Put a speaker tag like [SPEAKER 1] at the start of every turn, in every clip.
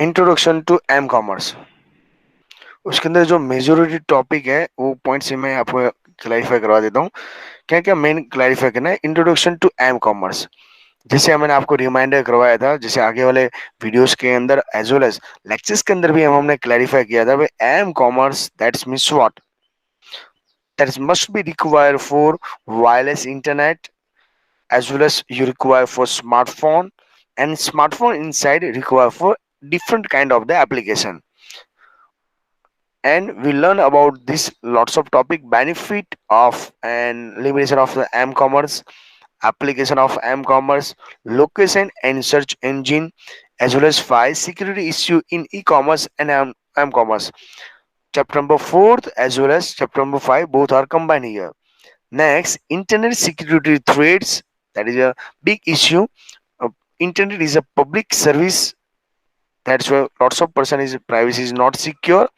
[SPEAKER 1] Introduction to M commerce. उसके अंदर जो मेजोरिटी टॉपिक है वो पॉइंट से मैं आपको क्लैरिफाई करवा देता हूँ। क्या क्या मेन क्लैरिफाई करना है इंट्रोडक्शन टू एम कॉमर्स। जैसे मैंने आपको रिमाइंडर करवाया था, जैसे आगे वाले वीडियोस के अंदर एज वेल एज लेक्चर्स के अंदर भी हमने क्लैरिफाई किया था, भाई M commerce that's means what, that must be required for wireless internet, as well as you require for smartphone, and smartphone inside require for different kind of the application. And we learn about this lots of topic, benefit of and limitation of the m-commerce, application of m-commerce, location and search engine, as well as 5 security issue in e-commerce and m-commerce. Chapter number 4 as well as chapter number 5 both are combined here. Next, internet security threats, that is a big issue. Internet is a public service, that's why lots of person is privacy is not secure.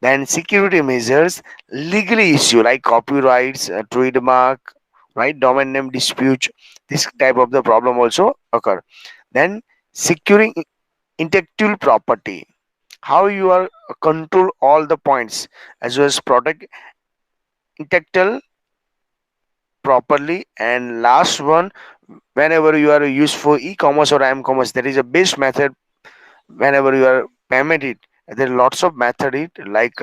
[SPEAKER 1] Then security measures, legally issue like copyrights, trademark, right, domain name dispute. This type of the problem also occur. Then securing intellectual property, how you are control all the points as well as protect intellectual properly. And last one, whenever you are used for e-commerce or m-commerce, there is a best method. Whenever you are payment it, there are lots of method it like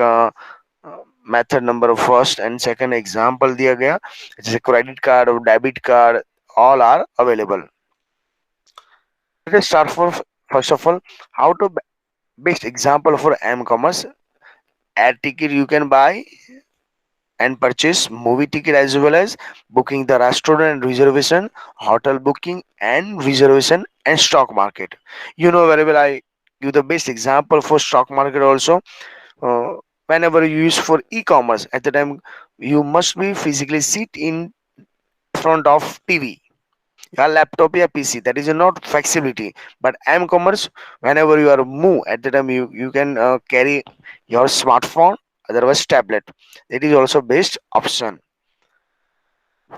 [SPEAKER 1] method number first and second example दिया गया, जैसे credit card or debit card, all are available. Let us start for first of all how to best example for m-commerce. Air ticket you can buy and purchase, movie ticket as well as booking the restaurant reservation, hotel booking and reservation, and stock market. You know very well, I give the best example for stock market also. uh, Whenever you use for e-commerce, at the time you must be physically sit in front of TV, your laptop or PC, that is not flexibility. But m-commerce, whenever you are move, at the time you can carry your smartphone, otherwise tablet. It is also best option,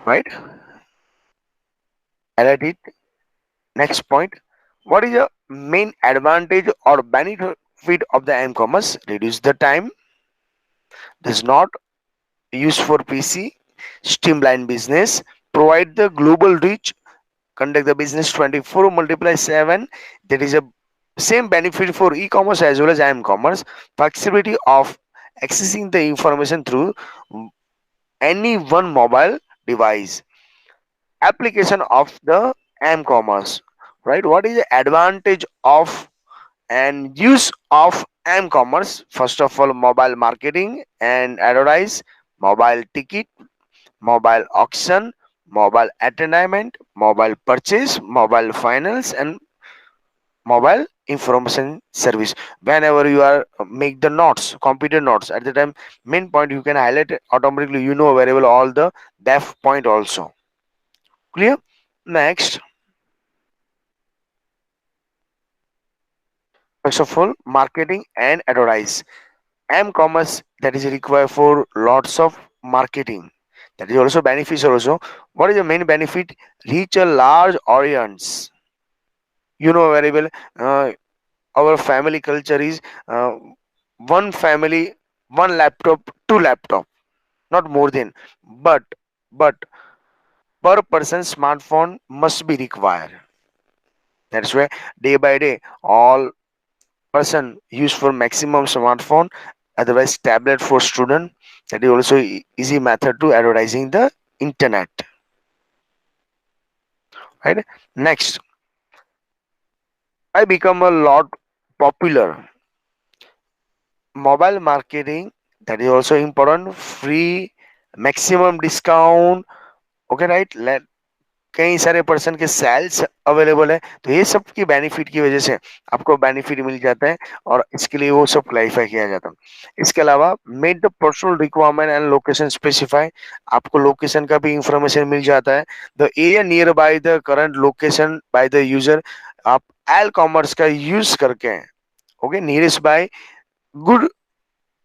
[SPEAKER 1] right? Highlight it. Next point, what is the main advantage or benefit of the m-commerce? Reduce the time, does not use for PC, streamline business, provide the global reach, conduct the business 24 multiply 7. There is a same benefit for e-commerce as well as m-commerce. Flexibility of accessing the information through any one mobile device. Application of the m-commerce, right? What is the advantage of and use of m-commerce? First of all, mobile marketing and advertise, mobile ticket, mobile auction, mobile entertainment, mobile purchase, mobile finance, and mobile information service. Whenever you are make the notes, computer notes, at the time main point you can highlight it automatically. You know very well all the def point also. Clear? Next, first of all, marketing and advertise. M-commerce, that is required for lots of marketing. That is also beneficial also. What is the main benefit? Reach a large audience. You know very well, our family culture is one family, one laptop, two laptop, not more than. But per person smartphone must be required. That's why day by day all person use for maximum smartphone, otherwise tablet for student. That is also easy method to advertising the internet, right? Next, I become a lot popular. Mobile marketing, that is also important. Free, maximum discount, okay, right? Let कई सारे person के sales available है, तो ये सब की benefit की वजह से आपको बेनिफिट मिल जाता है, और इसके लिए वो सब क्लैरिफाई किया जाता है। इसके अलावा made the personal requirement and location specify, आपको लोकेशन का भी इंफॉर्मेशन मिल जाता है। The area nearby the current location by the user, आप एल कॉमर्स का यूज करके, okay, nearest buy good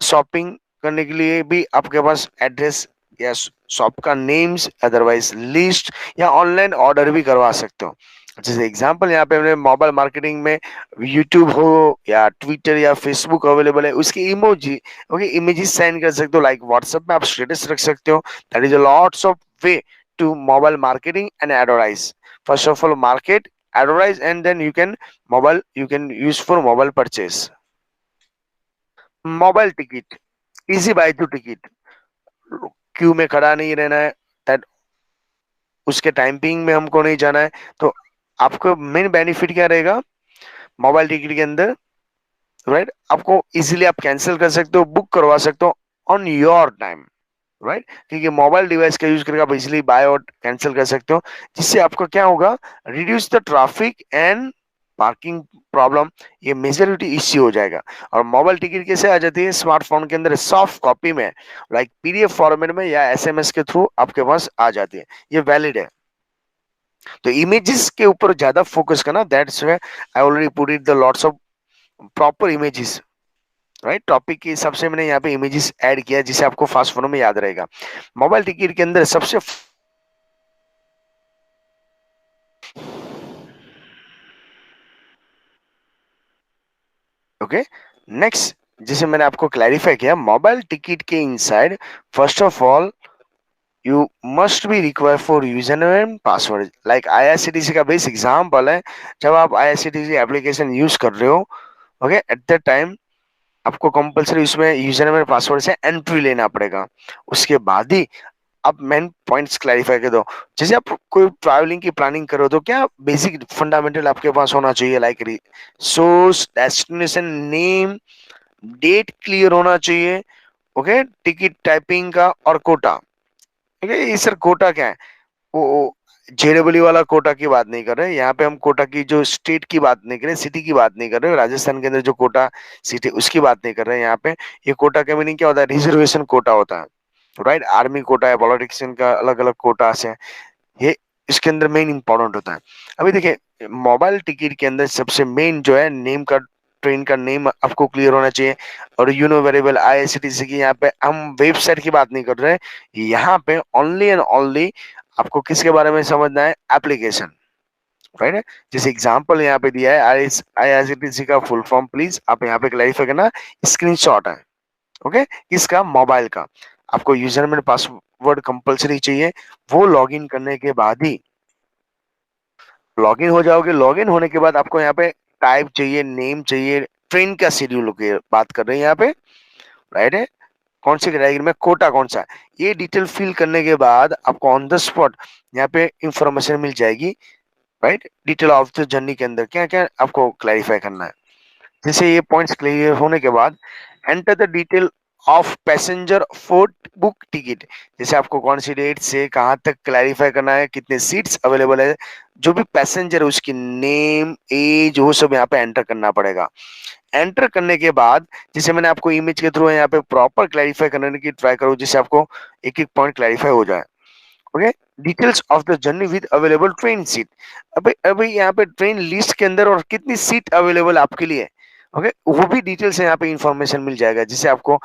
[SPEAKER 1] shopping करने के लिए भी आपके पास एड्रेस या शॉप का नेम्स, अदरवाइज लिस्ट, या ऑनलाइन ऑर्डर भी करवा सकते हो। जैसे एग्जांपल यहाँ पे हमने मोबाइल मार्केटिंग में यूट्यूब हो या ट्विटर या फेसबुक अवेलेबल है, उसके इमोजी, ओके, इमेजेस सेंड कर सकते हो, लाइक व्हाट्सएप में आप स्टेटस रख सकते हो। That is a lots of way to mobile marketing and advertise. First of all market, advertise, and then you can use for mobile purchase. Mobile ticket, easy buy to ticket, queue में खड़ा नहीं रहना है, that उसके timing में हमको नहीं जाना है। तो आपको मेन बेनिफिट क्या रहेगा मोबाइल टिकट के अंदर, राइट? आपको इजीली आप कैंसिल कर सकते हो, बुक करवा सकते हो ऑन योर टाइम, राइट? क्योंकि मोबाइल डिवाइस का यूज करके आप इजिली बाय और कैंसिल कर सकते हो, जिससे आपका क्या होगा, reduce the traffic and parking problem, ये मेजोरिटी इश्यू हो जाएगा। और मोबाइल टिकट कैसे आ जाती है स्मार्टफोन के अंदर, सॉफ्ट कॉपी में, लाइक पीडीएफ फॉर्मेट में या एसएमएस के थ्रू आपके पास आ जाती है, ये वैलिड है। तो इमेजेस के ऊपर ज्यादा फोकस करना, that's why I already put it the lots of proper images, right? Topic के हिसाब से मैंने यहाँ पे इमेजेस ऐड किया जिसे आपको फास्ट फोनो में याद रहेगा। मोबाइल टिकट के अंदर सबसे, ओके, नेक्स्ट, जिसे मैंने आपको क्लैरिफाई किया मोबाइल टिकट के inside, first of all you must be require for user name and password, like IRCTC का बेस्ट एग्जांपल है। जब आप आईआरसीटीसी एप्लीकेशन यूज कर रहे हो, ओके, एट द टाइम आपको कंपलसरी उसमें यूजर नेम एंड पासवर्ड से एंट्री लेना पड़ेगा, उसके बाद ही आप मेन पॉइंट्स क्लैरिफाई कर दो। जैसे आप कोई ट्रैवलिंग की प्लानिंग करो तो क्या बेसिक फंडामेंटल आपके पास होना चाहिए, like source, destination name, date clear होना चाहिए, ओके, टिकट टाइपिंग का और कोटा। ठीक है, ये सर कोटा क्या है, वो जेडब्ल्यू वाला कोटा की बात नहीं कर रहे यहाँ पे हम, कोटा की जो स्टेट की बात नहीं कर रहे, सिटी की बात नहीं कर रहे, राजस्थान के अंदर जो कोटा सिटी उसकी बात नहीं कर रहे हैं यहाँ पे। ये कोटा का मीनिंग क्या होता है, रिजर्वेशन कोटा होता है, राइट? आर्मी कोटा है, पॉलिटिशियन का अलग अलग कोटा है, ये इसके अंदर मेन इंपॉर्टेंट होता है। अभी देखिए मोबाइल टिकट के अंदर सबसे मेन जो है नेम का, ट्रेन का नेम आपको क्लियर होना चाहिए। और you know very well IRCTC की, यहाँ पे हम वेबसाइट की बात नहीं कर रहे, यहाँ पे ओनली एंड ओनली आपको किसके बारे में समझना है, एप्लीकेशन, राइट है? जैसे एग्जांपल यहाँ पे दिया है आईआरसीटीसी का फुल फॉर्म, प्लीज आप यहाँ पे क्लैरिफाई करना, स्क्रीनशॉट है, ओके, किसका, मोबाइल का। आपको यूजर में पासवर्ड कंपलसरी चाहिए, वो लॉगिन करने के बाद ही लॉगिन हो जाओगे। लॉगिन होने के बाद आपको यहाँ पे टाइप चाहिए, नेम चाहिए, ट्रेन का शेड्यूल की बात कर रहे हैं यहाँ पे, राइट है? कौन सी कैटेगरी में, कोटा कौन सा है, ये डिटेल फिल करने के बाद आपको ऑन द स्पॉट यहाँ पे इंफॉर्मेशन मिल जाएगी, right? Detail of the journey के अंदर क्या क्या आपको क्लैरिफाई करना है। जैसे ये पॉइंट्स क्लियर होने के बाद enter the detail of passenger for book ticket, जैसे आपको कौन सी डेट से कहाँ तक क्लैरिफाई करना है, कितने सीट्स अवेलेबल है, जो भी पैसेंजर है उसकी नेम, एज, वो सब यहाँ पे एंटर करना पड़ेगा। एंटर करने के बाद जैसे मैंने आपको इमेज के थ्रू यहाँ पे प्रॉपर क्लैरिफाई करने की ट्राई करूँ, जिससे आपको एक एक पॉइंट क्लैरिफाई हो जाए, okay. Details of the journey with available train seat, अभी अभी यहाँ पे ट्रेन लिस्ट के अंदर और कितनी सीट अवेलेबल आपके लिए, ओके, वो भी डिटेल्स यहाँ पे इंफॉर्मेशन मिल जाएगा, जिससे आपको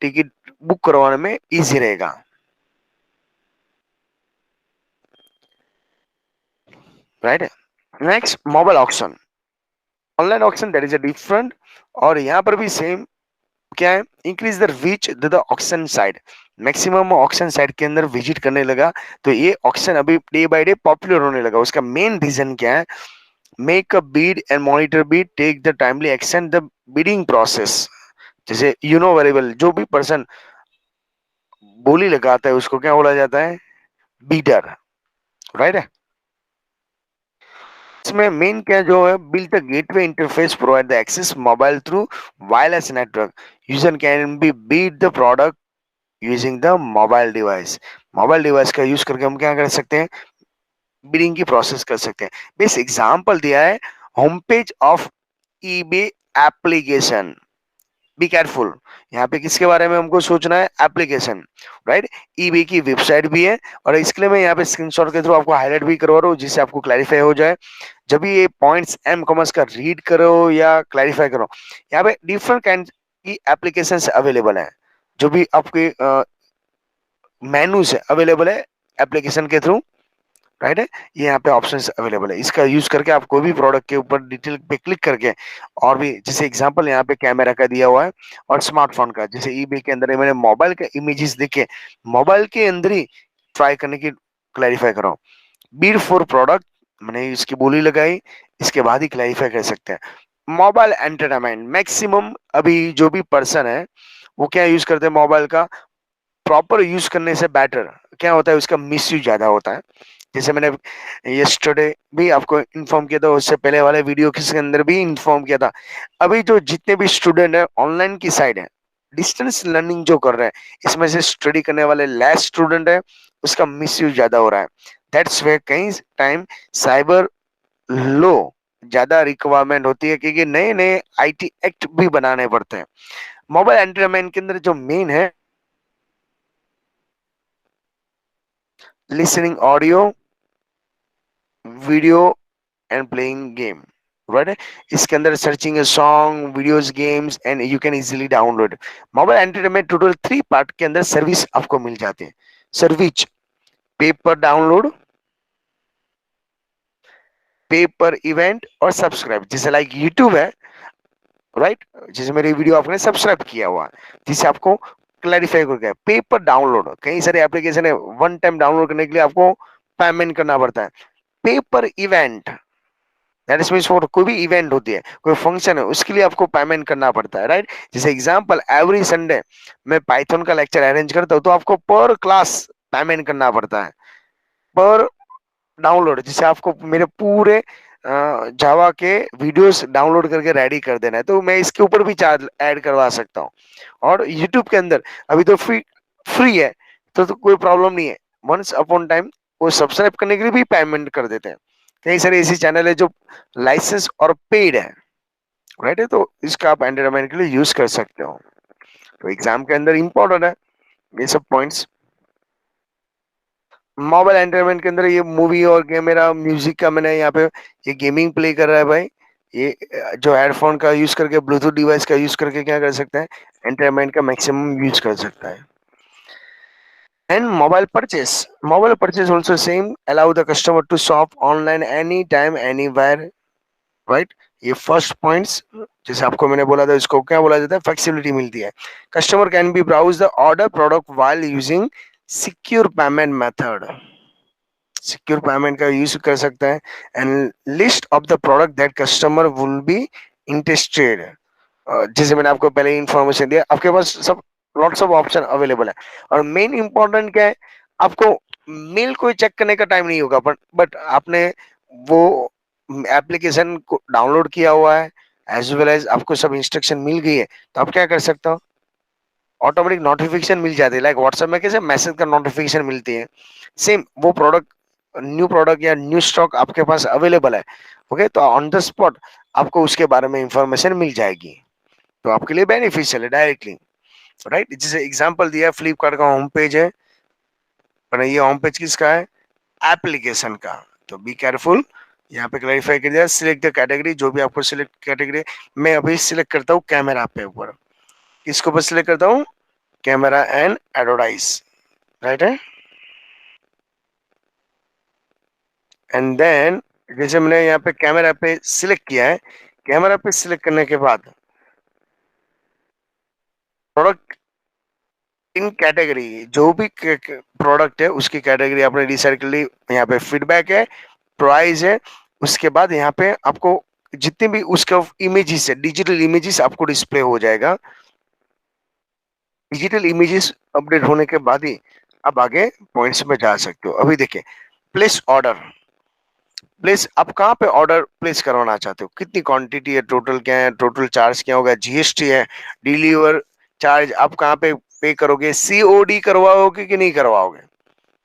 [SPEAKER 1] टिकट बुक करवाने में इजी रहेगा, right? Next, mobile auction, online auction, that is a different. और यहाँ पर भी सेम, क्या है, increase the reach the auction site, maximum auction site के अंदर विजिट करने लगा। तो ये ऑक्शन अभी डे बाय डे पॉपुलर होने लगा, उसका मेन रीजन क्या है, make a bid and monitor bid, take the timely action the bidding process. जैसे यू नो वेरी वेल, जो भी पर्सन बोली लगाता है उसको क्या बोला जाता है, बीडर, राइट है? इसमें मेन क्या जो है, build the gateway interface, provide the access mobile through wireless network, user can be beat the product using the mobile device. Mobile device का यूज करके हम क्या कर सकते हैं, बिलिंग की प्रोसेस कर सकते हैं। बेस एग्जांपल दिया है, home page of eBay application, be careful, यहाँ पे किसके बारे में हमको सोचना है, एप्लीकेशन, राइट? ईबे की वेबसाइट भी है, और इसके लिए मैं यहाँ पे स्क्रीनशॉट के थ्रू आपको हाईलाइट भी करवा रहा हूँ, जिससे आपको क्लैरिफाई हो जाए। जब भी ये पॉइंट्स एम कॉमर्स का रीड करो या क्लैरिफाई करो, यहाँ पे डिफरेंट काइंड की एप्लीकेशन अवेलेबल है, जो भी आपके मेनू से अवेलेबल है एप्लीकेशन के थ्रू, राइट है। ये यहाँ पे ऑप्शंस अवेलेबल है, इसका यूज करके आप कोई भी प्रोडक्ट के ऊपर डिटेल पे क्लिक करके, और भी जैसे एग्जांपल यहाँ पे कैमरा का दिया हुआ है और स्मार्टफोन का, जैसे ईबे के अंदर मैंने मोबाइल का इमेजेस देखे, मोबाइल के अंदर ही ट्राई करने की क्लैरिफाई करो। बीड फॉर प्रोडक्ट, मैंने इसकी बोली लगाई, इसके बाद ही क्लैरिफाई कर सकते हैं। मोबाइल एंटरटेनमेंट, मैक्सिमम अभी जो भी पर्सन है वो क्या यूज करते हैं मोबाइल का, प्रॉपर यूज करने से बेटर क्या होता है, उसका मिस यूज ज्यादा होता है। जैसे मैंने यस्टरडे भी आपको इन्फॉर्म किया था, उससे पहले वाले वीडियो के अंदर भी इन्फॉर्म किया था, अभी जो जितने भी स्टूडेंट है ऑनलाइन की साइड है, डिस्टेंस लर्निंग जो कर रहे हैं, इसमें से स्टडी करने वाले लेस स्टूडेंट है, उसका मिस यूज ज्यादा हो रहा है। दैट्स वे कई टाइम साइबर लो ज्यादा रिक्वायरमेंट होती है, क्योंकि नए नए आईटी एक्ट भी बनाने पड़ते हैं। मोबाइल एंटरटेनमेंट के अंदर जो मेन है, listening audio, video and playing game, right. इसके अंदर searching a song, videos, games and you can easily download. Mobile entertainment total 3 part के अंदर सर्विस आपको मिल जाती है। सर्विस, पे पर डाउनलोड, पे पर इवेंट और सब्सक्राइब, जैसे लाइक यूट्यूब है, राइट, जैसे मेरी वीडियो आपने सब्सक्राइब किया हुआ, जिसे आपको क्लैरिफाई करके पे पर डाउनलोड, कई सारे एप्लीकेशन है वन टाइम डाउनलोड करने के लिए आपको पेमेंट करना पड़ता है। पे पर event, that is means for कोई भी इवेंट होती है, कोई फंक्शन है, उसके लिए आपको पेमेंट करना पड़ता है, राइट। जैसे एग्जांपल एवरी संडे मैं पाइथन का लेक्चर अरेंज करता हूँ, तो आपको पर क्लास पेमेंट करना पड़ता है, पर डाउनलोड, जिसे आपको मेरे पूरे जावा के वीडियोस डाउनलोड करके रेडी कर देना है, तो मैं इसके ऊपर भी चार्ज ऐड करवा सकता हूँ। और यूट्यूब के अंदर अभी तो फ्री फ्री है, तो कोई प्रॉब्लम नहीं है। वंस अपॉन टाइम वो सब्सक्राइब करने के लिए भी पेमेंट कर देते हैं। कई सारे ऐसी चैनल है जो लाइसेंस और पेड है, राइट है, तो इसका आप एंटरटेनमेंट के लिए यूज कर सकते हो। तो एग्जाम के अंदर इंपॉर्टेंट है ये सब पॉइंट्स। मोबाइल एंटरटेनमेंट के अंदर ये मूवी और गेम, मेरा म्यूजिक का मैंने यहाँ पे ये गेमिंग प्ले कर रहा है भाई, ये जो हेडफोन का यूज करके, ब्लूटूथ डिवाइस का यूज करके क्या कर सकते हैं, एंटरटेनमेंट का मैक्सिमम यूज कर सकता है। And mobile purchase also same, allow the customer to shop online any time anywhere, right. ये फर्स्ट पॉइंट्स, जैसे आपको मैंने बोला था, इसको क्या बोला जाता है, फ्लेक्सिबिलिटी मिलती है। Customer can be browse the order product while using secure payment method, secure payment का यूज कर सकते हैं। And list of the product that customer will be interested, जैसे मैंने आपको पहले इंफॉर्मेशन दिया, आपके पास सब लॉट्स ऑफ ऑप्शन अवेलेबल है। और मेन इंपॉर्टेंट क्या है, आपको मेल को चेक करने का टाइम नहीं होगा, बट आपने वो एप्लीकेशन को डाउनलोड किया हुआ है, एज वेल एज आपको सब इंस्ट्रक्शन मिल गई है, तो आप क्या कर सकते हो, ऑटोमेटिक नोटिफिकेशन मिल जाती है, लाइक व्हाट्सएप में कैसे मैसेज का नोटिफिकेशन मिलती है, सेम वो प्रोडक्ट, न्यू प्रोडक्ट या न्यू स्टॉक आपके पास अवेलेबल है, ओके, तो ऑन द स्पॉट आपको उसके बारे में इंफॉर्मेशन मिल जाएगी, तो आपके लिए बेनिफिशियल है डायरेक्टली, राइट। जैसे एग्जांपल दिया, फ्लिपकार्ट का होम पेज है, पर ये होम पेज किसका है, एप्लीकेशन का, तो बी केयरफुल। यहाँ पे क्लैरिफाई कर दिया, सिलेक्ट द कैटेगरी, जो भी आपको सिलेक्ट कैटेगरी, मैं अभी सिलेक्ट करता हूँ कैमरा पे ऊपर, किसके ऊपर सिलेक्ट करता हूँ, कैमरा एंड एडवर्टाइज, राइट है। एंड देन जैसे मैंने यहाँ पे कैमरा पे सिलेक्ट किया है, कैमरा पे सिलेक्ट करने के बाद प्रोडक्ट इन कैटेगरी, जो भी प्रोडक्ट है उसकी कैटेगरी आपने डिसाइड कर ली, यहाँ पे फीडबैक है, प्राइस है, उसके बाद यहाँ पे आपको जितने भी उसका इमेजेस है, डिजिटल इमेजेस आपको डिस्प्ले हो जाएगा, डिजिटल इमेजेस अपडेट होने के बाद ही आप आगे पॉइंट्स में जा सकते हो। अभी देखिए, प्लेस ऑर्डर, प्लेस आप कहाँ पे ऑर्डर प्लेस करवाना चाहते हो, कितनी क्वांटिटी है, टोटल क्या है, टोटल चार्ज क्या होगा, जीएसटी है, डिलीवर चार्ज आप कहाँ पे पे करोगे, सीओडी करवाओगे कि नहीं करवाओगे,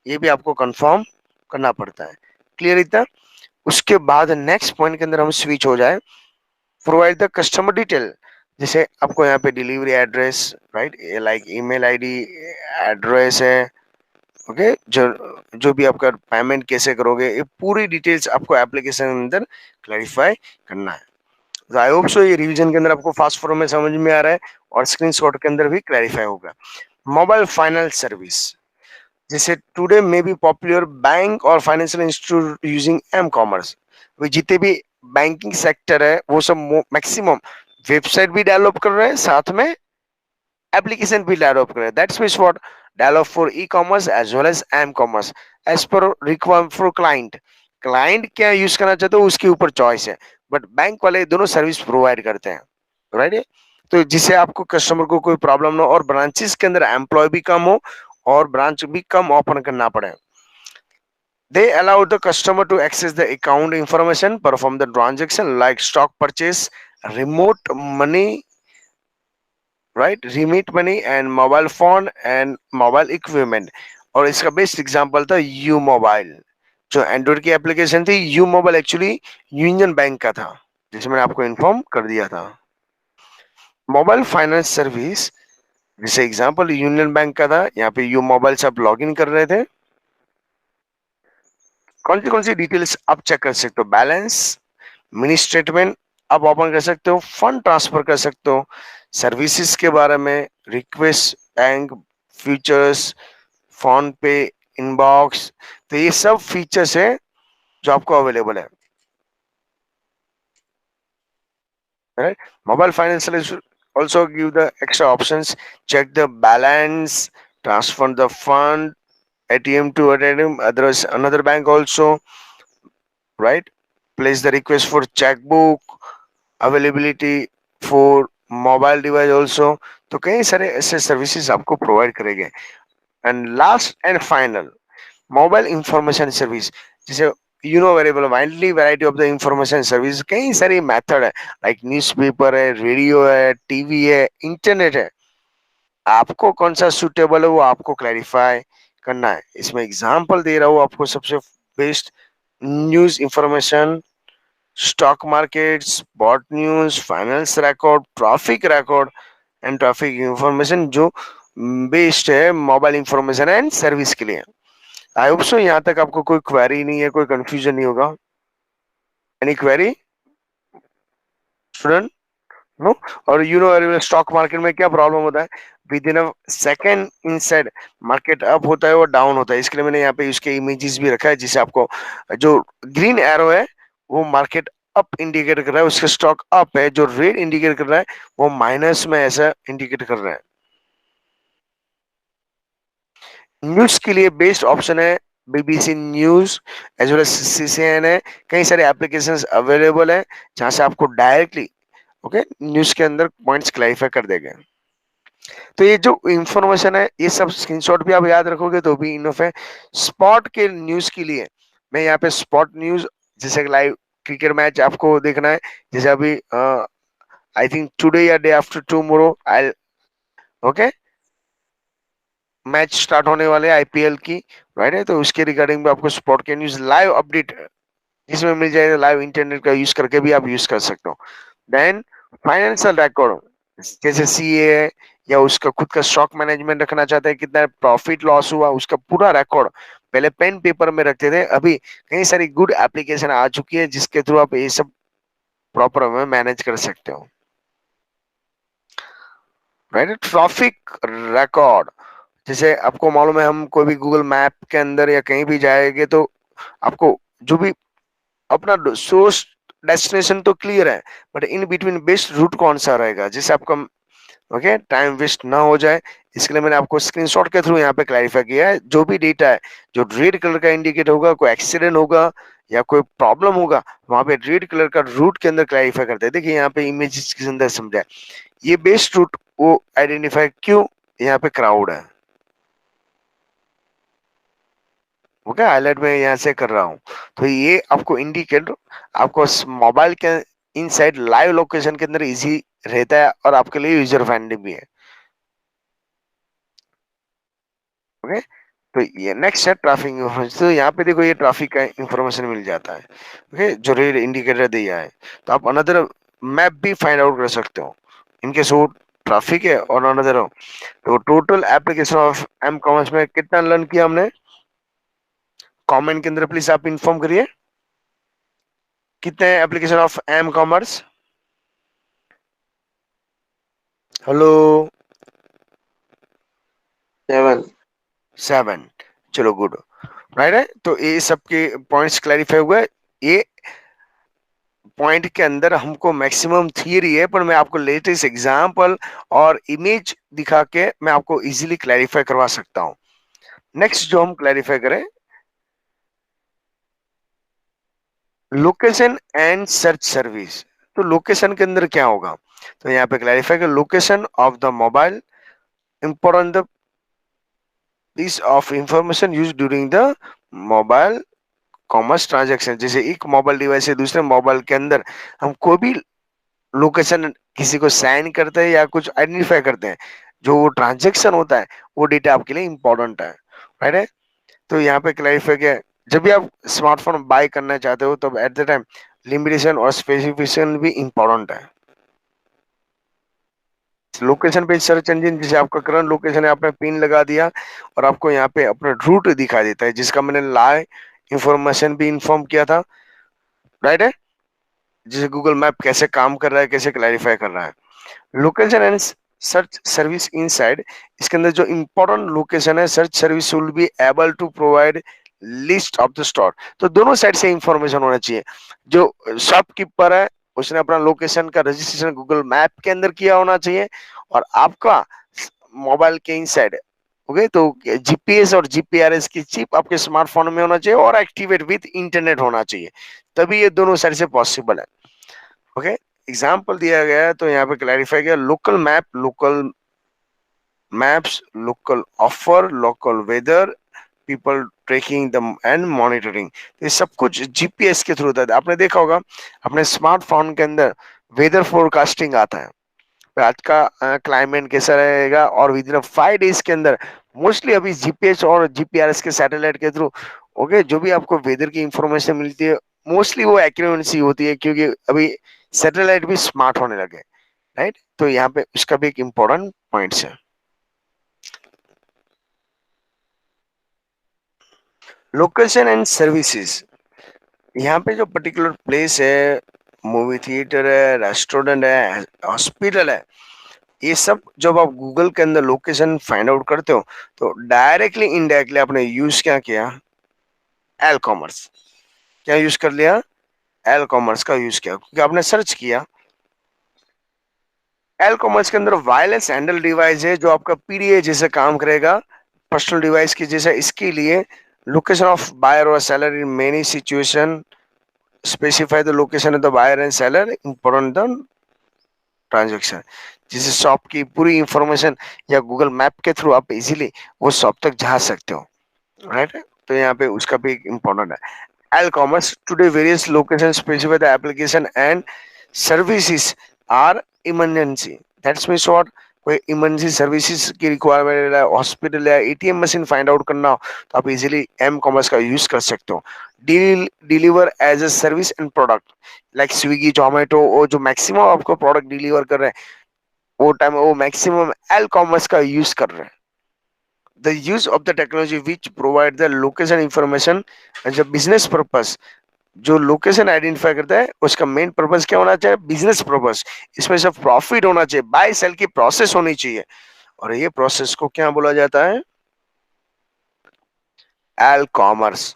[SPEAKER 1] ये भी आपको कंफर्म करना पड़ता है। क्लियर इतना। उसके बाद नेक्स्ट पॉइंट के अंदर हम स्विच हो जाए, प्रोवाइड द कस्टमर डिटेल, जैसे आपको यहाँ पे delivery address, right, like email ID, address है, ओके, जो भी आपका पेमेंट कैसे करोगे, ये पूरी डिटेल्स आपको एप्लीकेशन के अंदर क्लैरिफाई करना है। आई होप सो ये रिवीजन के अंदर आपको फास्ट फॉर्म में समझ में आ रहा है और स्क्रीनशॉट के अंदर भी क्लैरिफाई होगा। मोबाइल फाइनेंस सर्विस, जैसे टुडे में बी पॉपुलर बैंक और financial institute using M commerce. वे जितने भी बैंकिंग सेक्टर है वो सब मैक्सिमम वेबसाइट भी डेवलप कर रहे हैं, साथ में application भी डेवलप करें। That's means what, develop for E commerce as well as M commerce as per requirement for client. Client क्या यूज करना चाहते हो उसके ऊपर चॉइस है, बट बैंक वाले दोनों सर्विस प्रोवाइड करते हैं, राइट। तो जिससे आपको कस्टमर को कोई प्रॉब्लम ना हो और ब्रांचेस के अंदर एम्प्लॉय भी कम हो और ब्रांच भी कम ओपन करना पड़े। They allow the customer to access the account information, perform the transaction like stock purchase, remote money, right, remit money and mobile phone and mobile equipment. और इसका बेस्ट एग्जांपल था U mobile, जो Android की application थी। U mobile actually union bank का था, जिसे मैंने आपको इन्फॉर्म कर दिया था। मोबाइल फाइनेंस सर्विस, जैसे एग्जांपल यूनियन बैंक का था, यहाँ पे यू मोबाइल से आप लॉग इन कर रहे थे। कौन सी डिटेल्स आप चेक कर सकते हो? बैलेंस, मिनी स्टेटमेंट आप ओपन कर सकते हो, फंड ट्रांसफर कर सकते हो, सर्विसेज के बारे में, रिक्वेस्ट, बैंक फीचर्स, फोन पे, इनबॉक्स। तो ये सब फीचर्स है जो आपको अवेलेबल है, right. Mobile financial also give the extra options, check the balance, transfer the fund, ATM to ATM others another bank also, right, place the request for checkbook, availability for mobile device also. तो कई सारे ऐसे services आपको provide करेंगे। And last and final, mobile information service, जैसे you know very well widely variety of the information service, कई सारी method है, लाइक न्यूज़पेपर है, रेडियो है, टीवी है, इंटरनेट है। आपको कौन सा सुटेबल है वो आपको क्लैरिफाई करना है। इसमें एग्जांपल दे रहा हूँ आपको, सबसे best news information, stock markets, spot news, finance record, traffic record and traffic information, जो बेस्ड है मोबाइल इंफॉर्मेशन एंड सर्विस के लिए। आई होप सो यहाँ तक आपको कोई क्वेरी नहीं है, कोई कंफ्यूजन नहीं होगा। Any query student? नो। और यू नो स्टॉक मार्केट में क्या प्रॉब्लम होता है, with in a second inside market up होता है और डाउन होता है। इसके लिए मैंने यहाँ पे उसके इमेजेस भी रखा है, जिससे आपको जो ग्रीन एरो है वो मार्केट अप इंडिकेट कर रहा है, उसका स्टॉक अप है। जो रेड इंडिकेट कर रहा है वो माइनस में ऐसा इंडिकेट कर रहा है। न्यूज के लिए बेस्ट ऑप्शन है BBC news as well as CCN है। कई सारे एप्लीकेशंस अवेलेबल है जहां से आपको डायरेक्टली ओके न्यूज के अंदर पॉइंट्स क्लैरिफाई कर देंगे। तो ये जो इंफॉर्मेशन है ये सब स्क्रीनशॉट भी आप याद रखोगे तो भी इनफ है। स्पॉट के न्यूज के लिए मैं यहाँ पे स्पॉट न्यूज, जैसे लाइव क्रिकेट मैच आपको देखना है, जैसे अभी आई थिंक टुडे या day after tomorrow I okay match start होने वाले आईपीएल की, राइट है। तो उसके रिगार्डिंग भी आपको स्पॉट के न्यूज लाइव अपडेट जिसमें मिल जाएगा, लाइव इंटरनेट का यूज करके भी आप यूज कर सकते हो। देन फाइनेंशियल रिकॉर्ड, जैसे सीए है या उसका खुद का स्टॉक मैनेजमेंट रखना चाहते हैं, कितना प्रॉफिट लॉस हुआ उसका पूरा रिकॉर्ड पहले पेन पेपर में रखते थे, अभी कई सारी गुड एप्लीकेशन आ चुकी है जिसके थ्रू आप ये सब प्रॉपर में मैनेज कर सकते हो, राइट। ट्रैफिक रिकॉर्ड, जैसे आपको मालूम है हम कोई भी गूगल मैप के अंदर या कहीं भी जाएंगे तो आपको जो भी अपना सोर्स डेस्टिनेशन तो क्लियर है, but in between best route कौन सा रहेगा जिससे आपका ओके टाइम वेस्ट ना हो जाए। इसके लिए मैंने आपको स्क्रीनशॉट के थ्रू यहाँ पे क्लैरिफाई किया है। जो भी डेटा है जो रेड कलर का इंडिकेट होगा, कोई एक्सीडेंट होगा या कोई प्रॉब्लम होगा, वहां पे रेड कलर का रूट के अंदर क्लैरिफाई करते हैं। देखिए यहाँ पे इमेज के अंदर समझा है, ये बेस्ट रूट वो आइडेंटिफाई क्यों, यहाँ पे क्राउड है, ओके हाईलाइट में यहाँ से कर रहा हूँ। तो ये आपको इंडिकेट आपको मोबाइल के इनसाइड लाइव लोकेशन के अंदर इजी रहता है और आपके लिए यूजर फ्रेंडली भी है, ओके। तो ये नेक्स्ट है ट्रैफिक इंफॉर्मेशन। तो यहाँ पे देखो ये ट्रैफिक का इंफॉर्मेशन मिल जाता है, ओके, जो रेड इंडिकेटर दिया है। तो आप अनदर मैप भी फाइंड आउट कर सकते हो इनके सो ट्रैफिक है और अनदर हो। तो total application of M commerce में कितना लर्न किया हमने, कमेंट के अंदर प्लीज आप इन्फॉर्म करिए कितने application of M commerce. Hello.
[SPEAKER 2] 7.
[SPEAKER 1] 7। चलो गुड, राइट है। तो ये सबके पॉइंट्स क्लैरिफाई हुए। ये पॉइंट के अंदर हमको मैक्सिमम थियरी है, पर मैं आपको लेटेस्ट एग्जांपल और इमेज दिखा के मैं आपको इजीली क्लैरिफाई करवा सकता हूँ। नेक्स्ट जो हम क्लैरिफाई करें, लोकेशन एंड सर्च सर्विस। तो लोकेशन के अंदर क्या होगा, तो यहाँ पे क्लैरिफाई कर, location of the mobile important the piece of information used during the mobile commerce transaction. जैसे एक मोबाइल डिवाइस से दूसरे मोबाइल के अंदर हम कोई भी लोकेशन किसी को साइन करते हैं या कुछ आइडेंटिफाई करते हैं, जो वो ट्रांजैक्शन होता है वो डेटा आपके लिए इंपॉर्टेंट है, राइट है। तो यहाँ पे क्लैरिफाई किया, जब भी आप स्मार्टफोन बाय करना चाहते हो तब एट द टाइम लिमिटेशन और स्पेसिफिकेशन भी इंपॉर्टेंट है। लोकेशन पे सर्च इंजन, जैसे आपका करंट लोकेशन है, आपने पिन लगा दिया और आपको यहाँ पे अपना रूट दिखा देता है, जिसका मैंने लाइव इंफॉर्मेशन भी इन्फॉर्म किया था, राइट है। जैसे गूगल मैप कैसे काम कर रहा है, कैसे क्लैरिफाई कर रहा है। Location and search service inside, इसके अंदर जो इंपॉर्टेंट लोकेशन है, search service will be able to provide list of the store. तो दोनों साइड से इंफॉर्मेशन होना चाहिए। जो शॉपकीपर है उसने अपना लोकेशन का रजिस्ट्रेशन गूगल मैप के अंदर किया होना चाहिए, और आपका मोबाइल के इनसाइड, ओके, तो जीपीएस और जीपीआरएस की चिप आपके स्मार्टफोन में होना चाहिए और एक्टिवेट विद इंटरनेट होना चाहिए, तभी ये दोनों साइड से पॉसिबल है। ओके, एग्जाम्पल दिया गया है तो यहाँ पे क्लैरिफाई किया, local map, local maps, local offer, local weather, people tracking the and monitoring. ये सब कुछ जीपीएस के थ्रू होता है। आपने देखा होगा अपने स्मार्टफोन के अंदर वेदर फोरकास्टिंग आता है, तो आज का क्लाइमेट कैसा रहेगा, और विद इन 5 डेज के अंदर मोस्टली अभी जीपीएस और जीपीआरएस के सैटेलाइट के थ्रू, ओके, जो भी आपको वेदर की इंफॉर्मेशन मिलती है मोस्टली वो एक्यूरेसी होती है, क्योंकि अभी सैटेलाइट भी स्मार्ट होने लगे, राइट। तो यहाँ पे उसका भी एक इम्पोर्टेंट पॉइंट है। लोकेशन एंड सर्विसेज, यहाँ पे जो पर्टिकुलर प्लेस है, मूवी थिएटर है, रेस्टोरेंट है, हॉस्पिटल है, ये सब जब आप गूगल के अंदर लोकेशन फाइंड आउट करते हो तो डायरेक्टली इनडायरेक्टली आपने यूज क्या किया, एल कॉमर्स। क्या यूज कर लिया, एल कॉमर्स का यूज किया, क्योंकि आपने सर्च किया। एल कॉमर्स के अंदर वायरलेस हैंडल डिवाइस है जो आपका पीडीए जैसे काम करेगा, पर्सनल डिवाइस की जैसा। इसके लिए लोकेशन ऑफ बायर और seller in many situation, specify the location of the buyer and seller important the transaction. जिसे शॉप की पूरी इंफॉर्मेशन या गूगल मैप के थ्रू आप इजीली वो शॉप तक जा सकते हो, राइट। तो यहाँ पे उसका भी एक इम्पोर्टेंट है। L commerce today various location specify the application and services are emergency. That's means what, कोई इमरजेंसी सर्विसेज की रिक्वायरमेंट है, हॉस्पिटल या एटीएम मशीन फाइंड आउट करना हो, तो आप इजीली एम कॉमर्स का यूज कर सकते हो। Deliver as a service and product, like Swiggy Zomato, वो जो मैक्सिमम आपको प्रोडक्ट डिलीवर कर रहे हैं वो टाइम वो मैक्सिमम एल कॉमर्स का यूज कर रहे हैं। The use of the technology which provide the location information as a business purpose. जो लोकेशन आइडेंटिफाई करता है उसका मेन पर्पस क्या होना चाहिए, बिजनेस पर्पस। इसमें सब प्रॉफिट होना चाहिए, बाय सेल की प्रोसेस होनी चाहिए, और ये प्रोसेस को क्या बोला जाता है, L commerce.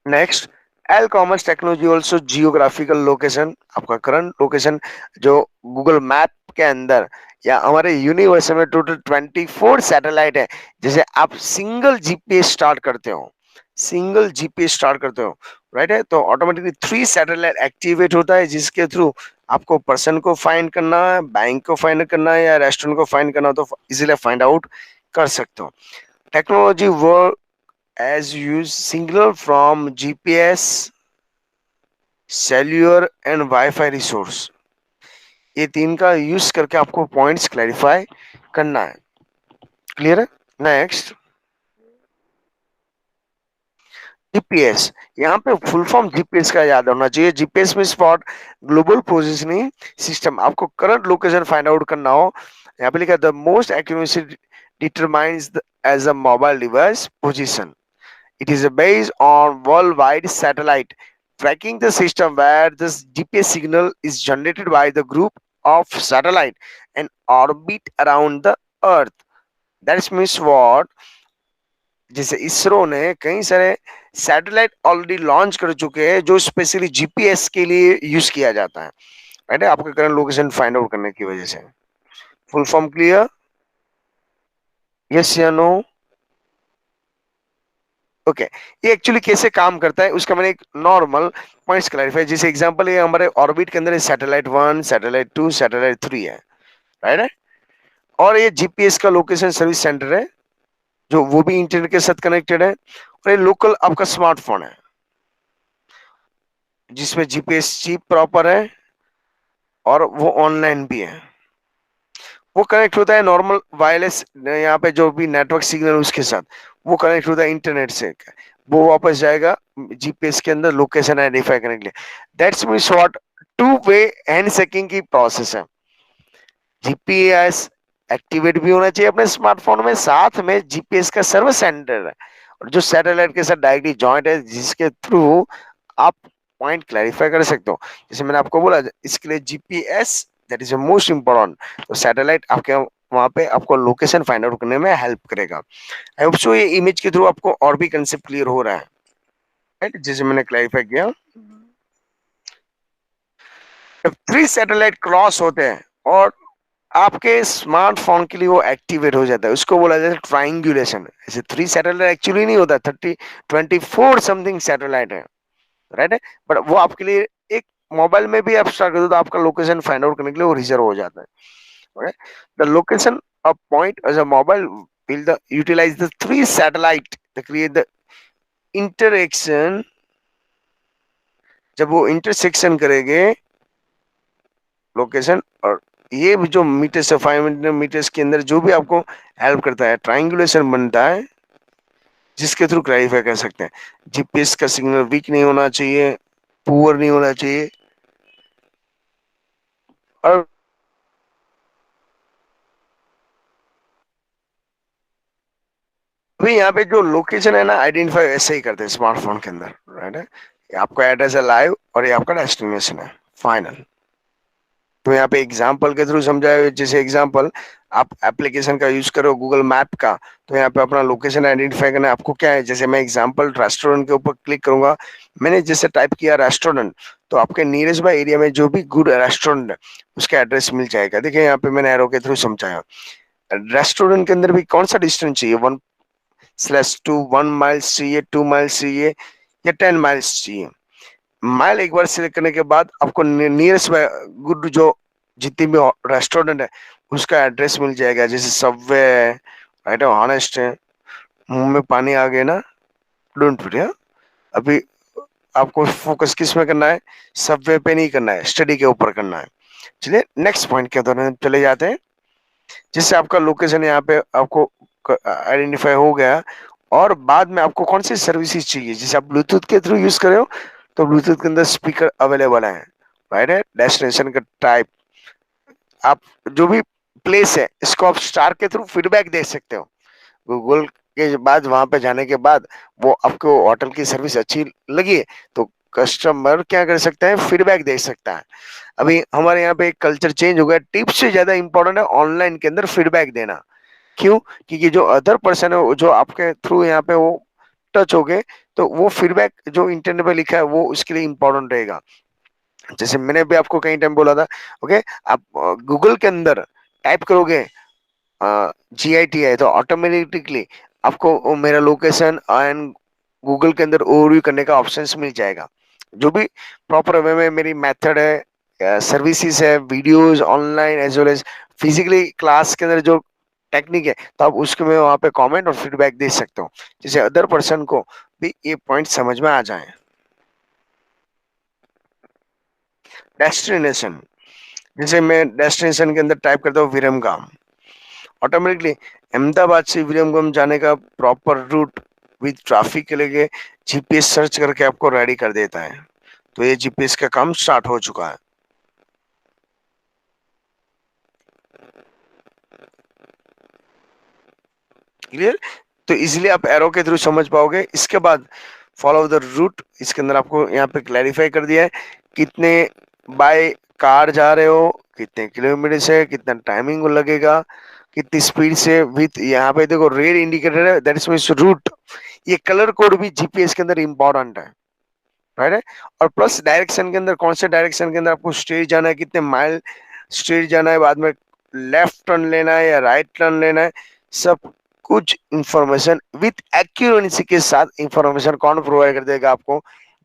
[SPEAKER 1] Next, L commerce technology also geographical location, आपका करंट लोकेशन जो गूगल मैप के अंदर या हमारे यूनिवर्स में टोटल 24 सैटेलाइट है। जैसे आप सिंगल जीपीएस स्टार्ट करते हो, सिंगल जीपीएस स्टार्ट करते हो, राइट है, तो ऑटोमेटिकली 3 सैटेलाइट एक्टिवेट होता है, जिसके थ्रू आपको पर्सन को फाइंड करना है, बैंक को फाइंड करना है या रेस्टोरेंट को फाइंड करना हो तो इजीली फाइंड आउट कर सकते हो। Technology work as use signal from GPS, cellular and Wi-Fi resource. ये तीन का यूज करके आपको पॉइंट्स क्लैरिफाई करना है, क्लियर है। Next, GPS. यहाँ पे फुल फॉर्म जीपीएस का याद होना चाहिए। जीपीएस में स्पॉट ग्लोबल पोजिशनिंग सिस्टम। आपको करंट लोकेशन फाइंड आउट करना हो, यहाँ पे लिखा the most accuracy determines as a mobile device position. It is based on worldwide satellite tracking the system where this GPS signal is generated by the group of satellite and orbit around the Earth. That means what? जैसे इसरो ने कई सारे satellite already launch कर चुके हैं जो specially GPS के लिए यूज किया जाता है, राइट है, आपका करंट लोकेशन फाइंड आउट करने की वजह से। Full form clear? यस या नो? ओके। ये एक्चुअली कैसे काम करता है उसका मैंने एक नॉर्मल पॉइंट्स क्लैरिफाई, जैसे एग्जांपल ये हमारे ऑर्बिट के अंदर सैटेलाइट 1, सैटेलाइट 2, सैटेलाइट 3 है, राइट है। और ये जीपीएस का लोकेशन सर्विस सेंटर है, जो वो भी इंटरनेट के साथ कनेक्टेड है। और ये लोकल आपका स्मार्टफोन है जिसमें जीपीएस चिप प्रॉपर है और वो ऑनलाइन भी है। वो कनेक्ट होता है नॉर्मल वायरलेस, यहाँ पे जो भी नेटवर्क सिग्नल उसके साथ वो कनेक्ट होता है इंटरनेट से। वो वापस जाएगा जीपीएस के अंदर लोकेशन आइडेंटिफाई करने के लिए। That's mean short two way hand shaking की प्रोसेस है। जीपीएस एक्टिवेट भी होना चाहिए अपने स्मार्टफोन में, साथ में जीपीएस का सर्विस सेंटर है और जो सैटेलाइट के साथ डायरेक्टली जॉइंट है, जिसके थ्रू आप पॉइंट क्लैरिफाई कर सकते हो। जैसे मैंने आपको बोला, इसके लिए GPS that is most important. तो सैटेलाइट आपके वहां पे आपको लोकेशन फाइंड आउट करने में हेल्प करेगा। आई होप सो ये इमेज के थ्रू आपको और भी कंसेप्ट क्लियर हो रहा है, राइट, जैसे मैंने क्लैरिफाई किया। जब 3 सैटेलाइट क्रॉस होते हैं और आपके स्मार्टफोन के लिए वो एक्टिवेट हो जाता है, उसको बोला जाता है ट्राइंगुलेशन। ऐसे 3 सैटेलाइट एक्चुअली नहीं होता, 24 समथिंग सैटेलाइट है, राइट है। बट वो आपके लिए एक मोबाइल में भी आप स्टार्ट कर दो तो आपका लोकेशन फाइंड आउट करने के लिए वो रिजर्व हो जाता है। The location of point as a mobile will the utilize the 3 satellite to create the interaction। जब वो इंटरसेक्शन करेंगे लोकेशन, और ये भी जो मीटर से 500 मीटर्स के अंदर जो भी आपको हेल्प करता है, ट्राइंगुलेशन बनता है, जिसके थ्रू क्लैरिफाई कर सकते हैं। जीपीएस का सिग्नल वीक नहीं होना चाहिए, पुअर नहीं होना चाहिए। और अभी यहाँ पे जो लोकेशन है ना, आइडेंटिफाई ऐसे ही करते हैं स्मार्टफोन के अंदर, राइट है। ये आपका एड्रेस है लाइव और ये आपका डेस्टिनेशन है फाइनल। तो यहाँ पे एग्जाम्पल के थ्रू समझाया, जैसे एग्जाम्पल आप एप्लीकेशन का यूज करो गूगल मैप का, तो यहाँ पे अपना लोकेशन आइडेंटिफाई करना है आपको। क्या है, जैसे मैं एग्जाम्पल रेस्टोरेंट के ऊपर क्लिक करूंगा, मैंने जैसे टाइप किया रेस्टोरेंट, तो आपके नियरेस्ट बाय एरिया में जो भी गुड रेस्टोरेंट है उसका एड्रेस मिल जाएगा। देखिए यहाँ पे मैंने एरो के थ्रू समझाया। रेस्टोरेंट के अंदर भी कौन सा डिस्टेंस चाहिए, 1/2, 1 माइल्स चाहिए, 2 माइल्स चाहिए या 10 माइल्स चाहिए। माइल एक बार सिलेक्ट करने के बाद आपको नियरेस्ट गुड जो जितनी भी रेस्टोरेंट है उसका एड्रेस मिल जाएगा। जैसे सबवे है, राइट है, ऑनेस्ट है। मुंह में पानी आ गया ना, डोंट वरी। अभी आपको फोकस किस में करना है, सबवे पे नहीं करना है, स्टडी के ऊपर करना है। चलिए नेक्स्ट पॉइंट के दौरान चले जाते हैं। जिससे आपका लोकेशन यहाँ पे आपको आइडेंटिफाई हो गया, और बाद में आपको कौन सी सर्विसेज चाहिए, जैसे आप ब्लूटूथ के थ्रू यूज कर रहे हो तो ब्लूटूथ के अंदर स्पीकर अवेलेबल है, राइट है। डेस्टिनेशन का टाइप, आप जो भी प्लेस है इसको आप स्टार के थ्रू फीडबैक दे सकते हो गूगल के बाद। वहां पे जाने के बाद वो आपको होटल की सर्विस अच्छी लगी तो कस्टमर क्या कर सकता है, फीडबैक दे सकता है। अभी हमारे यहाँ पे एक कल्चर चेंज हो गया, टिप्स से ज्यादा इंपॉर्टेंट है ऑनलाइन के अंदर फीडबैक देना। क्यों? क्योंकि जो अदर पर्सन है जो आपके थ्रू यहाँ पे वो टच हो गए, तो वो फीडबैक जो इंटरनेट पे लिखा है वो उसके लिए इंपॉर्टेंट रहेगा। जैसे मैंने भी आपको कई टाइम बोला था, ओके, आप गूगल के अंदर टाइप करोगे GITI तो ऑटोमेटिकली आपको वो मेरा लोकेशन एंड गूगल के अंदर ओवरव्यू करने का ऑप्शंस मिल जाएगा। जो भी प्रॉपर वे में मेरी मेथड है, सर्विसेज है, videos online as well as physically class के अंदर जो टेक्निक है, तो आप उसके में वहाँ पे कमेंट और फीडबैक दे सकते हो, जिससे अदर पर्सन को भी ये पॉइंट समझ में आ जाए। डेस्टिनेशन, जैसे मैं डेस्टिनेशन के अंदर टाइप करता हूँ विरमगाम, ऑटोमेटिकली अहमदाबाद से विलियमगंज जाने का प्रॉपर रूट विद ट्रैफिक के लिए जीपीएस सर्च करके आपको रेडी कर देता है। तो ये जीपीएस का काम स्टार्ट हो चुका है, क्लियर। तो इजिली आप एरो के थ्रू समझ पाओगे। इसके बाद फॉलो द रूट, इसके अंदर आपको यहाँ पे क्लैरिफाई कर दिया है कितने बाय कार जा रहे हो, कितने किलोमीटर से कितना टाइमिंग लगेगा, कितनी स्पीड से विथ यहाँ पे देखो रेड इंडिकेटर है, दैट इज मींस रूट। ये कलर कोड भी जीपीएस के अंदर इंपॉर्टेंट है, राइट है। और प्लस डायरेक्शन के अंदर, कौन से डायरेक्शन के अंदर आपको स्ट्रेट जाना है, कितने माइल स्ट्रेट जाना है, बाद में लेफ्ट टर्न लेना है या राइट टर्न लेना है, सब कुछ इंफॉर्मेशन विथ एक्यूरेसी के साथ इंफॉर्मेशन कौन प्रोवाइड कर देगा आपको?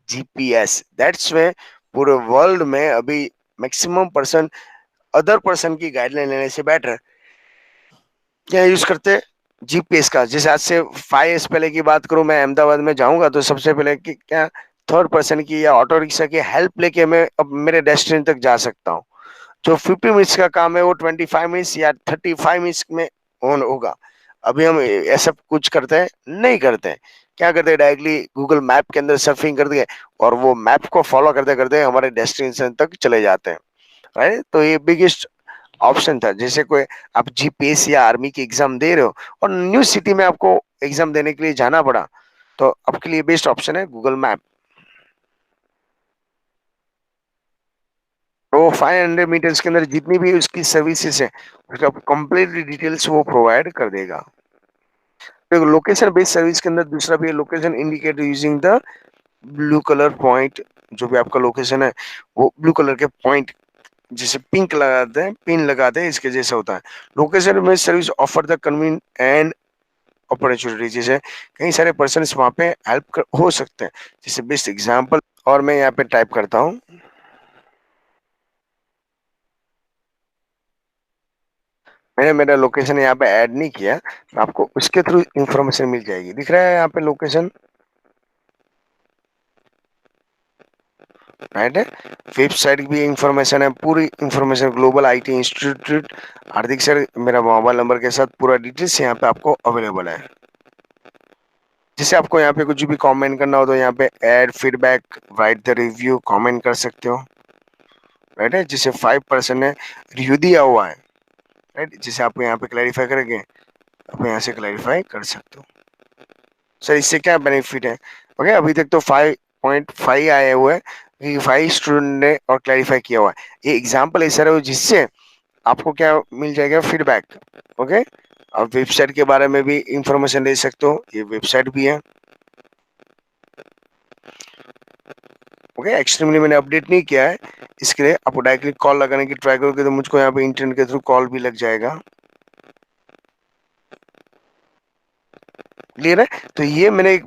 [SPEAKER 1] जीपीएस। दैट्स वे पूरे वर्ल्ड में अभी मैक्सिमम पर्सन अदर पर्सन की गाइडलाइन लेने से बेटर क्या यूज करते हैं? जीपीएस का। जैसे आज से 5 years पहले की बात करूं, मैं अहमदाबाद में जाऊंगा तो सबसे पहले कि क्या थर्ड पर्सन की या ऑटो रिक्शा की हेल्प लेके मैं अब मेरे डेस्टिनेशन तक जा सकता हूं। जो 50 मिनट्स का काम है वो 25 मिनट्स या 35 मिनट्स में ऑन होगा। अभी हम ऐसा कुछ करते हैं? नहीं करते हैं। क्या करते हैं? डायरेक्टली गूगल मैप के अंदर सर्फिंग कर दिए और वो मैप को फॉलो करते करते हमारे डेस्टिनेशन तक चले जाते हैं, राइट। तो ये बिगेस्ट ऑप्शन था। जैसे कोई आप जीपीएस या आर्मी की एग्जाम दे रहे हो और न्यू सिटी में आपको एग्जाम देने के लिए जाना पड़ा, तो आपके लिए बेस्ट ऑप्शन है गूगल मैप। तो 500 मीटर्स के अंदर जितनी भी उसकी सर्विसेज है उसका कंप्लीट डिटेल्स वो प्रोवाइड कर देगा। तो लोकेशन बेस्ड सर्विस के अंदर दूसरा भी है, location indicator using the blue colour point. जो भी आपका लोकेशन है वो ब्लू कलर के पॉइंट, जिसे पिंक लगाते हैं, पिन लगाते हैं, इसके जैसा होता है। लोकेशन में service offer the convene and opportunity, जैसे कई सारे पर्सन वहाँ पे हेल्प हो सकते हैं। जैसे बेस्ट एग्जांपल, और मैं यहाँ पे टाइप करता हूँ, मैंने मेरा लोकेशन यहाँ पे ऐड नहीं किया, तो आपको उसके थ्रू इंफॉर्मेशन मिल जाएगी। दिख रहा है यहाँ पे लोकेशन, राइट है। वेबसाइट की भी इंफॉर्मेशन है, पूरी information global IT institute Hardik sir मेरा मोबाइल नंबर के साथ पूरा डिटेल्स यहाँ पे आपको अवेलेबल है। जैसे आपको यहाँ पे कुछ भी कमेंट करना हो तो यहाँ पे add feedback, right the review, comment कर सकते हो, राइट है। जिसे 5% ने रिव्यू दिया हुआ है, राइट। जिसे आपको यहाँ पे क्लैरिफाई करेंगे, आप यहाँ से क्लैरिफाई कर सकते हो। सर इससे क्या बेनिफिट है? ओके, अभी तक तो 5.5 आए हुए हैं कि 5 स्टूडेंट ने और क्लैरिफाई किया हुआ है। ये एग्जाम्पल है सर, जिससे आपको क्या मिल जाएगा? फीडबैक। ओके, आप वेबसाइट के बारे में भी इंफॉर्मेशन दे सकते हो, ये वेबसाइट भी है। ओके, एक्सट्रीमली मैंने अपडेट नहीं किया है, इसके लिए आपको डायरेक्टली कॉल लगाने की ट्राई करोगे तो मुझको यहाँ पे इंटरनेट के थ्रू कॉल भी लग जाएगा। क्लियर है? तो ये मैंने एक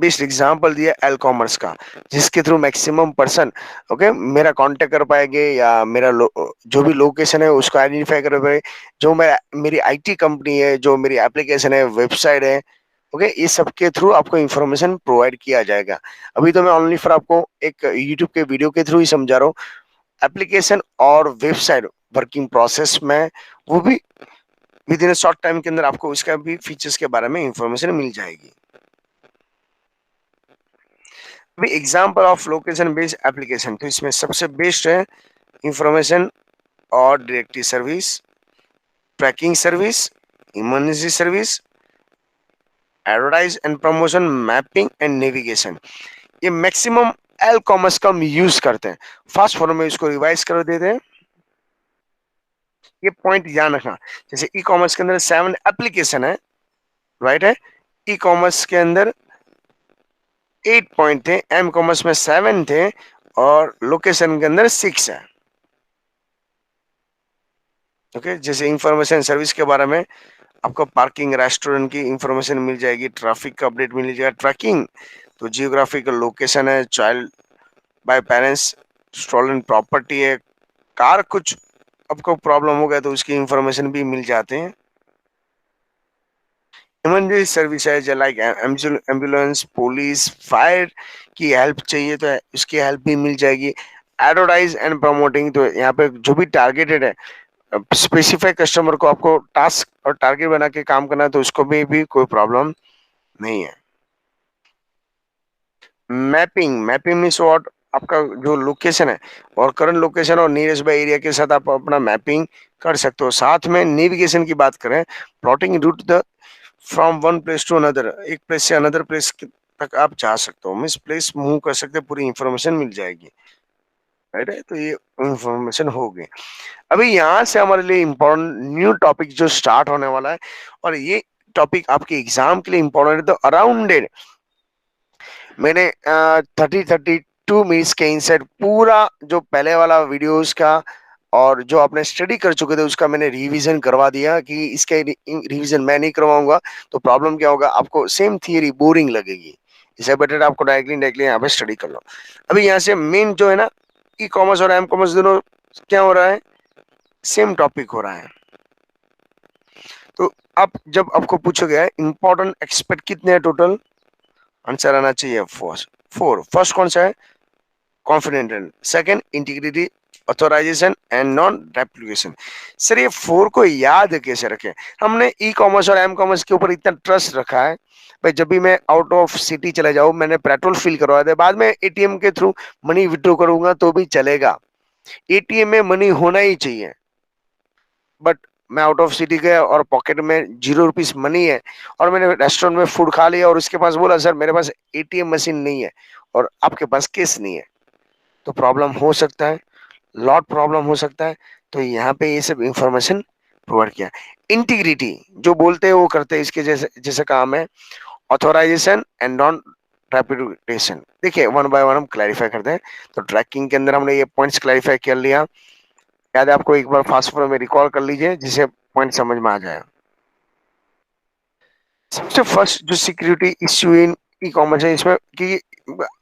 [SPEAKER 1] बेस्ट एग्जांपल दिया एल कॉमर्स का, जिसके थ्रू मैक्सिमम पर्सन ओके मेरा कांटेक्ट कर पाएंगे या मेरा जो भी लोकेशन है उसको आइडेंटिफाई कर पाए। जो मेरा मेरी आईटी कंपनी है, जो मेरी एप्लीकेशन है, वेबसाइट है, ओके, ये सब के थ्रू आपको इंफॉर्मेशन प्रोवाइड किया जाएगा। अभी तो मैं ओनली फॉर आपको एक यूट्यूब के वीडियो के थ्रू ही समझा रहा हूँ। एप्लीकेशन और वेबसाइट वर्किंग प्रोसेस में वो भी विद इन शॉर्ट टाइम के अंदर आपको इसका भी फीचर्स के बारे में इंफॉर्मेशन मिल जाएगी। अभी example of location based application, तो इसमें सबसे बेस्ट है इंफॉर्मेशन और directory service, tracking service, emergency service, advertise and promotion, mapping and navigation. ये मैक्सिमम एल कॉमर्स का हम यूज करते हैं। फास्ट फॉरवर्ड में इसको रिवाइज कर देते हैं। ये पॉइंट ध्यान रखना, जैसे ई कॉमर्स के अंदर 7 एप्लीकेशन है, राइट है। ई कॉमर्स के अंदर 8 पॉइंट थे, एम कॉमर्स में 7 थे, और लोकेशन के अंदर 6 है। ओके, जैसे इंफॉर्मेशन सर्विस के बारे में आपको पार्किंग, रेस्टोरेंट की इंफॉर्मेशन मिल जाएगी, ट्रैफिक का अपडेट मिल जाएगा, ट्रैकिंग तो जियोग्राफिकल लोकेशन है, child bye parents, stolen property है, कार कुछ आपको प्रॉब्लम हो गया तो उसकी इंफॉर्मेशन भी मिल जाते हैं। इमरजेंसी सर्विस है, जो लाइक एम्बुलेंस, पुलिस, फायर की हेल्प चाहिए तो उसकी हेल्प भी मिल जाएगी। एडवर्टाइज एंड प्रमोटिंग, तो यहाँ पे जो भी टारगेटेड है स्पेसिफाई कस्टमर को आपको टास्क और टारगेट बना के काम करना है तो उसको भी कोई प्रॉब्लम नहीं है। Mapping, mapping means what? आपका जो लोकेशन है और करंट लोकेशन और नियरेस्ट बाय एरिया के साथ आप अपना मैपिंग कर सकते हो। साथ में नेविगेशन की बात करें, plotting route the from one place to another, एक प्लेस से अनदर प्लेस तक आप जा सकते हो, मीन्स प्लेस मूव कर सकते हो, पूरी इंफॉर्मेशन मिल जाएगी। राइट है, तो ये इंफॉर्मेशन हो गई। अभी यहाँ से हमारे लिए इम्पोर्टेंट न्यू टॉपिक जो स्टार्ट होने वाला है, और ये टॉपिक आपके एग्जाम के लिए इम्पोर्टेंट है। तो अराउंडेड मैंने 32 मिनट्स के इनसाइड पूरा जो पहले वाला वीडियोस का और जो आपने स्टडी कर चुके थे उसका मैंने रिवीजन करवा दिया कि इसका रिवीजन मैं नहीं करवाऊंगा तो प्रॉब्लम क्या होगा, आपको सेम थियरी बोरिंग लगेगी। इससे बेटर आपको डायरेक्टली डायरेक्टली यहाँ पे स्टडी कर लो। अभी यहाँ से मेन जो है ना, ई कॉमर्स और एम कॉमर्स दोनों क्या हो रहा है, सेम टॉपिक हो रहा है। तो अब जब आपको पूछा गया है इंपॉर्टेंट एक्सपेक्ट कितने हैं टोटल, आंसर आना चाहिए फोर। फर्स्ट कौन सा है, confident, second integrity, authorization and non replication. Sir ये फोर को याद कैसे रखें, हमने ई कॉमर्स और एम कॉमर्स के ऊपर इतना ट्रस्ट रखा है भाई, जब भी मैं आउट ऑफ सिटी चले जाऊं, मैंने पेट्रोल फिल करवा दिया, बाद में एटीएम के थ्रू मनी विड्रॉ करूंगा तो भी चलेगा, एटीएम में मनी होना ही चाहिए। बट मैं आउट ऑफ सिटी गया और पॉकेट में 0 रुपीज मनी है और मैंने रेस्टोरेंट में फूड खा लिया और उसके पास बोला सर मेरे पास एटीएम मशीन नहीं है और आपके पास कैश नहीं है, तो प्रॉब्लम हो सकता है, लॉट प्रॉब्लम हो सकता है। तो यहाँ पे ये सब इंफॉर्मेशन प्रोवाइड किया। इंटीग्रिटी जो बोलते हैं वो करते हैं, इसके जैसे जैसे काम है। ऑथोराइजेशन एंड नॉन रेपुटेशन, देखिए वन बाय वन हम क्लैरिफाई करते हैं। तो ट्रैकिंग के अंदर हमने ये पॉइंट्स क्लैरिफाई कर लिया, याद है आपको, एक बार फास्ट फॉरवर्ड में रिकॉल कर लीजिए जिसे पॉइंट समझ में आ जाए। सबसे फर्स्ट जो security issue in e commerce है इसमें कि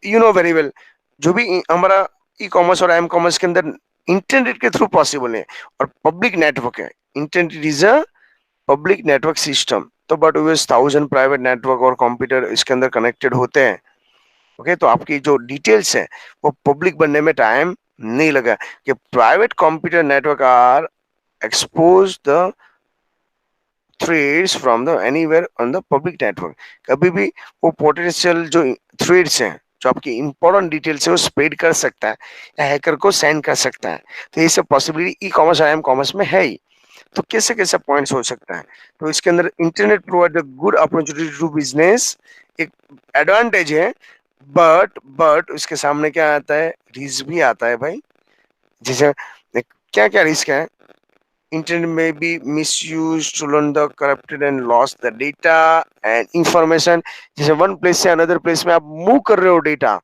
[SPEAKER 1] यू नो वेरी वेल, जो भी हमारा ई कॉमर्स और एम कॉमर्स के अंदर इंटरनेट के थ्रू पॉसिबल है और पब्लिक नेटवर्क है। Internet is a public network system, तो बट वे 1000 प्राइवेट नेटवर्क और कंप्यूटर इसके अंदर कनेक्टेड होते हैं। ओके, तो आपकी जो डिटेल्स है वो पब्लिक बनने में टाइम नहीं लगा कि private computer network are expose the threads from the anywhere on the public network. कभी भी वो पोटेंशियल जो थ्रेड्स हैं, जो आपकी इंपॉर्टेंट डिटेल्स है वो स्प्रेड कर सकता है या हैकर को सेंड कर सकता है। तो ये सब पॉसिबिलिटी ई कॉमर्स और एम कॉमर्स में है ही। तो कैसे कैसे पॉइंट्स हो सकता है, तो इसके अंदर internet provide the good opportunity to business, एक एडवांटेज है। बट उसके सामने क्या आता है, रिस्क भी आता है भाई। जैसे क्या क्या रिस्क है, internet may be misused, stolen the corrupted and lost the data and information। जैसे वन प्लेस से अनदर प्लेस में आप मूव कर रहे हो data,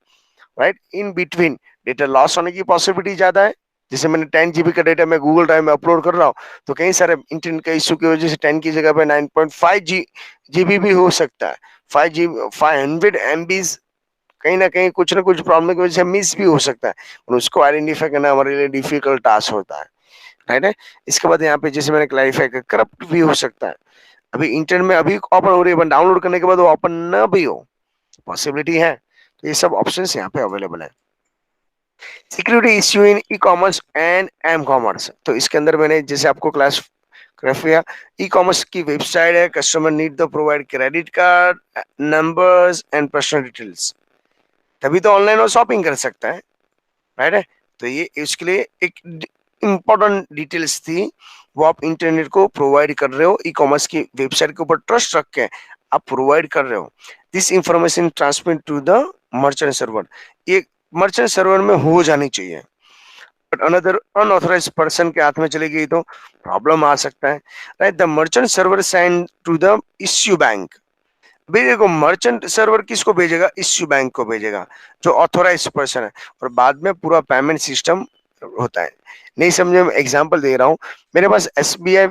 [SPEAKER 1] right, in between data loss होने की पॉसिबिलिटी ज्यादा है। जैसे मैंने 10 GB का डेटा मैं गूगल ड्राइव में अपलोड कर रहा हूँ, तो कई सारे इंटरनेट का इशू की वजह से 10 की जगह पे 9.5 GB भी हो सकता है। 500 MBs कहीं ना कुछ प्रॉब्लम की वजह से मिस भी हो सकता है, और उसको आइडेंटिफाई करना हमारे लिए डिफिकल्ट टास्क होता है, राइट है। इसके बाद यहाँ पे जैसे मैंने क्लैरिफाई किया, करप्ट भी हो सकता है। अभी इंटरनेट में अभी ओपन हो रही है, डाउनलोड करने के बाद वो ओपन ना भी हो, पॉसिबिलिटी है। तो ये सब ऑप्शन यहाँ पे अवेलेबल है। Security issue in E commerce and M commerce, तो इसके अंदर मैंने जैसे आपको क्लास किया, ई कॉमर्स की वेबसाइट है, customer need the provide credit card numbers and personal details, तभी तो ऑनलाइन वो शॉपिंग कर सकता है, राइट है। तो ये इसके लिए एक इंपॉर्टेंट डिटेल्स थी, वो आप इंटरनेट को प्रोवाइड कर रहे हो, ई कॉमर्स की वेबसाइट के ऊपर ट्रस्ट रख के आप प्रोवाइड कर रहे हो। This information transmit to the merchant server, ये मर्चेंट सर्वर में हो जानी चाहिए। बट अनदर अनऑथराइज्ड पर्सन के हाथ में चली गई तो प्रॉब्लम आ सकता है, right. The merchant server send to the issue bank, भाई देखो मर्चेंट सर्वर किसको भेजेगा, इश्यू बैंक को भेजेगा जो ऑथोराइज पर्सन है, और बाद में पूरा पेमेंट सिस्टम होता है। नहीं समझे, मैं एग्जांपल दे रहा हूँ, मेरे पास एसबीआई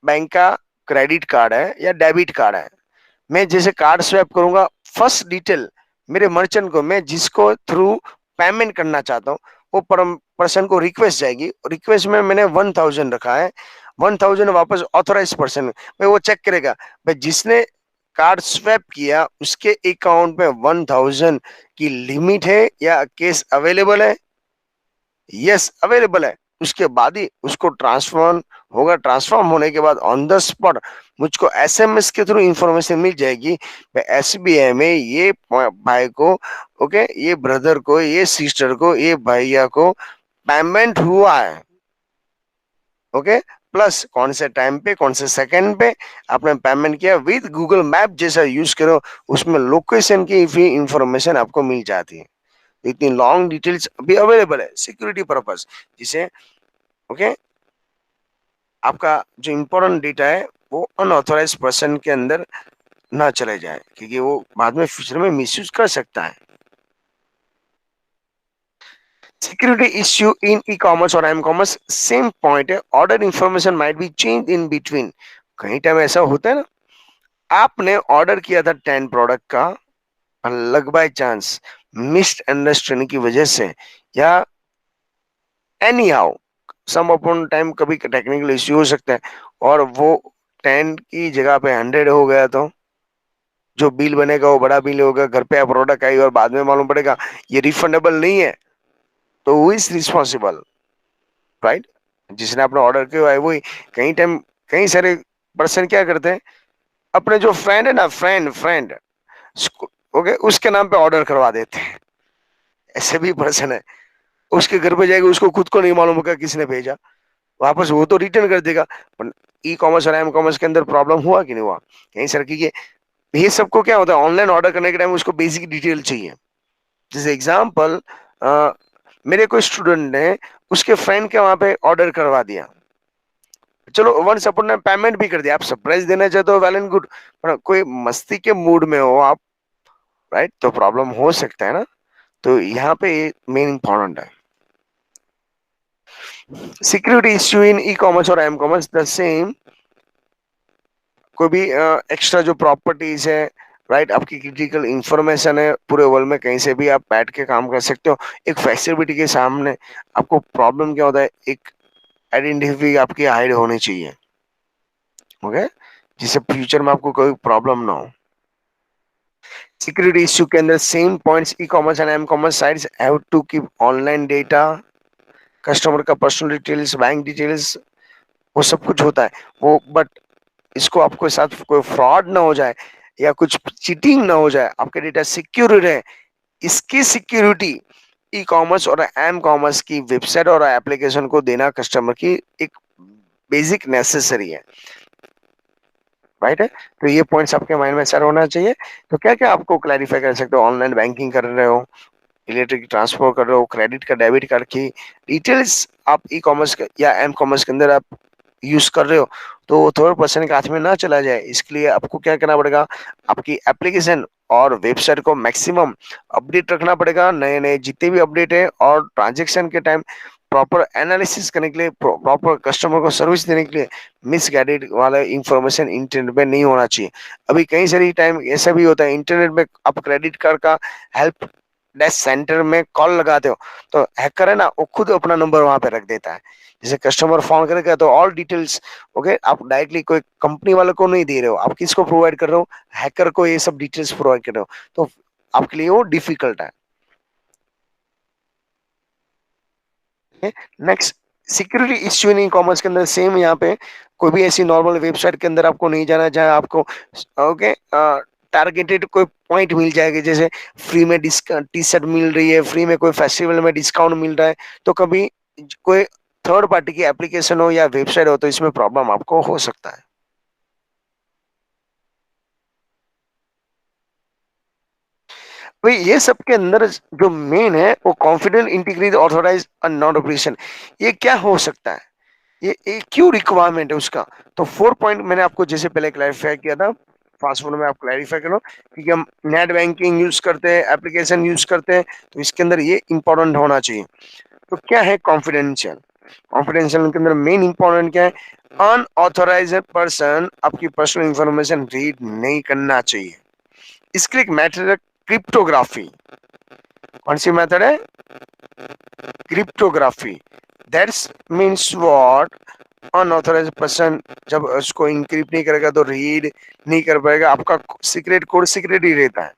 [SPEAKER 1] बैंक का क्रेडिट कार्ड है या डेबिट कार्ड है, मैं जैसे कार्ड स्वैप करूंगा, फर्स्ट डिटेल मेरे मर्चेंट को, मैं जिसको थ्रू पेमेंट करना चाहता हूँ वो पर्सन को रिक्वेस्ट जाएगी, रिक्वेस्ट में मैंने 1000 रखा है, 1000 वापस ऑथोराइज पर्सन में वो चेक करेगा भाई जिसने कार्ड स्वैप किया उसके अकाउंट में 1000 की लिमिट है या केस अवेलेबल है, यस अवेलेबल है, उसके बाद ही उसको ट्रांसफर होगा। ट्रांसफॉर्म होने के बाद ऑन द स्पॉट मुझको एसएमएस के थ्रू इंफॉर्मेशन मिल जाएगी, एसबीआई में ये भाई को, ओके, ये ब्रदर को, ये सिस्टर को, ये भैया को पेमेंट हुआ है, ओके, प्लस कौन से टाइम पे, कौन से सेकंड पे आपने पेमेंट किया, विद गूगल मैप जैसा यूज करो, उसमें लोकेशन की भी इंफॉर्मेशन आपको मिल जाती है। इतनी लॉन्ग डिटेल्स अभी अवेलेबल है सिक्योरिटी पर्पस, जिसे ओके आपका जो इम्पोर्टेंट डेटा है वो अनऑथोराइज पर्सन के अंदर ना चले जाए, क्योंकि वो बाद में फ्यूचर में मिसयूज कर सकता है। Security issue in E commerce और एम कॉमर्स सेम पॉइंट है, order information might be change in between. कई टाइम ऐसा होता है ना, आपने ऑर्डर किया था 10 प्रोडक्ट का, लग बाय चांस मिस्ड अंडरस्टैंडिंग की वजह से या any how some upon time कभी टेक्निकल इश्यू हो सकता है, और वो 10 की जगह पे 100 हो गया, तो जो बिल बनेगा वो बड़ा बिल होगा, घर पे प्रोडक्ट आई और बाद में मालूम पड़ेगा ये रिफंडेबल नहीं है, तो हु इज रिस्पॉन्सिबल, राइट? जिसने आपने ऑर्डर किया है वही। कई टाइम कई सारे पर्सन क्या करते हैं, अपने जो फ्रेंड है ना, फ्रेंड फ्रेंड ओके उसके नाम पे ऑर्डर करवा देते हैं। ऐसे भी पर्सन है, उसके घर पे जाएगा, उसको खुद को नहीं मालूम होगा किसने भेजा, वापस वो तो रिटर्न कर देगा। पर ई कॉमर्स और एम कॉमर्स के अंदर प्रॉब्लम हुआ कि नहीं हुआ कहीं सर की ये सबको क्या होता है, ऑनलाइन ऑर्डर करने के टाइम उसको बेसिक डिटेल चाहिए। जैसे एग्जांपल, मेरे कोई स्टूडेंट ने उसके फ्रेंड के वहां पे ऑर्डर करवा दिया, चलो वंस अपन ने पेमेंट भी कर दिया, आप सरप्राइज देना चाहते हो वेल एंड गुड, पर कोई मस्ती के मूड में हो आप, राइट, तो प्रॉब्लम हो सकता है ना। तो यहाँ पे मेन इंपॉर्टेंट है security issue in E commerce और एम कॉमर्स द सेम। कोई भी एक्स्ट्रा जो प्रॉपर्टीज है, राइट, आपकी क्रिटिकल इंफॉर्मेशन है, पूरे वर्ल्ड में कहीं से भी आप बैठ के काम कर सकते हो। एक फ्लेक्सिबिलिटी के सामने आपको प्रॉब्लम क्या होता है, एक आइडेंटिटी आपकी हाइड होनी चाहिए, ओके, जिससे फ्यूचर में आपको कोई प्रॉब्लम ना हो। सिक्योरिटी इश्यू के अंदर same points E commerce and M commerce sites have to keep online data, customer का पर्सनल डिटेल्स, बैंक डिटेल्स, वो सब कुछ होता है वो, बट इसको आपके साथ कोई फ्रॉड ना हो जाए या कुछ चीटिंग ना हो जाए, आपके डेटा सिक्योर रहे, इसकी सिक्योरिटी ई कॉमर्स और एम कॉमर्स की वेबसाइट और एप्लीकेशन को देना कस्टमर की एक बेसिक नेसेसरी है, राइट है। तो ये पॉइंट्स आपके माइंड में सर होना चाहिए। तो क्या क्या आपको क्लैरिफाई कर सकते हो, ऑनलाइन बैंकिंग कर रहे हो, इलेक्ट्रिक ट्रांसफर कर रहे हो, क्रेडिट का डेबिट कार्ड की डिटेल्स आप ई कॉमर्स या एम कॉमर्स के अंदर आप यूज कर रहे हो, तो वो थर्ड पर्सन के हाथ में ना चला जाए, इसके लिए आपको क्या करना पड़ेगा, आपकी एप्लीकेशन और वेबसाइट को मैक्सिमम अपडेट रखना पड़ेगा, नए नए जितने भी अपडेट है, और ट्रांजेक्शन के टाइम प्रॉपर एनालिसिस करने के लिए, प्रॉपर कस्टमर को सर्विस देने के लिए मिसगाइडेड वाला इंफॉर्मेशन इंटरनेट में नहीं होना चाहिए। अभी कई सारी टाइम ऐसा भी होता है, इंटरनेट में आप क्रेडिट कार्ड का हेल्प डेस्क सेंटर में कॉल लगाते हो, तो हैकर है ना वो खुद अपना नंबर वहां पे रख देता है, जैसे कस्टमर फोन करेगा तो ऑल डिटेल्स, ओके, आप डायरेक्टली कोई कंपनी वाले को नहीं दे रहे हो, आप किसको प्रोवाइड कर रहे हो, हैकर को ये सब डिटेल्स प्रोवाइड कर रहे हो, तो आपके लिए वो डिफिकल्ट है। Next, security issue in e commerce के अंदर सेम यहाँ पे कोई भी ऐसी नॉर्मल वेबसाइट के अंदर आपको नहीं जाना, जहाँ आपको ओके टारगेटेड कोई पॉइंट मिल जाएगा, जैसे फ्री में डिस्काउंट टी शर्ट मिल रही है, फ्री में कोई फेस्टिवल में डिस्काउंट मिल रहा है, तो कभी कोई थर्ड पार्टी की एप्लीकेशन हो या वेबसाइट हो तो इसमें प्रॉब्लम आपको हो सकता है। भाई ये सब के अंदर जो मेन है वो confident integrate authorize and non operation, ये क्या हो सकता है, ये क्यों रिक्वायरमेंट है उसका। तो 4 पॉइंट मैंने आपको जैसे पहले क्लैरिफाई किया था, फास्ट फूड में आप क्लैरिफाई करो, क्योंकि हम नेट बैंकिंग यूज करते हैं, एप्लीकेशन यूज करते हैं, तो इसके अंदर ये इंपॉर्टेंट होना चाहिए। तो क्या है कॉन्फिडेंशियल, कॉन्फिडेंशियल के अंदर मेन इंपॉर्टेंट क्या है, अनऑथोराइज्ड पर्सन आपकी पर्सनल इंफॉर्मेशन रीड नहीं करना चाहिए। इसके लिए एक मेथड है क्रिप्टोग्राफी। कौन सी मेथड है, cryptography, that's means what, unauthorize person जब उसको इंक्रिप्ट नहीं करेगा तो रीड नहीं कर पाएगा, आपका सीक्रेट कोड सीक्रेट ही रहता है।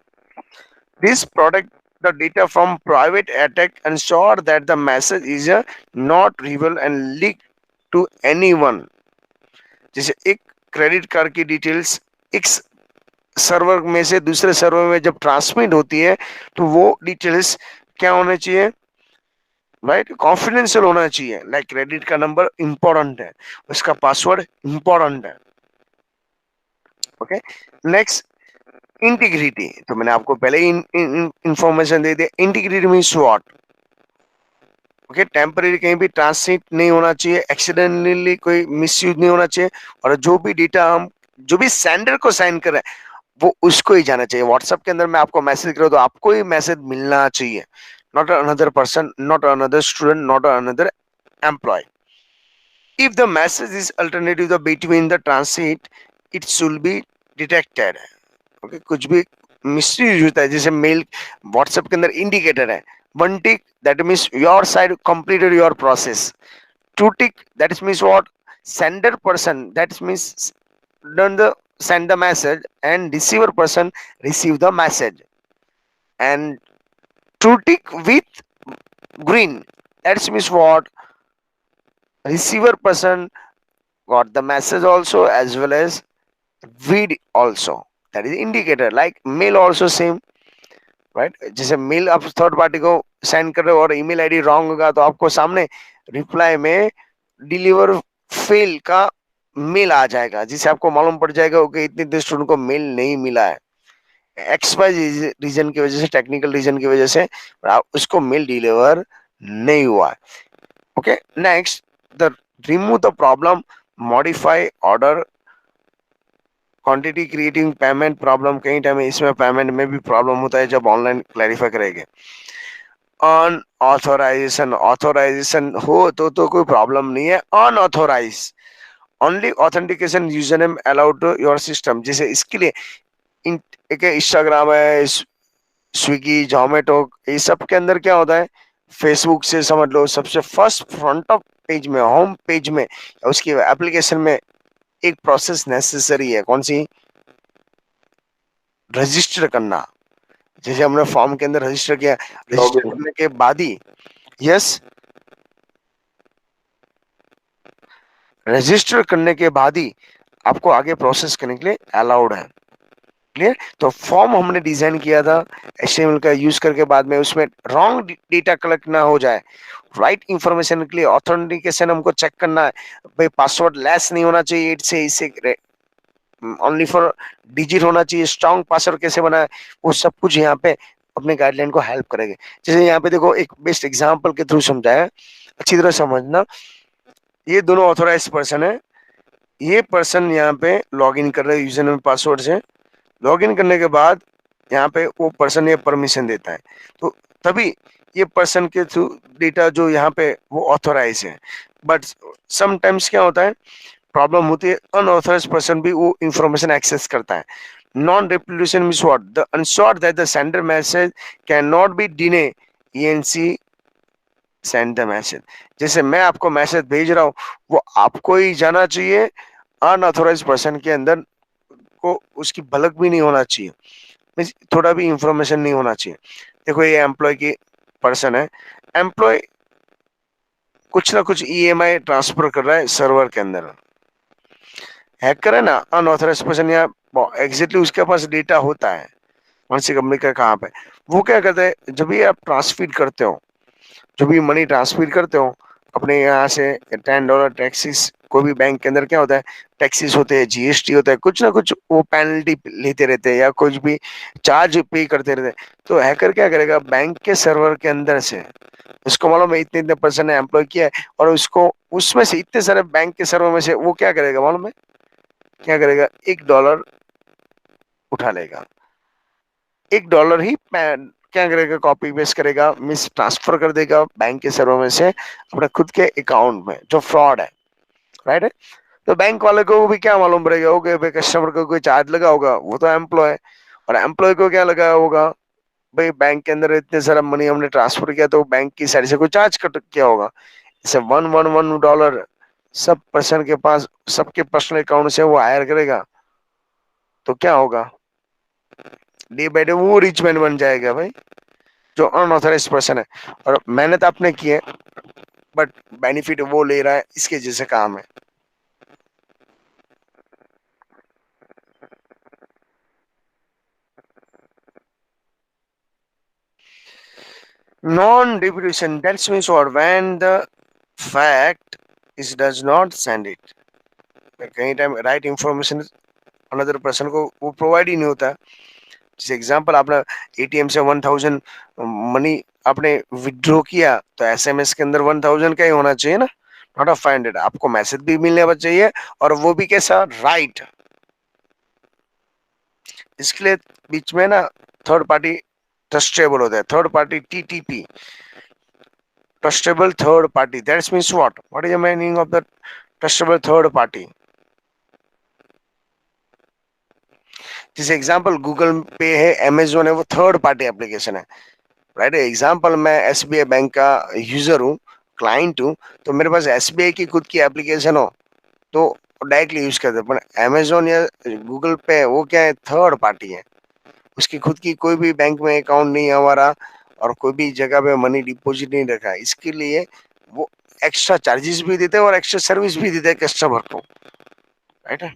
[SPEAKER 1] This protect the data from private attack, ensure that the message is not reveal and leak to anyone. जैसे एक क्रेडिट कार्ड की डिटेल्स एक सर्वर में से दूसरे सर्वर में जब ट्रांसमिट होती है, तो वो डिटेल्स क्या होना चाहिए, राइट, कॉन्फिडेंशियल होना चाहिए। लाइक क्रेडिट का नंबर इंपॉर्टेंट है, उसका पासवर्ड इंपॉर्टेंट है, ओके। नेक्स्ट, इंटीग्रिटी, तो मैंने आपको पहले ही इंफॉर्मेशन दे दिया। Integrity means what? Okay, temporary कहीं भी ट्रांसमिट नहीं होना चाहिए, एक्सीडेंटली कोई मिसयूज नहीं होना चाहिए, और जो भी डेटा हम, जो भी सेंडर को साइन कर रहे हैं, वो उसको ही जाना चाहिए। व्हाट्सएप के अंदर मैं आपको मैसेज करूँ तो आपको ही मैसेज मिलना चाहिए, not another person, not another student, not another employ. If the message is alternative the between the transit, it should be detected. Okay, कुछ भी मिसयूज होता है, जैसे मेल व्हाट्सएप के अंदर इंडिकेटर है, one tick that means your side completed your process, two tick that means what, sender person that means done the send the message, and receiver person receive the message, and two tick with green that means what, receiver person got the message also as well as read also, that is indicator, like mail also same, right? जैसे mail आप third party को send कर रहे हो और email ID wrong होगा तो आपको सामने रिप्लाई में डिलीवर फेल का मेल आ जाएगा, जिससे आपको मालूम पड़ जाएगा कि इतने देर स्टूडेंट को मेल नहीं मिला है, एक्स वाई रीजन की वजह से, टेक्निकल रीजन की वजह से उसको मेल डिलीवर नहीं हुआ है। Okay, next, the remove the problem, modify order quantity creating payment problem, कई टाइम इसमें पेमेंट में भी प्रॉब्लम होता है जब ऑनलाइन क्लैरिफाई करेंगे। अनऑथोराइजेशन, ऑथोराइजेशन हो तो कोई प्रॉब्लम नहीं है। Unauthorize only authentication user name allowed to your system, जैसे इसके लिए एक इंस्टाग्राम है, स्विगी, जोमेटो, ये सब के अंदर क्या होता है, फेसबुक से समझ लो, सबसे फर्स्ट फ्रंट ऑफ पेज में, होम पेज में, उसकी एप्लीकेशन में एक प्रोसेस नेसेसरी है, कौन सी, रजिस्टर करना। जैसे हमने फॉर्म के अंदर रजिस्टर किया, रजिस्टर
[SPEAKER 2] लॉगिन।
[SPEAKER 1] करने के बाद ही, यस, रजिस्टर करने के बाद ही आपको आगे प्रोसेस करने के लिए अलाउड है। क्लियर? तो फॉर्म हमने डिजाइन किया था एचटीएमएल का यूज करके, बाद में उसमें रॉन्ग डेटा कलेक्ट ना हो जाए, राइट इंफॉर्मेशन के लिए ऑथेंटिकेशन हमको चेक करना है, भाई पासवर्ड लेस नहीं होना चाहिए, इससे ओनली फॉर डिजिट होना चाहिए, स्ट्रॉन्ग पासवर्ड कैसे बनाए, वो सब कुछ यहाँ पे अपने गाइडलाइन को हेल्प करेंगे। जैसे यहाँ पे देखो, एक बेस्ट एग्जांपल के थ्रू समझाया, अच्छी तरह समझना। ये दोनों ऑथोराइज पर्सन है, ये पर्सन यहाँ पे लॉग इन कर रहे हैं यूजर नेम पासवर्ड से, लॉग इन करने के बाद यहाँ पे वो पर्सन ये परमिशन देता है, तो तभी ये पर्सन के थ्रू डेटा जो यहाँ पे वो ऑथोराइज है। बट समटाइम्स क्या होता है, प्रॉब्लम होती है, अनऑथराइज पर्सन भी वो इंफॉर्मेशन एक्सेस करता है। Non replication means what, the unsure that the sender message can not be deny ENC send the message, जैसे मैं आपको मैसेज भेज रहा हूँ, वो आपको ही जाना चाहिए, अनऑथराइज पर्सन के अंदर को उसकी भलक भी नहीं होना चाहिए, मींस थोड़ा भी इंफॉर्मेशन नहीं होना चाहिए। देखो, ये एम्प्लॉय की पर्सन है, एम्प्लॉय कुछ ना कुछ ईएमआई ट्रांसफर कर रहा है सर्वर के अंदर, हैकर है ना, अनऑथराइज पर्सन, या एग्जैक्टली उसके पास डेटा होता है कौन सी कंपनी का कहाँ पे, वो क्या करते हैं, जब भी आप ट्रांसफर करते हो, जो भी मनी ट्रांसफर करते हो अपने यहाँ से, $10 टैक्सेस, कोई भी बैंक के अंदर क्या होता है, टैक्सेस होते हैं, जीएसटी होता है, कुछ ना कुछ वो पेनल्टी लेते रहते हैं या कुछ भी चार्ज पे करते रहते हैं। तो हैकर क्या करेगा, बैंक के सर्वर के अंदर से, उसको मालूम है इतने इतने पर्सन ने एम्प्लॉय किया है, और उसको उसमें से इतने सारे बैंक के सर्वर में से वो क्या करेगा मालूम है, क्या करेगा, $1 उठा लेगा, $1 ही क्या करेगा, कॉपी पेस्ट करेगा, मिस ट्रांसफर कर देगा बैंक के सर्वर में से अपने खुद के अकाउंट में, जो फ्रॉड है, राइट है। तो बैंक वाले को भी क्या मालूम पड़ेगा, हो गया भाई कस्टमर को कोई चार्ज लगा होगा, वो तो एम्प्लॉय है, और एम्प्लॉय को क्या लगा होगा, भाई बैंक के अंदर इतने सारा मनी हमने ट्रांसफर किया तो बैंक की साइड से कोई चार्ज कट किया होगा, जैसे $111 सब पर्सन के पास, सबके पर्सनल अकाउंट से वो हायर करेगा, तो क्या होगा, डे बाय डे वो रिच मैन बन जाएगा भाई, जो अनऑथराइज पर्सन है, और मेहनत आपने की है, बट बेनिफिट वो ले रहा है, इसके जैसे काम है। Non reputation, that means what, when the fact is does not send it, कहीं time right information another person को वो प्रोवाइड ही नहीं होता, जैसे एग्जांपल, आपने एटीएम से 1000 मनी आपने विड्रॉ किया, तो एसएमएस के अंदर 1000 का ही होना चाहिए ना, नॉट ऑफ 500। आपको मैसेज भी मिलने चाहिए, और वो भी कैसा, राइट। इसके लिए बीच में ना थर्ड पार्टी ट्रस्टेबल होता है, third party TTP, trustable third party. That's means what is the meaning of the trustable third party? जैसे एग्जांपल, गूगल पे है, अमेजोन है, वो थर्ड पार्टी एप्लीकेशन है, राइट। एग्जांपल, मैं एसबीआई बैंक का यूजर हूँ, क्लाइंट हूँ, तो मेरे पास एसबीआई की खुद की एप्लीकेशन हो तो डायरेक्टली यूज करते हैं। पर अमेजोन या गूगल पे वो क्या है, थर्ड पार्टी है, उसकी खुद की कोई भी बैंक में अकाउंट नहीं है हमारा, और कोई भी जगह पे मनी डिपॉजिट नहीं रखा है, इसके लिए वो एक्स्ट्रा चार्जेस भी देते हैं और एक्स्ट्रा सर्विस भी देते हैं कस्टमर को, राइट है।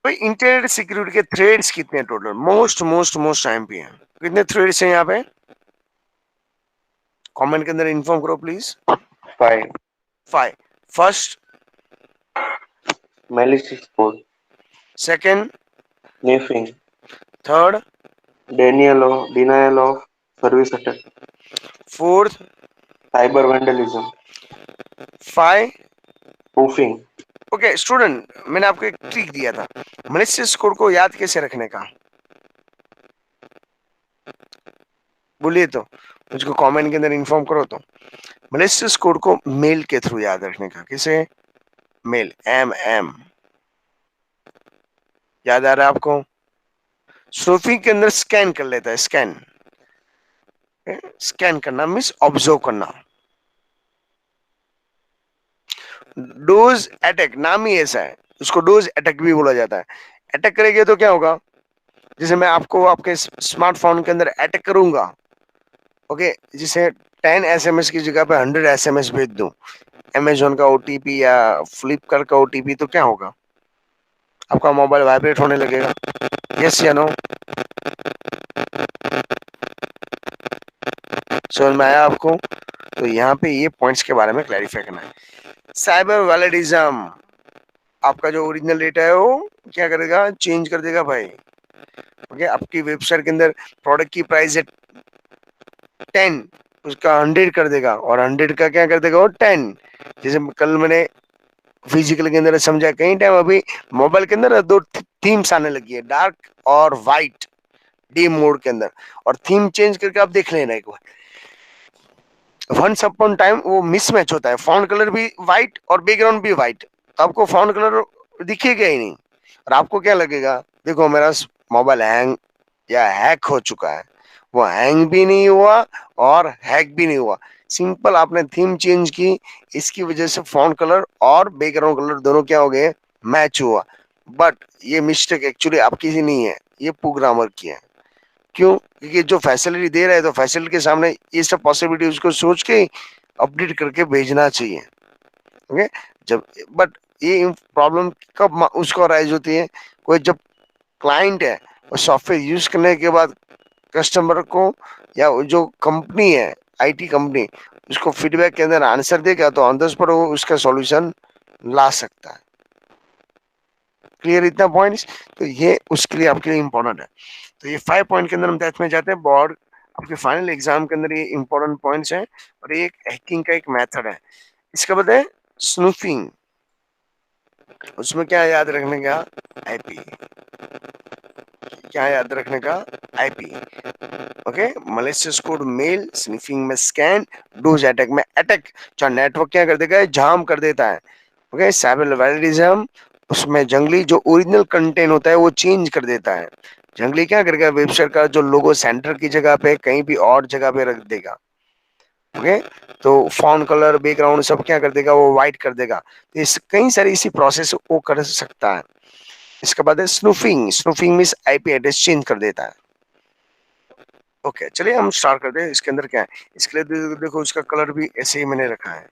[SPEAKER 1] भाई, इंटरनेट सिक्योरिटी के थ्रेड्स कितने हैं total? Most most most time पे हैं। कितने थ्रेड्स हैं यहाँ पे? कमेंट के अंदर इन्फॉर्म करो please.
[SPEAKER 2] 5.
[SPEAKER 1] 5। First,
[SPEAKER 2] Malicious code.
[SPEAKER 1] Second,
[SPEAKER 2] Sniffing.
[SPEAKER 1] Third,
[SPEAKER 2] Denial of service attack.
[SPEAKER 1] Fourth,
[SPEAKER 2] Cyber vandalism.
[SPEAKER 1] 5।
[SPEAKER 2] Spoofing.
[SPEAKER 1] Okay student, मैंने आपको एक ट्रिक दिया था मलिशियस कोड को याद कैसे रखने का, बोलिए तो, मुझको कमेंट के अंदर इन्फॉर्म करो तो। मलिशियस कोड को मेल के थ्रू याद रखने का, किसे? मेल, एम याद आ रहा है आपको? स्नूफिंग के अंदर स्कैन कर लेता है, स्कैन, स्कैन करना मीन्स ऑब्जर्व करना। डोज अटैक, नाम ही ऐसा है, उसको डोज अटैक भी बोला जाता है। अटैक करेंगे तो क्या होगा, जैसे मैं आपको आपके स्मार्टफोन के अंदर अटैक करूंगा, ओके, जिसे 10 एसएमएस की जगह पे 100 एसएमएस भेज दूं, अमेजोन का ओटीपी या फ्लिपकार्ट का ओटीपी, तो क्या होगा, आपका मोबाइल वाइब्रेट होने लगेगा, यस या नो? समझ में आया आपको? तो यहाँ पे ये पॉइंट्स के बारे में क्लैरिफाई करना है। साइबर वैलिडिज्म, आपका जो ओरिजिनल डेटा है वो क्या करेगा, चेंज कर देगा भाई। ओके, आपकी वेबसाइट के अंदर प्रोडक्ट की प्राइस है 10, उसका 100 कर देगा, और 100 का क्या कर देगा, वो 10। जैसे कल मैंने फिजिकल के अंदर समझा, कई टाइम अभी मोबाइल के अंदर दो थीम्स आने लगी है, डार्क और वाइट, डी मोड के अंदर, और थीम चेंज करके आप देख लेना एक बार। वंस अपॉन टाइम वो मिसमैच होता है, फॉन्ट कलर भी व्हाइट और बैकग्राउंड भी व्हाइट, तो आपको फॉन्ट कलर दिखेगा ही नहीं, और आपको क्या लगेगा, देखो मेरा मोबाइल हैंग या हैक हो चुका है। वो हैंग भी नहीं हुआ और हैक भी नहीं हुआ, सिंपल आपने थीम चेंज की, इसकी वजह से फॉन्ट कलर और बैकग्राउंड कलर दोनों क्या हो गए, मैच हुआ। बट ये मिस्टेक एक्चुअली आपकी ही नहीं है, ये प्रोग्रामर की है। क्यों? क्योंकि जो फैसिलिटी दे रहा है, तो फैसिलिटी के सामने ये सब पॉसिबिलिटी उसको सोच के अपडेट करके भेजना चाहिए। ओके, जब बट ये प्रॉब्लम कब उसको राइज होती है, कोई जब क्लाइंट है और सॉफ्टवेयर यूज करने के बाद कस्टमर को या जो कंपनी है, आईटी कंपनी, उसको फीडबैक के अंदर आंसर देगा, तो ऑन द स्पॉट वो उसका सॉल्यूशन ला सकता है। क्लियर इतना पॉइंट्स? तो ये उसके लिए आपके लिए इंपॉर्टेंट है। तो ये 5 पॉइंट के अंदर हम डेथ में जाते हैं। बोर्ड आपके फाइनल एग्जाम के अंदर ये इंपॉर्टेंट पॉइंट्स हैं, और ये एक हैकिंग का एक मेथड है। इसका बाद है स्नूफिंग, उसमें क्या याद रखने का, आईपी, क्या याद रखने का, IP. Okay, malicious code mail, sniffing में स्कैन, डोज अटैक में अटैक, जो नेटवर्क क्या कर देगा, जाम कर देता है। ओके, साइबर वैलिडिज्म, उसमें जंगली जो ओरिजिनल कंटेंट होता है वो चेंज कर देता है। जंगली क्या करेगा, वेबसाइट का जो लोगो सेंटर की जगह पे कहीं भी और जगह पे रख देगा। ओके, तो फॉन्ट कलर बैकग्राउंड सब क्या कर देगा, वो व्हाइट कर देगा। तो इस कई सारी इसी प्रोसेस वो कर सकता है। इसके बाद है स्नूफिंग, स्नूफिंग मींस आईपी एड्रेस चेंज कर देता है। ओके, चलिए हम स्टार्ट करते हैं। इसके अंदर क्या है, इसके लिए देखो इसका कलर भी ऐसे ही मैंने रखा है,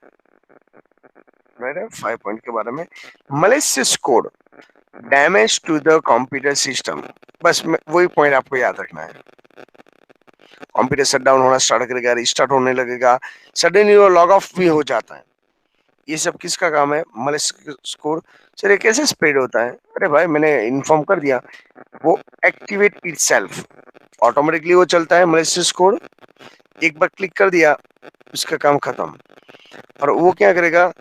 [SPEAKER 1] राइट है। 5 पॉइंट के बारे में, malicious code, damage to the computer system, बस वही पॉइंट आपको याद रखना है। कंप्यूटर शट डाउन होना स्टार्ट करेगा, रिस्टार्ट होने लगेगा, सडनली वो लॉग ऑफ भी हो जाता है। ये सब किसका काम है, मलिशियस कोड चलिए कैसे स्प्रेड होता है? अरे भाई मैंने इन्फॉर्म कर दिया, वो एक्टिवेट इटसेल्फ, ऑटोमेटिकली वो चलता है malicious कोड। एक बार क्लिक कर दिया, उसका काम खत्म। और वो क्या करेगा,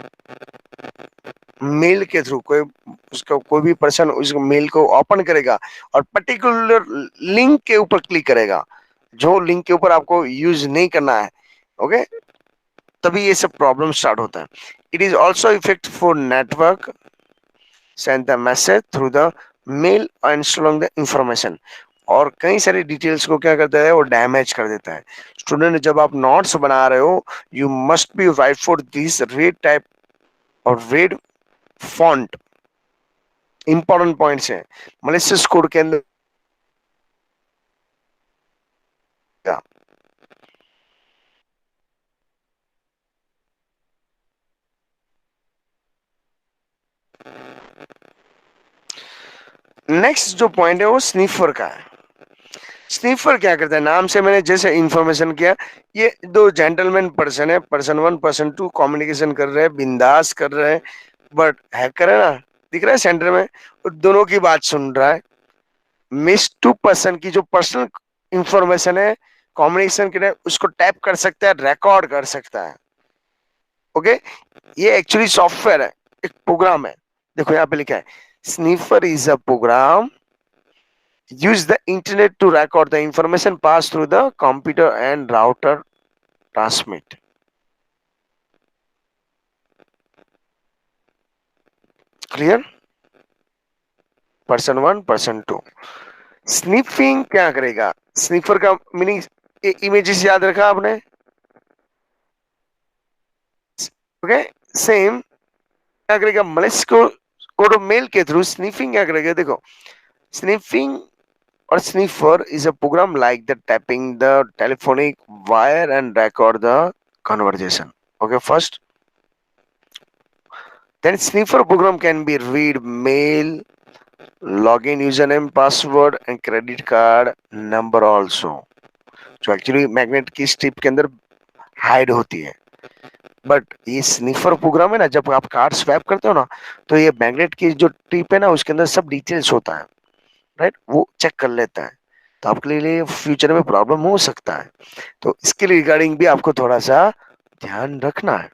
[SPEAKER 1] मेल के थ्रू कोई, उसका कोई भी पर्सन उस मेल को ओपन करेगा और पर्टिकुलर लिंक के ऊपर क्लिक करेगा, जो लिंक के ऊपर आपको यूज नहीं करना है। ओके, तभी ये सब प्रॉब्लम स्टार्ट होता है। It is also effect for network send the message through the male and strolling the information. और कई सारी डिटेल्स को क्या करता है, वो डैमेज कर देता है। स्टूडेंट, जब आप नोट्स बना रहे हो, you must be right for this red type और रेड फॉन्ट। इंपॉर्टेंट पॉइंट्स है मलिशियस कोड के अंदर। नेक्स्ट जो पॉइंट है वो स्नीफर का है। स्नीफर क्या करता है, नाम से मैंने जैसे इंफॉर्मेशन किया, ये दो जेंटलमैन पर्सन है, person one person two communication कर रहे हैं, बिंदास कर रहे हैं। बट हैकर है ना, दिख रहा है सेंटर में, वो दोनों की बात सुन रहा है। मिस टू पर्सन की जो पर्सनल इंफॉर्मेशन है, कम्युनिकेशन के लिए उसको टैप कर सकता है, रिकॉर्ड कर सकता है। ओके, ये एक्चुअली सॉफ्टवेयर है, एक प्रोग्राम है। देखो यहाँ पे लिखा है, sniffer is a program use the internet to record the information passed through the computer and router transmit. Clear? Person one person two. Sniffing क्या करेगा, स्निफर का मीनिंग इमेजेस याद रखा आपने? ओके, सेम क्या करेगा, मलिस को मेल के थ्रू स्निफिंग क्या करेगा, देखो। Sniffing or sniffer is a program like the tapping the telephonic wire and record the conversation. Okay, first, then sniffer program can be read mail, login username password and credit card number also, जो actually magnet की strip के अंदर hide होती है। But ये sniffer programme है ना, जब आप कार्ड स्वैप करते हो ना, तो ये मैग्नेट की जो टिप है ना, उसके अंदर सब डिटेल्स होता है, राइट, वो चेक कर लेता है। तो आपके लिए फ्यूचर में प्रॉब्लम हो सकता है, तो इसके रिगार्डिंग भी आपको थोड़ा सा ध्यान रखना है।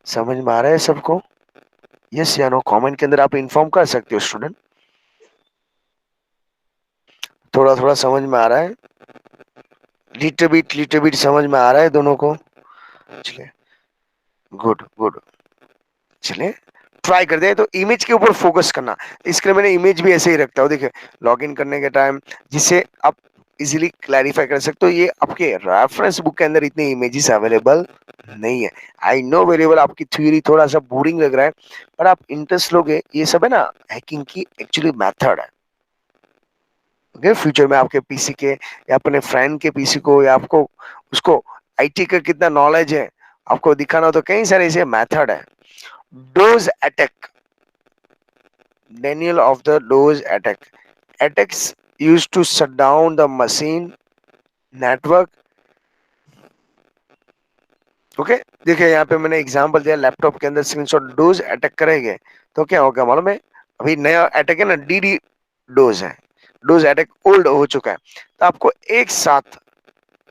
[SPEAKER 1] समझ में आ रहा है सबको? यस या नो कमेंट के अंदर आप इन्फॉर्म कर सकते हो स्टूडेंट। थोड़ा थोड़ा समझ में आ रहा है, लिटिल बिट समझ में आ रहा है दोनों को? चलिए, गुड गुड। चलिए ट्राई करते हैं। तो इमेज के ऊपर फोकस करना, इसके लिए मैंने इमेज भी ऐसे ही रखता हूँ, देखिए लॉगिन करने के टाइम, जिससे आप इजीली क्लैरिफाई कर सकते हो। ये आपके रेफरेंस बुक के अंदर इतने इमेजेस अवेलेबल नहीं है। आई नो वेरी वेल आपकी थ्योरी थोड़ा सा बोरिंग लग रहा है, पर आप इंटरेस्ट लोगे, ये सब है ना हैकिंग की एक्चुअली मेथड है। ओके, फ्यूचर में आपके पीसी के या अपने फ्रेंड के पीसी को, या आपको उसको आईटी का कितना नॉलेज है आपको दिखाना हो, तो कई सारे ऐसे मेथड है। Dose attack, Daniel of the Doge attack. Attacks used to shut down the machine network. Okay, देखिए यहाँ पे मैंने एग्जांपल दिया, लैपटॉप के अंदर स्क्रीनशॉट। डोज अटैक करेंगे तो क्या होगा मालूम है? अभी नया अटैक है ना, डीडी डोज है। डोज अटैक ओल्ड हो चुका है, तो आपको एक साथ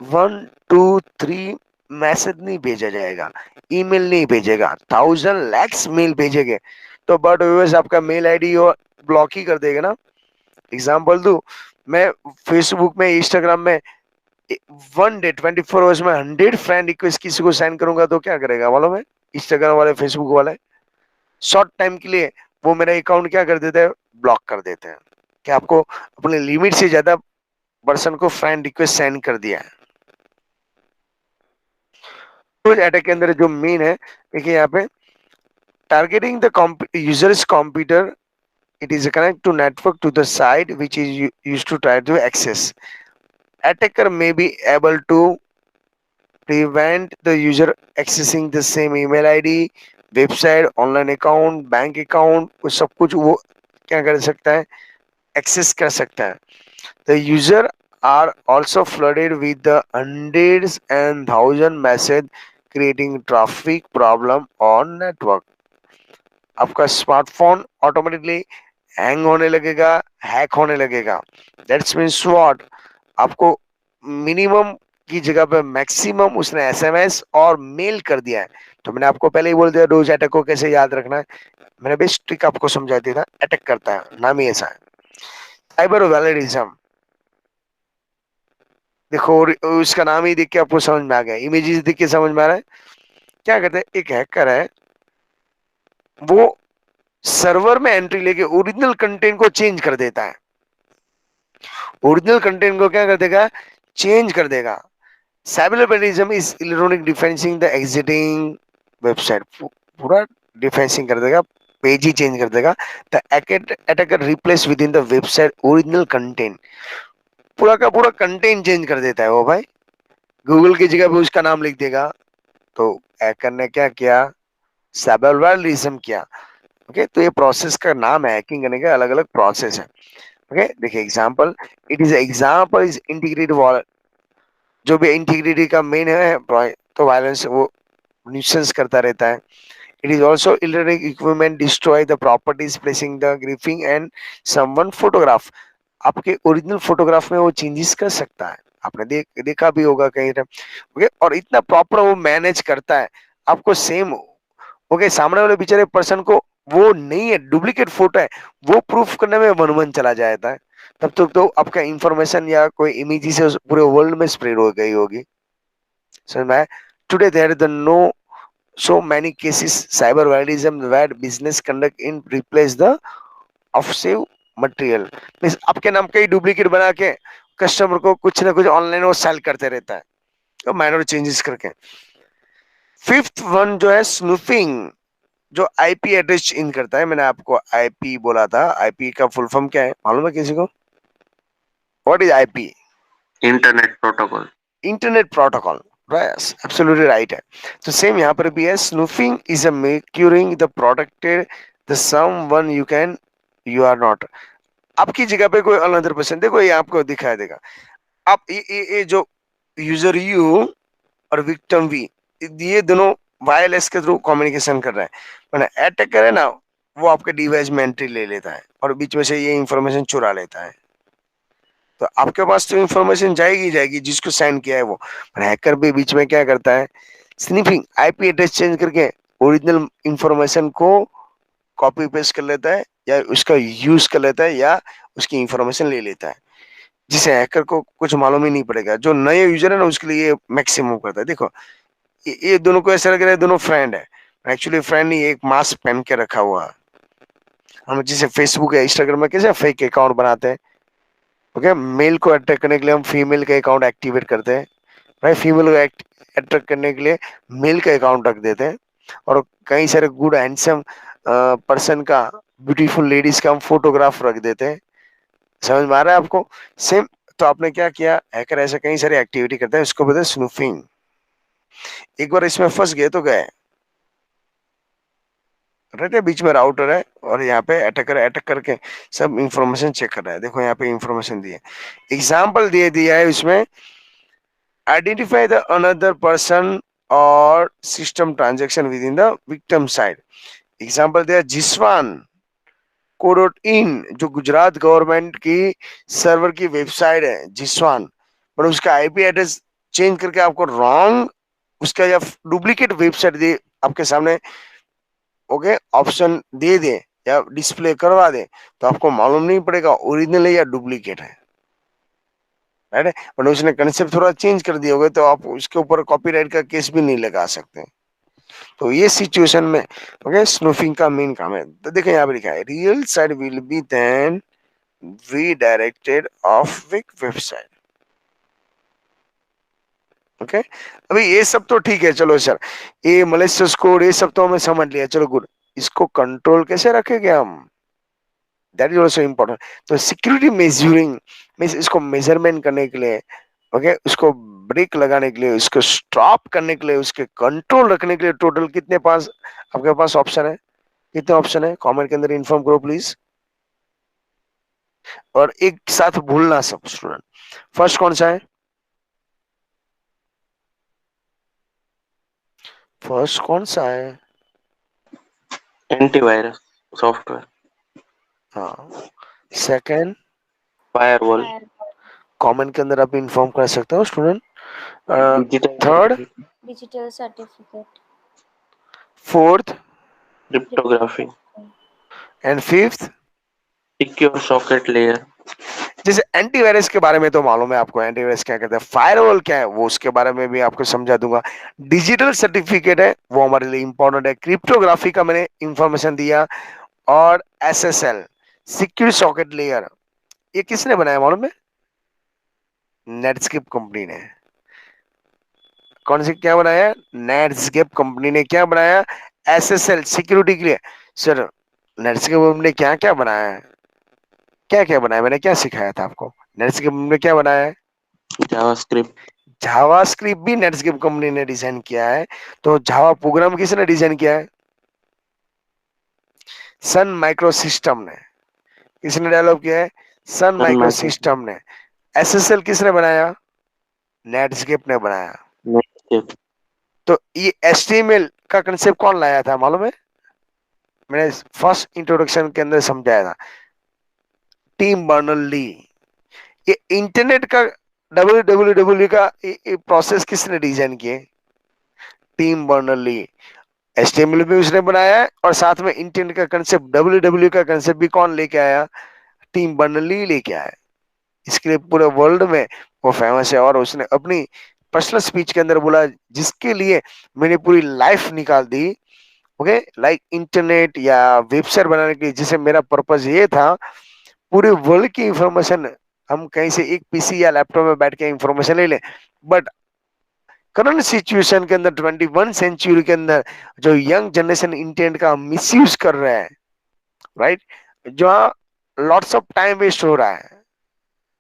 [SPEAKER 1] 1 2 3 मैसेज नहीं भेजा जाएगा, ईमेल नहीं भेजेगा, 1000 lakhs मेल भेजेंगे, तो बट व्यूअर्स आपका मेल आईडी ब्लॉक ही कर देगा ना। एग्जाम्पल दू, मैं फेसबुक में, इंस्टाग्राम में 1 डे 24 आवर्स में 100 फ्रेंड रिक्वेस्ट किसी को सेंड करूंगा, तो क्या करेगा मालूम है? इंस्टाग्राम वाले, फेसबुक वाले शॉर्ट टाइम के लिए वो मेरा अकाउंट क्या कर देते हैं, ब्लॉक कर देते हैं, कि आपको अपने लिमिट से ज्यादा पर्सन को फ्रेंड रिक्वेस्ट सेंड कर दिया है। तो अटैक के अंदर जो मेन है, देखिए यहाँ पे, targeting the users computer, it is a connect to network to the site which is used to try to access. Attacker may be able to prevent the user accessing the same email id, website, online account, bank account, वो सब कुछ वो क्या कर सकता है, access कर सकता है। The user are also flooded with the hundreds and thousand message creating traffic problem on network. आपका स्मार्टफोन ऑटोमेटिकली हैंग होने लगेगा, हैक होने लगेगा। दैट्स मीन्स व्हाट, आपको मिनिमम की जगह पे मैक्सिमम उसने एसएमएस और मेल कर दिया है। तो मैंने आपको पहले ही बोल दिया रोज अटैक को कैसे याद रखना है। मैंने बेस्ट ट्रिक आपको समझा दिया था, अटैक करता है, नाम ही ऐसा है। साइबर वैलेडिज्म, देखो उसका नाम ही देख के आपको समझ में आ गया, इमेजेस देख के समझ में आ रहा है। क्या करते हैं, एक हैकर है, वो सर्वर में एंट्री लेके ओरिजिनल कंटेंट को चेंज कर देता है। ओरिजिनल कंटेंट को क्या कर देगा, चेंज कर देगा। Cyberlism is electronic defacing the existing website, पूरा डिफेंसिंग कर देगा, पेज ही चेंज कर देगा। The attacker replace with in the website original content, पूरा का पूरा कंटेंट चेंज कर देता है वो भाई, गूगल की जगह पे उसका नाम लिख देगा। तो हैकर ने क्या किया, साइबरलिज्म किया। ओके, तो ये प्रोसेस का नाम है, हैकिंग करने का अलग अलग प्रोसेस है। ओके, देखिए example, it is example is integrated, जो भी इंटीग्रिटी का मेन है तो वायलेंस वो न्यूसेंस करता रहता है। It is also electronic equipment destroy the properties placing the graffiti and someone photograph, आपके ओरिजिनल फोटोग्राफ में वो चेंजेस कर सकता है। आपने देखा भी होगा कहीं पे। ओके, और इतना प्रॉपर वो मैनेज करता है, आपको सेम, ओके, सामने वाले बेचारे पर्सन को वो नहीं है, डुप्लीकेट फोटो है, वो प्रूफ करने में वन वन चला जाता है। तब तक तो आपका इंफॉर्मेशन या कोई इमेज से पूरे वर्ल्ड में स्प्रेड हो गई होगी। समझ में? Today there the no so many cases cyber vandalism where business conduct in replace the offensive material, means आपके नाम का ही डुप्लीकेट बना के कस्टमर को कुछ ना कुछ ऑनलाइन वो सेल करते रहता है, तो माइनर चेंजेस करके। फिफ्थ वन जो है स्नूफिंग, जो आईपी एड्रेस चेंज करता है। मैंने आपको आईपी बोला था, आईपी का फुल फॉर्म क्या है मालूम है किसी को? What is IP?
[SPEAKER 2] Internet protocol.
[SPEAKER 1] Internet protocol, बस एब्सोल्युटली राइट है। तो सेम यहाँ पर भी है, spoofing is a masquerading the protected the someone you can you are not, आपकी जगह पे कोई अनदर पर्सन, देखो ये आपको दिखाई देगा। आप ये जो यूजर यू और विक्टिम वी, ये दोनों वायरलेस के थ्रू कम्युनिकेशन कर रहे हैं, मैंने अटैकर है ना, वो आपके डिवाइस में एंट्री ले लेता है और बीच में से ये इंफॉर्मेशन चुरा लेता है। तो आपके पास तो इंफॉर्मेशन जाएगी ही जाएगी जिसको सेंड किया है वो, पर हैकर भी बीच में क्या करता है, स्निफिंग आईपी एड्रेस चेंज करके ओरिजिनल इंफॉर्मेशन को कॉपी पेस्ट कर लेता है या उसका यूज कर लेता है या उसकी इंफॉर्मेशन ले लेता है, जिसे हैकर को कुछ मालूम ही नहीं पड़ेगा। जो नए यूजर है ना उसके लिए मैक्सिमम करता है। देखो ये दोनों को ऐसा लग रहा है दोनों फ्रेंड है, एक्चुअली फ्रेंड नहीं, एक मास्क पहन के रखा हुआ है। हम जैसे फेसबुक या इंस्टाग्राम में कैसे फेक अकाउंट बनाते हैं, ओके, मेल को अट्रैक्ट करने के लिए हम फीमेल का अकाउंट एक्टिवेट करते हैं, राइट, फीमेल को अट्रैक्ट करने के लिए मेल का अकाउंट रख देते हैं, और कई सारे गुड हैंडसम पर्सन का, ब्यूटीफुल लेडीज का हम फोटोग्राफ रख देते हैं। समझ में आ रहा है आपको? सेम, तो आपने क्या किया, हैकर ऐसे कई सारी एक्टिविटी करते हैं, उसको बोलते हैं स्नूफिंग। एक बार इसमें फंस गए तो गए, राइट है, बीच में राउटर है और यहाँ पे अटैकर अटैक करके सब इंफॉर्मेशन चेक कर रहा है। देखो यहाँ पे इंफॉर्मेशन दी है, एग्जाम्पल दे दिया है उसमें, आइडेंटिफाई द अनदर पर्सन और system transaction with in the victim side. Example दिया जिसवान को डॉट इन, जो गुजरात गवर्नमेंट की सर्वर की वेबसाइट है जिसवान, पर उसका आईपी एड्रेस चेंज करके आपको रॉन्ग उसका या डुप्लीकेट वेबसाइट दे आपके सामने, ओके, ऑप्शन दे दे या डिस्प्ले करवा दे, तो आपको मालूम नहीं पड़ेगा ओरिजिनल है या डुप्लीकेट है, राइट है। पर उसने कंसेप्ट थोड़ा चेंज कर दिया होगा तो आप उसके ऊपर कॉपीराइट का केस भी नहीं लगा सकते। तो ये सिचुएशन में, ओके, स्नूफिंग का मेन काम है। तो देखिए यहाँ पे लिखा है real site will be then redirected of weak website. Okay, अभी ये सब तो ठीक है, चलो सर, ये मलेशियस कोड ये सब तो हमें समझ लिया, चलो गुड। इसको कंट्रोल कैसे रखेंगे हम, दैट इज ऑल्सो इम्पोर्टेंट। तो सिक्योरिटी मेजरिंग मीन्स इसको मेजरमेंट करने के लिए, ओके, उसको ब्रेक लगाने के लिए, उसको स्टॉप करने के लिए, उसके कंट्रोल रखने के लिए टोटल कितने पास आपके पास ऑप्शन है, कितने ऑप्शन है, कमेंट के अंदर इन्फॉर्म करो प्लीज, और एक साथ भूलना सब स्टूडेंट। फर्स्ट कौन सा है, फर्स्ट कौन सा है?
[SPEAKER 2] एंटीवायरस सॉफ्टवेयर,
[SPEAKER 1] हाँ। सेकंड,
[SPEAKER 2] फायरवॉल,
[SPEAKER 3] firewall,
[SPEAKER 1] कॉमन के अंदर आप इन्फॉर्म कर सकते हो student.
[SPEAKER 2] Digital
[SPEAKER 1] third,
[SPEAKER 2] certificate,
[SPEAKER 3] digital certificate,
[SPEAKER 1] fourth
[SPEAKER 2] cryptography,
[SPEAKER 3] cryptography,
[SPEAKER 1] and fifth.
[SPEAKER 2] Secure socket layer,
[SPEAKER 1] जैसे एंटीवायरस के बारे में तो मालूम है आपको, एंटीवायरस क्या कहते हैं, फायरवॉल क्या है वो उसके बारे में भी आपको समझा दूंगा। डिजिटल सर्टिफिकेट है वो हमारे लिए इंपॉर्टेंट है, क्रिप्टोग्राफी का मैंने इंफॉर्मेशन दिया, और एसएसएल सिक्योर सॉकेट लेयर ये किसने बनाया मालूम है? नेटस्केप कंपनी ने। कौन सी क्या बनाया? नेटस्केप कंपनी ने क्या बनाया? एसएसएल सिक्योरिटी के लिए। सर नेटस्केप कंपनी ने क्या क्या बनाया है? क्या क्या बनाया, मैंने क्या सिखाया था आपको? नेटस्केप कंपनी ने क्या बनाया है?
[SPEAKER 2] जावास्क्रिप्ट,
[SPEAKER 1] जावास्क्रिप्ट भी नेटस्केप कंपनी ने डिजाइन किया है। तो जावा प्रोग्राम किसने डिजाइन किया है? सन माइक्रो सिस्टम ने। किसने डेवलप किया है? सन
[SPEAKER 2] सन
[SPEAKER 1] माइक्रो
[SPEAKER 2] माइक्रो,
[SPEAKER 1] सिस्टम ने। एसएसएल किसने बनाया? नेटस्केप ने बनाया।
[SPEAKER 2] नेटस्केप,
[SPEAKER 1] तो ये एचटीएमएल का कंसेप्ट कौन लाया था मालूम है? मैंने फर्स्ट इंट्रोडक्शन के अंदर समझाया था, टीम बर्नर ली। ये इंटरनेट का डब्ल्यू का प्रोसेस किसने डिजाइन किए? टीम बर्नर ली। एचटीएमएल भी उसने बनाया है, और साथ में इंटरनेट का कंसेप्ट डब्ल्यू का कंसेप्ट भी कौन लेके आया? टीम बर्नर ली लेके आया। इसके लिए पूरे वर्ल्ड में वो फेमस है, और उसने अपनी पर्सनल स्पीच के अंदर बोला, जिसके लिए मैंने पूरी लाइफ निकाल दी। ओके, लाइक इंटरनेट या वेबसाइट बनाने के लिए, जिसे मेरा पर्पज ये था पूरे वर्ल्ड की इंफॉर्मेशन हम कहीं से एक पीसी या लैपटॉप में बैठ के इंफॉर्मेशन ले लें, बट करंट सिचुएशन के अंदर 21 सेंचुरी के अंदर जो यंग जनरेशन इंटरनेट का मिसयूज कर रहा है, राइट, जो लॉट्स ऑफ टाइम वेस्ट हो रहा है,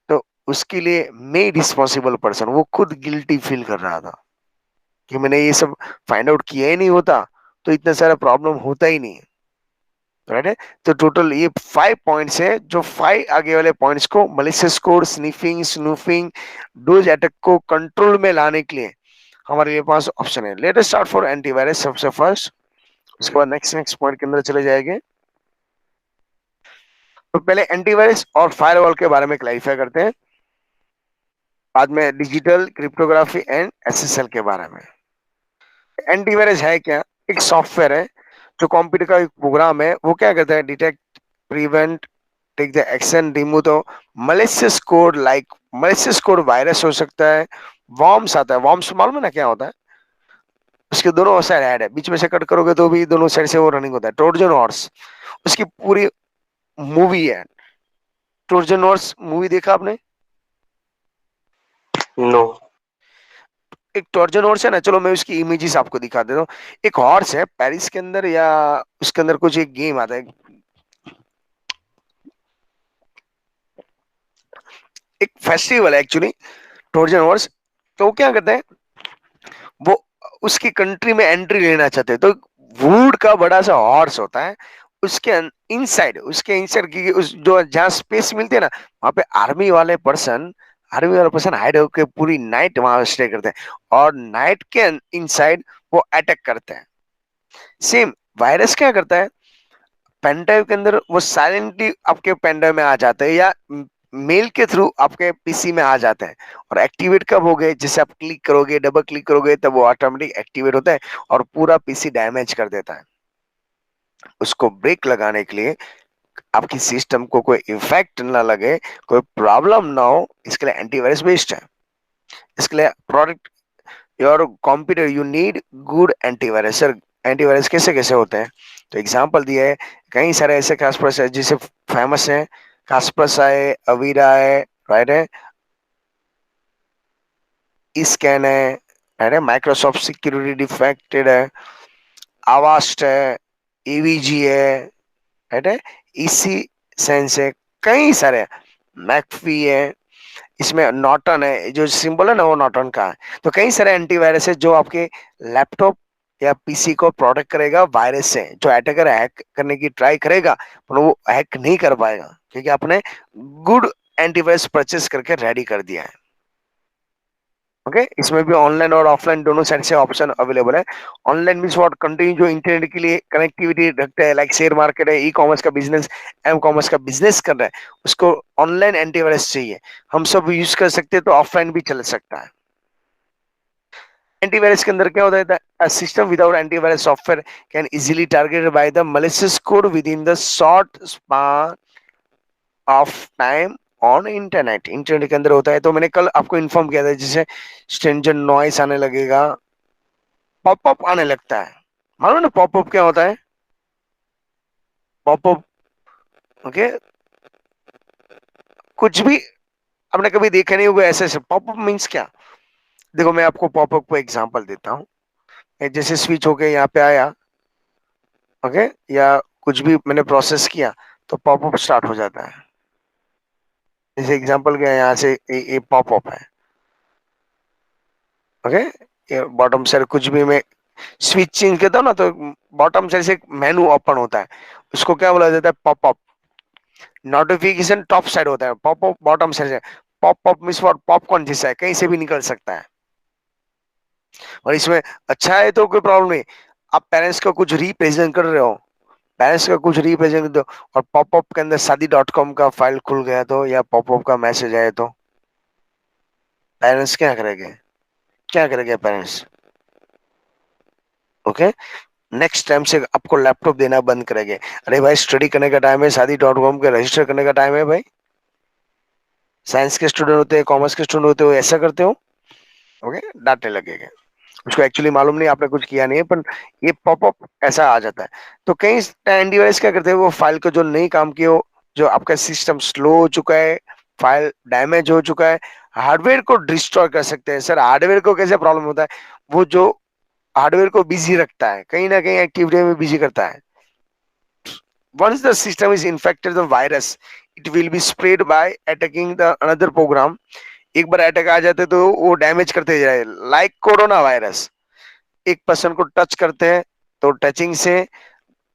[SPEAKER 1] तो उसके लिए मैं रिस्पॉन्सिबल पर्सन, वो खुद गिल्टी फील कर रहा था कि मैंने ये सब फाइंड आउट किया ही नहीं होता तो इतना सारा प्रॉब्लम होता ही नहीं। राइट है। तो टोटल ये 5 पॉइंट्स है, जो 5 आगे वाले पॉइंट्स को malicious code, sniffing, spoofing, DoS attack को कंट्रोल में लाने के लिए हमारे लिए पास ऑप्शन है। Let us start for antivirus सबसे फर्स्ट, उसके बाद नेक्स्ट नेक्स्ट पॉइंट के अंदर चले जाएंगे। तो पहले एंटीवायरस और फायरवॉल के बारे में क्लैरिफाई करते हैं, बाद में डिजिटल क्रिप्टोग्राफी एंड एसएसएल के बारे में। एंटीवायरस है क्या? एक सॉफ्टवेयर है जो कंप्यूटर का एक प्रोग्राम है, वो क्या करता है? Detect, prevent, take the action, remove the malicious code, like malicious code virus हो सकता है, वॉर्म्स आता है। वॉर्म्स मालूम है ना क्या होता है? उसके दोनों साइड ऐड है, बीच में से कट करोगे तो भी दोनों साइड से वो रनिंग होता है। ट्रोजन हॉर्स, उसकी पूरी मूवी है। ट्रोजन हॉर्स मूवी देखा आपने?
[SPEAKER 2] नो,
[SPEAKER 1] एक ट्रोजन हॉर्स है ना, चलो मैं उसकी इमेजेस आपको दिखा देता हूँ। एक हॉर्स है पेरिस के अंदर, या उसके अंदर कुछ एक गेम आता है, एक फेस्टिवल है एक्चुअली, ट्रोजन हॉर्स। तो वो क्या करता है, वो उसकी कंट्री में एंट्री लेना चाहते हैं, तो वुड का बड़ा सा हॉर्स होता है, उसके इनसाइड, उसके इनसाइड की उस जो जहाँ स्पेस मिलती है ना, वहां पे आर्मी वाला पर्सन हाइड होकर पूरी नाइट वहां स्टे करते हैं, और नाइट के इनसाइड वो अटैक करते हैं। सेम वायरस क्या करता है, पेन ड्राइव के अंदर वो साइलेंटली आपके पेन ड्राइव में आ जाते हैं, या मेल के थ्रू आपके पीसी में आ जाते हैं, और एक्टिवेट कब हो गए, जैसे आप क्लिक करोगे, डबल क्लिक करोगे, तब वो ऑटोमेटिक एक्टिवेट होता है और पूरा पीसी डैमेज कर देता है। उसको ब्रेक लगाने के लिए, आपकी सिस्टम को कोई इफेक्ट ना लगे, कोई प्रॉब्लम ना हो, इसके लिए एंटीवायरस बेस्ड है। इसके लिए product, your computer, you need good antivirus. Sir antivirus कैसे कैसे होते हैं? तो एग्जांपल दिया है, कई सारे ऐसे कास्पर्स है जिसे फेमस है, कास्पर्स है, अवीरा है, राइट है, स्कैन है, राइट है, माइक्रोसॉफ्ट सिक्योरिटी डिफेक्टेड है, आवास्ट है, एवीजी है, राइट है, इसी सेंस है, कई सारे, मैकफी है, इसमें नॉर्टन है, जो सिंबल है ना वो नॉर्टन का है। तो कई सारे एंटीवायरस है जो आपके लैपटॉप या पीसी को प्रोटेक्ट करेगा वायरस से, जो अटैकर हैक करने की ट्राई करेगा पर वो हैक नहीं कर पाएगा, क्योंकि आपने गुड एंटीवायरस परचेस करके रेडी कर दिया है। ओके, इसमें भी ऑनलाइन और ऑफलाइन दोनों साइड से ऑप्शन अवेलेबल है। ऑनलाइन मीन्स व्हाट, कंटिन्यू जो इंटरनेट के लिए कनेक्टिविटी रखते हैं, लाइक शेयर मार्केट है, ई कॉमर्स का बिजनेस, एम कॉमर्स का बिजनेस कर रहा है, उसको ऑनलाइन एंटीवायरस चाहिए। हम सब यूज कर सकते हैं, तो ऑफलाइन भी चल सकता है। एंटीवायरस के अंदर क्या होता है, a system without antivirus software can easily targeted by the malicious code within the short span of time on internet. Internet के अंदर होता है, तो मैंने कल आपको इन्फॉर्म किया था, जैसे स्ट्रेंजर नॉइस आने लगेगा, पॉपअप आने लगता है। मालूम है ना पॉपअप क्या होता है? पॉपअप, ओके, कुछ भी आपने कभी देखा नहीं होगा ऐसे ऐसे। पॉपअप मीन्स क्या? देखो मैं आपको पॉपअप को एग्जांपल देता हूँ। जैसे स्विच होके यहाँ पे आया, ओके, या कुछ भी मैंने प्रोसेस किया, तो पॉपअप स्टार्ट हो जाता है। जैसे एग्जांपल क्या है, यहाँ से ये पॉपअप है, ओके, ये बॉटम साइड कुछ भी मैं स्विच चेंज करता हूँ ना, तो बॉटम साइड से एक मेनू ओपन होता है, उसको क्या बोला जाता है? पॉपअप। नोटिफिकेशन टॉप साइड होता है, पॉपअप बॉटम साइड से। पॉपअप मींस व्हाट, पॉपकॉर्न जैसा है, कहीं से भी निकल सकता है। और इसमें अच्छा है तो कोई प्रॉब्लम नहीं। आप पेरेंट्स का कुछ रिप्रेजेंट कर रहे हो, पेरेंट्स का कुछ रिप्रेजेंट दो, और पॉपअप के अंदर शादी.com का फाइल खुल गया तो, या पॉपअप का मैसेज आया तो पेरेंट्स क्या करेंगे? क्या करेंगे पेरेंट्स? ओके, नेक्स्ट टाइम से आपको लैपटॉप देना बंद करेंगे। अरे भाई स्टडी करने का टाइम है, शादी.com के रजिस्टर करने का टाइम है भाई। साइंस के स्टूडेंट होते हैं, कॉमर्स के स्टूडेंट होते हो, ऐसा करते हो? ओके, डांटने लगेगा। उसको एक्चुअली मालूम नहीं, आपने कुछ किया नहीं है, पर ये पॉपअप ऐसा आ जाता है। तो कई एंटीवायरस क्या करते हैं, वो फाइल को जो नहीं काम की हो, जो आपका सिस्टम स्लो हो चुका है, फाइल डैमेज हो चुका है, हार्डवेयर को डिस्ट्रॉय कर सकते हैं। सर हार्डवेयर को कैसे प्रॉब्लम होता है? वो जो हार्डवेयर को बिजी रखता है, कहीं ना कहीं एक्टिविटी में बिजी करता है। Once the system is infected the virus, it will be spread by attacking the another program. एक बार अटैक आ जाते तो वो डैमेज करते जाए, लाइक कोरोना वायरस। एक पर्सन को टच करते हैं, तो टचिंग से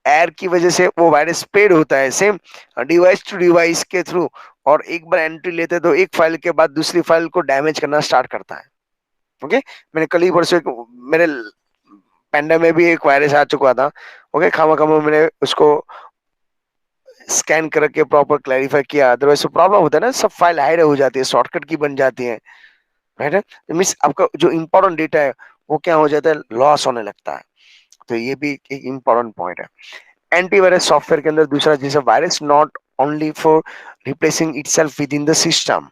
[SPEAKER 1] एयर की वजह से वो वायरस स्प्रेड होता है, सेम डिवाइस टू डिवाइस के थ्रू। और एक बार एंट्री लेते तो एक फाइल के बाद दूसरी फाइल को डैमेज करना स्टार्ट करता है। ओके, मैंने कल ही परसों मेरे पेंडा में भी एक वायरस आ चुका था। ओके, खामा खामा मैंने उसको स्कैन करके प्रॉपर क्लैरिफाई किया, अदरवाइज तो प्रॉब्लम होता है ना, सब फाइल हाइड हो जाती है, शॉर्टकट की बन जाती है, राइट है। मीन्स आपका जो इंपॉर्टेंट डेटा है वो क्या हो जाता है, लॉस होने लगता है। तो ये भी एक इंपॉर्टेंट पॉइंट है। एंटीवायरस सॉफ्टवेयर के अंदर दूसरा चीज है, virus not only for replacing itself with in the system,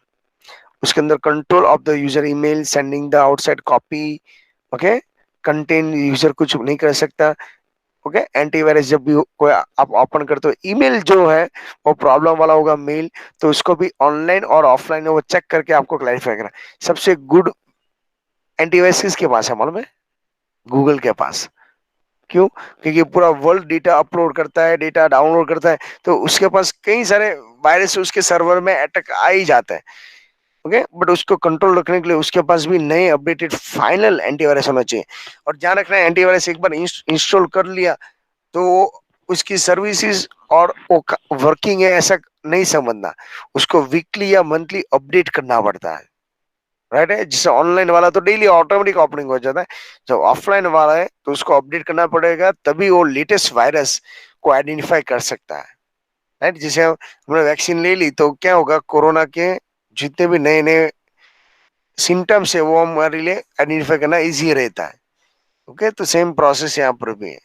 [SPEAKER 1] उसके अंदर control of the user, email sending the outside copy, okay, content user कुछ नहीं कर सकता। ओके, एंटीवायरस जब भी कोई आप ओपन करते हो, ईमेल जो है वो प्रॉब्लम वाला होगा मेल, तो उसको भी ऑनलाइन और ऑफलाइन वो चेक करके आपको क्लैरिफाई करना है। सबसे गुड एंटीवायरस किसके पास है मालूम है? गूगल के पास। क्यों? क्योंकि पूरा वर्ल्ड डेटा अपलोड करता है, डेटा डाउनलोड करता है, तो उसके पास कई सारे वायरस उसके सर्वर में अटैक आ ही जाता है। ओके, बट उसको कंट्रोल रखने के लिए उसके पास भी नए अपडेटेड फाइनल एंटीवायरस होना चाहिए। और ध्यान रखना है, एंटीवायरस एक बार इंस्टॉल कर लिया तो उसकी सर्विसेज और वर्किंग है ऐसा नहीं समझना, उसको वीकली या मंथली अपडेट करना पड़ता है, राइट है। जिससे ऑनलाइन वाला तो डेली ऑटोमेटिक ओपनिंग हो जाता है, जब ऑफलाइन वाला है तो उसको अपडेट करना पड़ेगा, तभी वो लेटेस्ट वायरस को आइडेंटिफाई कर सकता है, राइट। जैसे हमने वैक्सीन ले ली तो क्या होगा, कोरोना के जितने भी नए नए सिम्टम्स है वो हमारे लिए आइडेंटिफाई करना इजी रहता है। ओके, तो सेम प्रोसेस यहाँ पर भी है।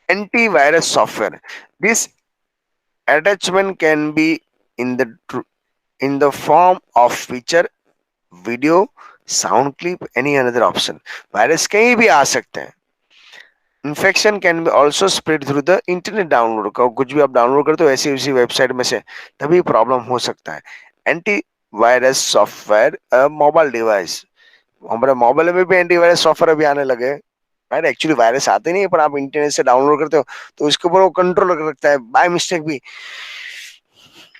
[SPEAKER 1] Antivirus software. This attachment can be in the in the form of picture, video, sound clip, any another option. Virus कहीं भी आ सकते हैं। Infection can be also spread through the internet, download का कुछ भी आप डाउनलोड करते हो ऐसी उसी वेबसाइट में से, तभी प्रॉब्लम हो सकता है। Anti virus software mobile device, हमारे मोबाइल में भी एंटीवायरस सॉफ्टवेयर अभी आने लगे, राइट। एक्चुअली वायरस आते नहीं है, पर आप इंटरनेट से डाउनलोड करते हो तो उसके ऊपर वो कंट्रोल रखता है, बाय मिस्टेक भी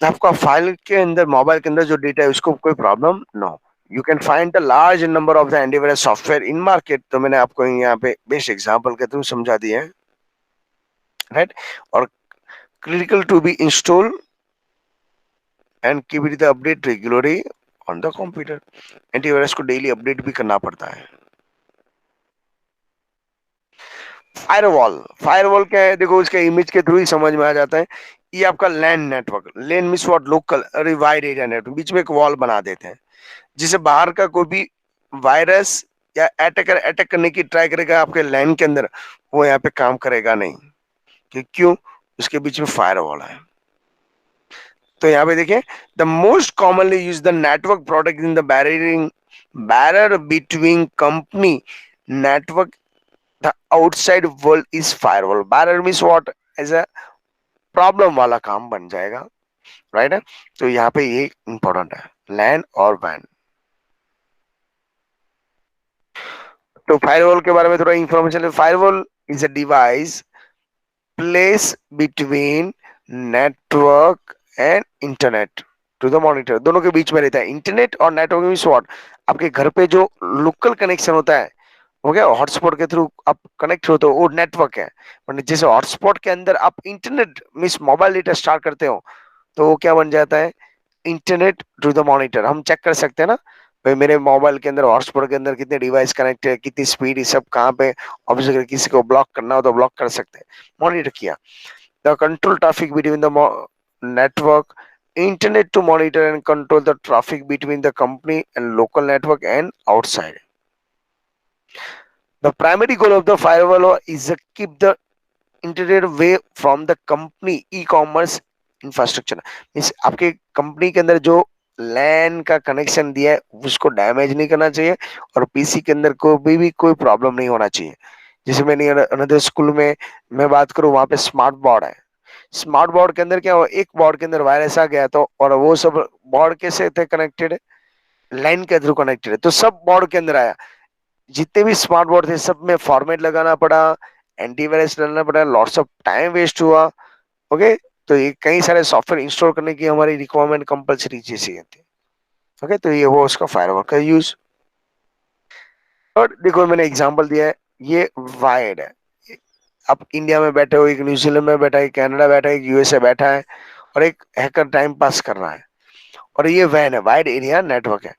[SPEAKER 1] आपका फाइल के अंदर, मोबाइल के अंदर जो डेटा है उसको कोई problem no. You can find the large number of the antivirus software in market, तो मैंने आपको यहाँ पे बेस्ट एग्जांपल के थ्रू समझा दिया है, राइट। और critical to be install and keep it the update regularly on the computer. Antivirus को डेली अपडेट भी करना पड़ता है। फायरवॉल, फायरवॉल क्या है, देखो इसके इमेज के थ्रू ही समझ में आ जाता है। ये आपका LAN network, LAN means what, local wide area network, बीच में एक वॉल बना देते हैं जिसे बाहर का कोई भी वायरस या अटैकर अटैक करने की ट्राई करेगा आपके लैन के अंदर, वो यहाँ पे काम करेगा नहीं। क्यों? उसके बीच में फायरवॉल है। तो यहाँ पे देखिए, the most commonly use the network product in the barriering barrier between company network the outside world is firewall. Barrier means what, as a problem वाला काम बन जाएगा, राइट है। तो यहाँ पे ये इंपॉर्टेंट है, लैन और वैन। तो फायरवॉल के बारे में थोड़ा इंफॉर्मेशन है। Firewall is a device place between network and internet to the monitor, दोनों के बीच में रहता है। इंटरनेट और नेटवर्क मींस व्हाट, आपके घर पे जो लोकल कनेक्शन होता है, हो गया, हॉटस्पॉट के थ्रू आप कनेक्ट होते हो, वो नेटवर्क है। जैसे हॉटस्पॉट के अंदर आप internet means mobile data start करते हो, तो वो क्या बन जाता है, इंटरनेट टू द मॉनिटर। हम चेक कर सकते हैं ना, भाई मेरे मोबाइल के अंदर हॉटस्पॉट के अंदर कितने डिवाइस कनेक्ट है, कितनी स्पीड, ये सब कहाँ पे। ऑब्वियसली अगर किसी को ब्लॉक करना हो तो ब्लॉक कर सकते हैं, मॉनिटर किया। The control traffic between the network, internet to monitor and control the traffic between the company and local network and outside. The primary goal of the firewall is to keep the internet away from the company e-commerce infrastructure. इस आपके company के अंदर जो लैन का connection दिया है उसको damage नहीं करना चाहिए, और पीसी के अंदर भी कोई प्रॉब्लम नहीं होना चाहिए। जैसे मैंने अनदर स्कूल में मैं बात करूं, वहां पे स्मार्ट बोर्ड है। स्मार्ट बोर्ड के अंदर क्या हुआ, एक बोर्ड के अंदर वायरस आ गया तो, और वो सब बोर्ड कैसे थे कनेक्टेड, लाइन के थ्रू कनेक्टेड है, तो सब बोर्ड के अंदर आया। जितने भी स्मार्ट बोर्ड थे सब में फॉर्मेट लगाना पड़ा, एंटीवायरस डालना पड़ा, लॉट्स ऑफ टाइम वेस्ट हुआ। ओके, तो ये कई सारे सॉफ्टवेयर इंस्टॉल करने की हमारी रिक्वायरमेंट कंपलसरी जैसी थी। ओके, तो ये वो उसका फायरवॉल का यूज। और देखो मैंने एग्जांपल दिया है, ये वायर्ड है। आप इंडिया में बैठे हो, एक न्यूजीलैंड में बैठा है, कनाडा बैठा है, एक यूएसए बैठा है, और एक हैकर टाइम पास कर रहा है। और ये वैन है, वाइड एरिया नेटवर्क है,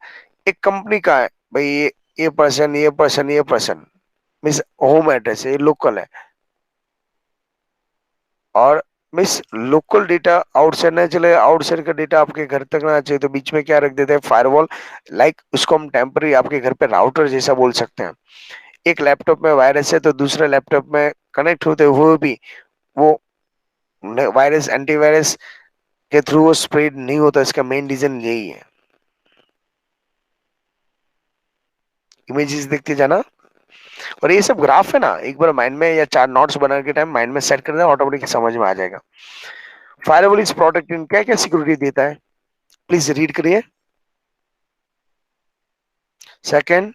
[SPEAKER 1] एक कंपनी का है भाई। ये पर्सन, ये पर्सन, ये पर्सन मीन्स होम एड्रेस है, ये लोकल है। और मिस लोकल डेटा आउटसाइड ना चले, आउटसाइड का डेटा आपके घर तक ना चाहिए, तो बीच में क्या रख देते हैं, फायरवॉल। लाइक उसको हम टेम्पररी आपके घर पे राउटर जैसा बोल सकते हैं। एक लैपटॉप में वायरस है तो दूसरे लैपटॉप में कनेक्ट होते हुए भी वो वायरस एंटीवायरस के थ्रू वो स्प्रेड नहीं होता। इसका मेन रीजन यही है। इमेजेस देखते जाना, और ये सब ग्राफ है ना, एक बार माइंड में या चार नोट्स बना के टाइम माइंड में सेट कर देना, ऑटोमेटिक समझ में आ जाएगा। फायरवॉल इस प्रोडक्ट इन क्या क्या सिक्योरिटी देता है, प्लीज रीड करिए। सेकंड,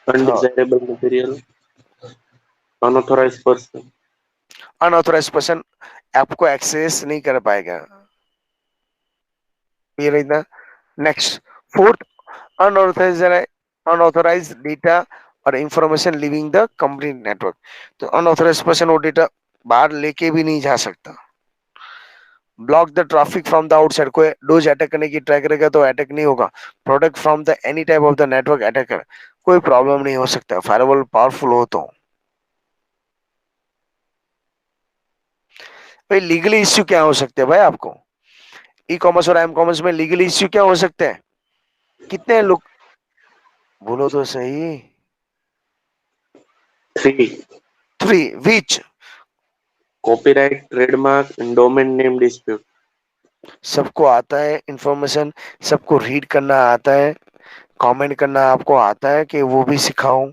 [SPEAKER 1] हाँ,
[SPEAKER 2] undesirable material, unauthorized person,
[SPEAKER 1] unauthorize person आपको एक्सेस नहीं कर पाएगा, ये रहता। Next, fourth, unauthorize unauthorize data और information living the company network. तो अनऑथराइज पर्सन वो डेटा बाहर लेके भी नहीं जा सकता। Block the traffic from the outside, कोई डोज अटैक करने की ट्राई करेगा तो अटैक नहीं होगा। Product from the any type of the network attacker, कोई प्रॉब्लम नहीं हो सकता फायरवॉल पावरफुल हो तो। भाई लीगली इश्यू क्या हो सकते हैं भाई आपको, ई कॉमर्स और एम कॉमर्स में लीगली इश्यू क्या हो सकते हैं, कितने लोग, बोलो तो सही।
[SPEAKER 2] 3
[SPEAKER 1] three, which,
[SPEAKER 2] copyright, trademark, and domain name dispute.
[SPEAKER 1] सबको आता है इंफॉर्मेशन, सबको रीड करना आता है, कमेंट करना आपको आता है कि वो भी सिखाऊं,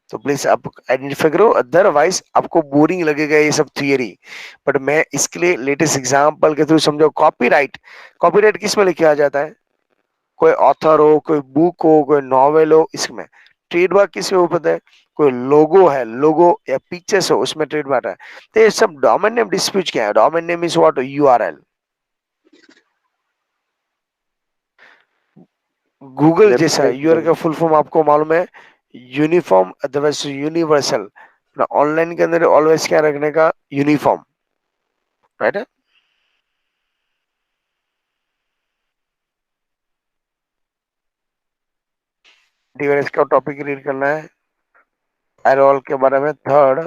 [SPEAKER 1] तो प्लीज आप आइडेंटिफाई करो, अदरवाइज आपको बोरिंग लगेगा ये सब थियरी। बट मैं इसके लिए लेटेस्ट एग्जांपल के थ्रू समझो। कॉपीराइट, कॉपीराइट किस में लिखे आ जाता है, कोई ऑथर हो, कोई बुक हो, कोई नॉवेल हो, इसमें। ट्रेडमार्क किस में होता है, कोई लोगो है, लोगो या पिक्चर्स हो, उसमें ट्रेडमार्क है। तो ये सब डोमेन नेम डिस्प्यूट क्या है, domain name is what, URL. Google जैसा
[SPEAKER 2] Website
[SPEAKER 1] यूआरएल
[SPEAKER 2] name.
[SPEAKER 1] का फुल फॉर्म आपको मालूम है, यूनिफॉर्म अदरवाइज यूनिवर्सल। ऑनलाइन के अंदर ऑलवेज क्या रखने का, यूनिफॉर्म, राइट है। डीवीएस का टॉपिक रीड करना है, एरोल के बारे में। Third,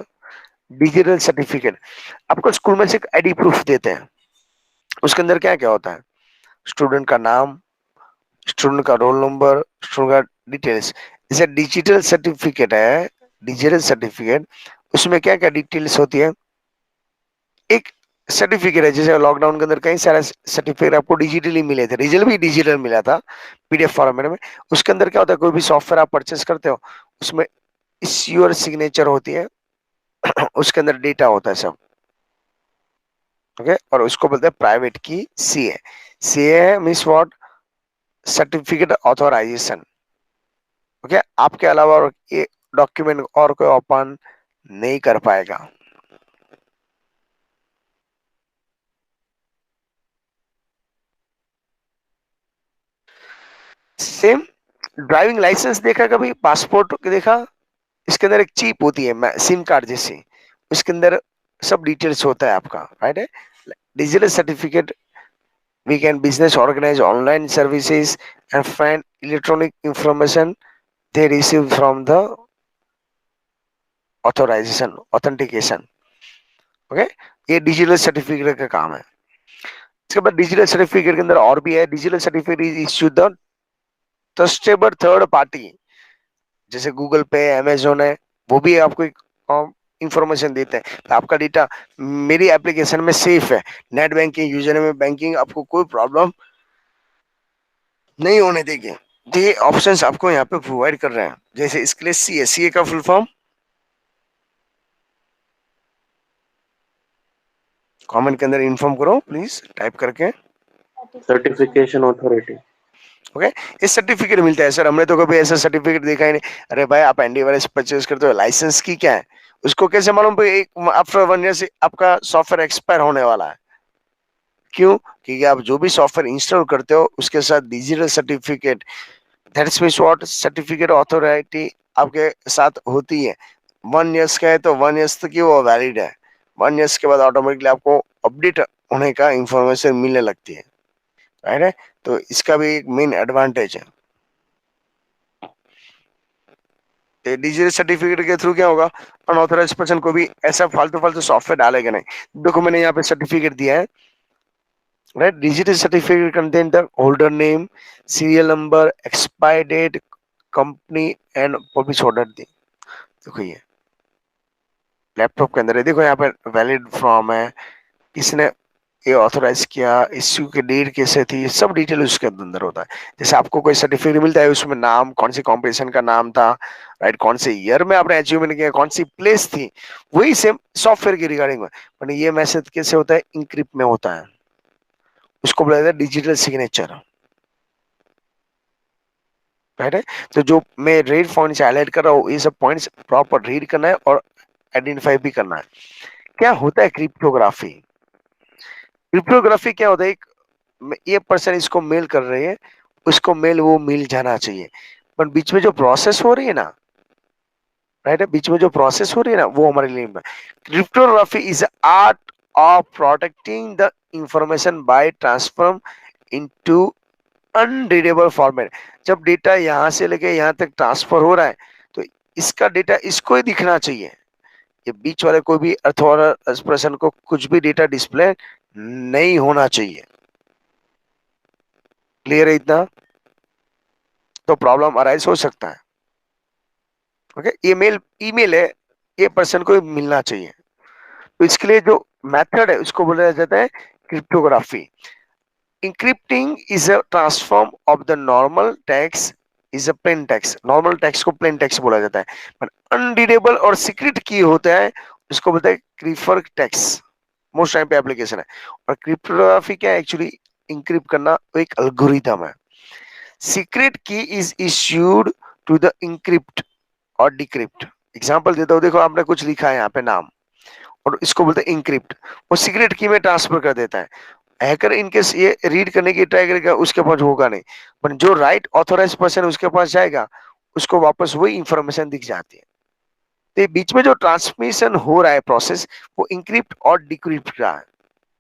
[SPEAKER 1] digital certificate. आपको स्कूल में से एक आईडी प्रूफ देते हैं, उसके अंदर क्या क्या होता है? स्टूडेंट का नाम, स्टूडेंट का रोल नंबर, स्टूडेंट का डिटेल्स। जैसे डिजिटल सर्टिफिकेट है, डिजिटल सर्टिफिकेट, उसमें क्या क्या डिटेल्स होती है? एक सर्टिफिकेट है, जैसे लॉकडाउन के अंदर कई सारे सर्टिफिकेट आपको डिजिटली मिले थे, रिजल्ट भी डिजिटल मिला था पीडीएफ फॉर्मेट में। उसके अंदर क्या होता है, कोई भी सॉफ्टवेयर आप परचेस करते हो, उसमें योर सिग्नेचर होती है, उसके अंदर डेटा होता है सब। ओके, और उसको बोलते हैं private key CA. CA means what? Certificate authorisation. Okay, आपके अलावा और ये डॉक्यूमेंट और कोई ओपन नहीं कर पाएगा। सेम ड्राइविंग लाइसेंस देखा कभी? पासपोर्ट देखा? इसके अंदर एक चिप होती है सिम कार्ड जैसी, उसके अंदर सब डिटेल्स होता है आपका, राइट है? Digital certificate, we can business organise online services and find electronic information they receive from the authorisation authentication. Okay, ये डिजिटल सर्टिफिकेट का काम है। इसके बाद डिजिटल सर्टिफिकेट के अंदर और भी है। Digital certificate is issued the trustable third party, जैसे गूगल पे, अमेजोन है, वो भी आपको एक इंफॉर्मेशन देते हैं तो आपका डेटा मेरी एप्लीकेशन में सेफ है, नेट बैंकिंग यूजर में बैंकिंग आपको कोई प्रॉब्लम नहीं होने देगी। तो ये ऑप्शंस आपको यहाँ पे प्रोवाइड कर रहे हैं। जैसे इसके लिए सीए, सीए का फुल फॉर्म कमेंट के अंदर इन्फॉर्म करो प्लीज, टाइप करके।
[SPEAKER 2] Certification authority.
[SPEAKER 1] ओके, ये सर्टिफिकेट मिलता है। सर हमने तो कभी ऐसा सर्टिफिकेट देखा ही नहीं। अरे भाई, आप एंटीवायरस परचेज करते हो, लाइसेंस की क्या है? उसको कैसे मालूम भाई एक आफ्टर 1 ईयर से आपका सॉफ्टवेयर एक्सपायर होने वाला है? क्यों? क्योंकि आप जो भी सॉफ्टवेयर इंस्टॉल करते हो उसके साथ digital certificate, that's means what, certificate authority आपके साथ होती है। 1 ईयर्स का है तो 1 ईयर्स तक ही वो वैलिड है। 1 ईयर्स के बाद ऑटोमेटिकली आपको अपडेट होने का इंफॉर्मेशन मिलने लगती है, राइट है? तो इसका भी एक मेन एडवांटेज है। डिजिटल सर्टिफिकेट के थ्रू क्या होगा, अनऑथराइज पर्सन को भी ऐसा फालतू फालतू सॉफ्टवेयर डालेगा नहीं। देखो मैंने यहाँ पे सर्टिफिकेट दिया है, right? Digital certificate contain the holder name, serial number, expire date, company and publish order दी। देखो ये लैपटॉप के अंदर है, देखो यहाँ पे वैलिड फॉर्म है, किसने ये ऑथराइज किया, इश्यू की डेट कैसे थी, सब डिटेल उसके अंदर होता है। जैसे आपको कोई सर्टिफिकेट मिलता है, उसमें नाम, कौन सी कॉम्पिटिशन का नाम था, राइट, कौन से ईयर में आपने अचीवमेंट किया, कौन सी प्लेस थी, वही सेम सॉफ्टवेयर की रिगार्डिंग में। बट ये मैसेज कैसे होता है? इंक्रिप्ट में होता है, उसको बोला जाता है डिजिटल सिग्नेचर, राइट है? तो जो मैं रेड पॉइंट्स हाईलाइट कर रहा हूँ, ये सब पॉइंट्स प्रॉपर रीड करना है और आइडेंटिफाई भी करना है। क्या होता है क्रिप्टोग्राफी? क्रिप्टोग्राफी क्या होता है? एक ये पर्सन इसको मेल कर रही है, उसको मेल वो मिल जाना चाहिए, पर बीच में जो प्रोसेस हो रही है ना, राइट है, बीच में जो प्रोसेस हो रही है ना, वो हमारे लिए cryptography is art of protecting the information by transfer into unreadable format. जब डेटा यहाँ से लेके यहाँ तक ट्रांसफर हो रहा है तो इसका डेटा इसको ही दिखना चाहिए, ये बीच वाले कोई भी अथॉरिटी पर्सन को कुछ भी डेटा डिस्प्ले नहीं होना चाहिए। क्लियर है इतना? तो प्रॉब्लम अराइज हो सकता है। ओके, ईमेल ईमेल है, ये पर्सन को मिलना चाहिए, तो इसके लिए जो मेथड है उसको बोला जाता है cryptography. Encrypting is a transform of the normal text is a plain text. Normal text को प्लेन टेक्स्ट बोला जाता है, पर अनरीडेबल और सीक्रेट की होता है, उसको बोलते हैं क्रिफर टेक्स्ट। मोस्ट टाइम पे एप्लीकेशन है। और क्रिप्टोग्राफी क्या है एक्चुअली? इंक्रिप्ट करना एक एल्गोरिथम है। Secret key is issued to the encrypt और डिक्रिप्ट। एग्जांपल देता हूँ, देखो आपने कुछ लिखा है यहाँ पे नाम, और इसको बोलते हैं इंक्रिप्ट, वो सीक्रेट की में ट्रांसफर कर देता है। हैकर इनकेस ये रीड करने की ट्राई करेगा, उसके पास होगा नहीं, पर जो राइट ऑथोराइज पर्सन उसके पास जाएगा, उसको वापस वही इंफॉर्मेशन दिख जाती है। तो बीच में जो ट्रांसमिशन हो रहा है प्रोसेस, वो इंक्रिप्ट और डिक्रिप्ट रहा है।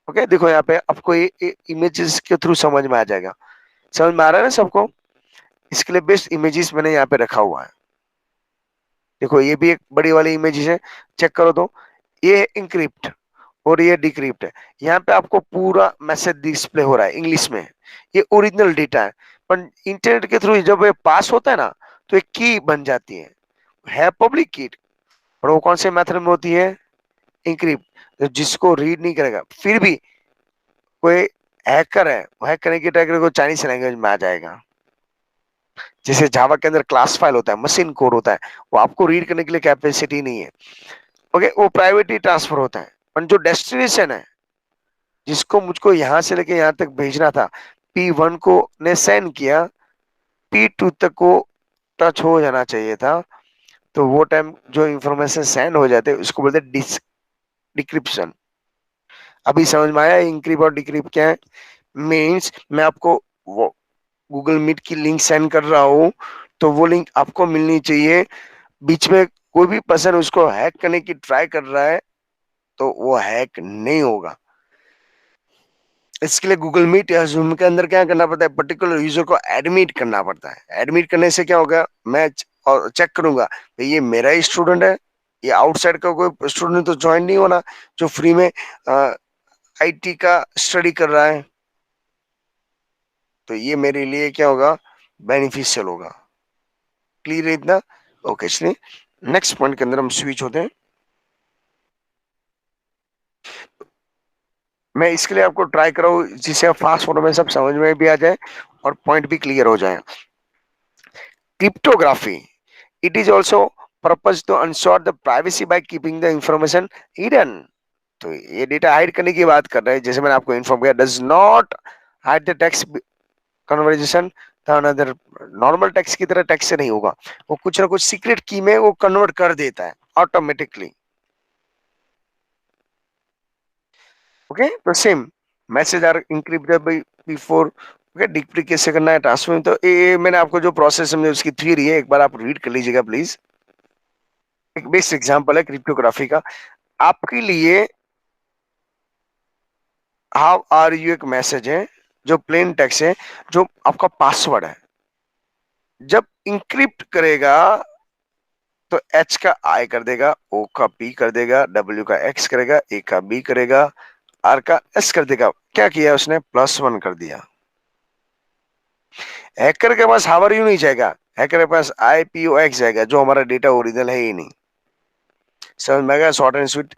[SPEAKER 1] ओके, देखो यहाँ पे आपको ये इमेजेस के थ्रू समझ में आ जाएगा। समझ में आ रहा है ना सबको? इसके लिए बेस्ट इमेजेस मैंने यहाँ पे रखा हुआ है। देखो ये भी एक बड़ी वाली इमेजेस है, चेक करो तो ये इंक्रिप्ट और ये डिक्रिप्ट है। यहाँ पे आपको पूरा मैसेज डिस्प्ले हो रहा है इंग्लिश में, ये ओरिजिनल डेटा है। पर इंटरनेट के थ्रू जब ये पास होता है ना तो एक की बन जाती है पब्लिक की। और वो कौन से मेथड में होती है? इंक्रिप्ट, तो जिसको रीड नहीं करेगा। फिर भी कोई हैकर है, वो हैक करने की ट्राई करेगा, चाइनीज लैंग्वेज में आ जाएगा। जैसे जावा के अंदर क्लास फाइल होता है, मशीन कोड होता है, वो आपको रीड करने के लिए कैपेसिटी नहीं है। ओके, वो प्राइवेटली ट्रांसफर होता है। पर जो डेस्टिनेशन है, जिसको मुझको यहां से लेके यहां तक भेजना था, P1 को ने सेंड किया, P2 तक को टच हो जाना चाहिए था। तो वो टाइम जो इंफॉर्मेशन सेंड हो जाते उसको बोलते हैं डिक्रिप्शन। अभी समझ में आया इंक्रिप्ट और डिक्रिप्ट क्या है? मीन्स मैं आपको वो गूगल मीट की लिंक सेंड कर रहा हूँ, तो वो लिंक आपको मिलनी चाहिए। बीच में कोई भी पर्सन उसको हैक करने की ट्राई कर रहा है तो वो हैक नहीं होगा। इसके लिए गूगल मीट या जूम के अंदर क्या करना पड़ता है? पर्टिकुलर यूजर को एडमिट करना पड़ता है। एडमिट करने से क्या होगा? मैं और चेक करूंगा भाई ये मेरा ही स्टूडेंट है, ये आउटसाइड का कोई स्टूडेंट तो ज्वाइन नहीं होना जो फ्री में आईटी का स्टडी कर रहा है। तो ये मेरे लिए क्या होगा? बेनिफिशियल होगा। क्लियर है इतना? ओके, चलिए नेक्स्ट पॉइंट के अंदर हम स्विच होते हैं। मैं इसके लिए आपको ट्राई कर रहा हूँ जिससे आप फास्ट फॉलो में सब समझ में भी आ जाए और पॉइंट भी क्लियर हो जाए। Cryptography, it is also purpose to ensure the privacy by keeping the information hidden। तो ये डेटा हाइड करने की बात कर रहे हैं। जैसे मैंने आपको इन्फॉर्म किया, does not hide the text conversation another. Normal text की तरह टेक्स्ट से नहीं होगा, वो कुछ ना कुछ सीक्रेट की में वो कन्वर्ट कर देता है ऑटोमेटिकली। ओके, तो same message are encrypted before. Okay, decrypt कैसे करना है, ट्रांसफर। तो ये मैंने आपको जो प्रोसेस समझे उसकी थ्योरी है, एक बार आप रीड कर लीजिएगा प्लीज। एक बेस्ट एग्जांपल है क्रिप्टोग्राफी का आपके लिए। हाउ आर यू एक मैसेज है जो प्लेन टेक्स्ट है, जो आपका पासवर्ड है। जब इंक्रिप्ट करेगा तो एच का आई कर देगा, ओ का पी कर देगा, डब्ल्यू का एक्स करेगा, ए का बी करेगा, आर का एस कर देगा। क्या किया उसने? +1 कर दिया। हैकर के पास हावर यू नहीं जाएगा, हैकर के पास आई पी ओ एक्स जाएगा, जो हमारा डेटा ओरिजिनल है ही नहीं। समझ में आएगा? Short and sweet.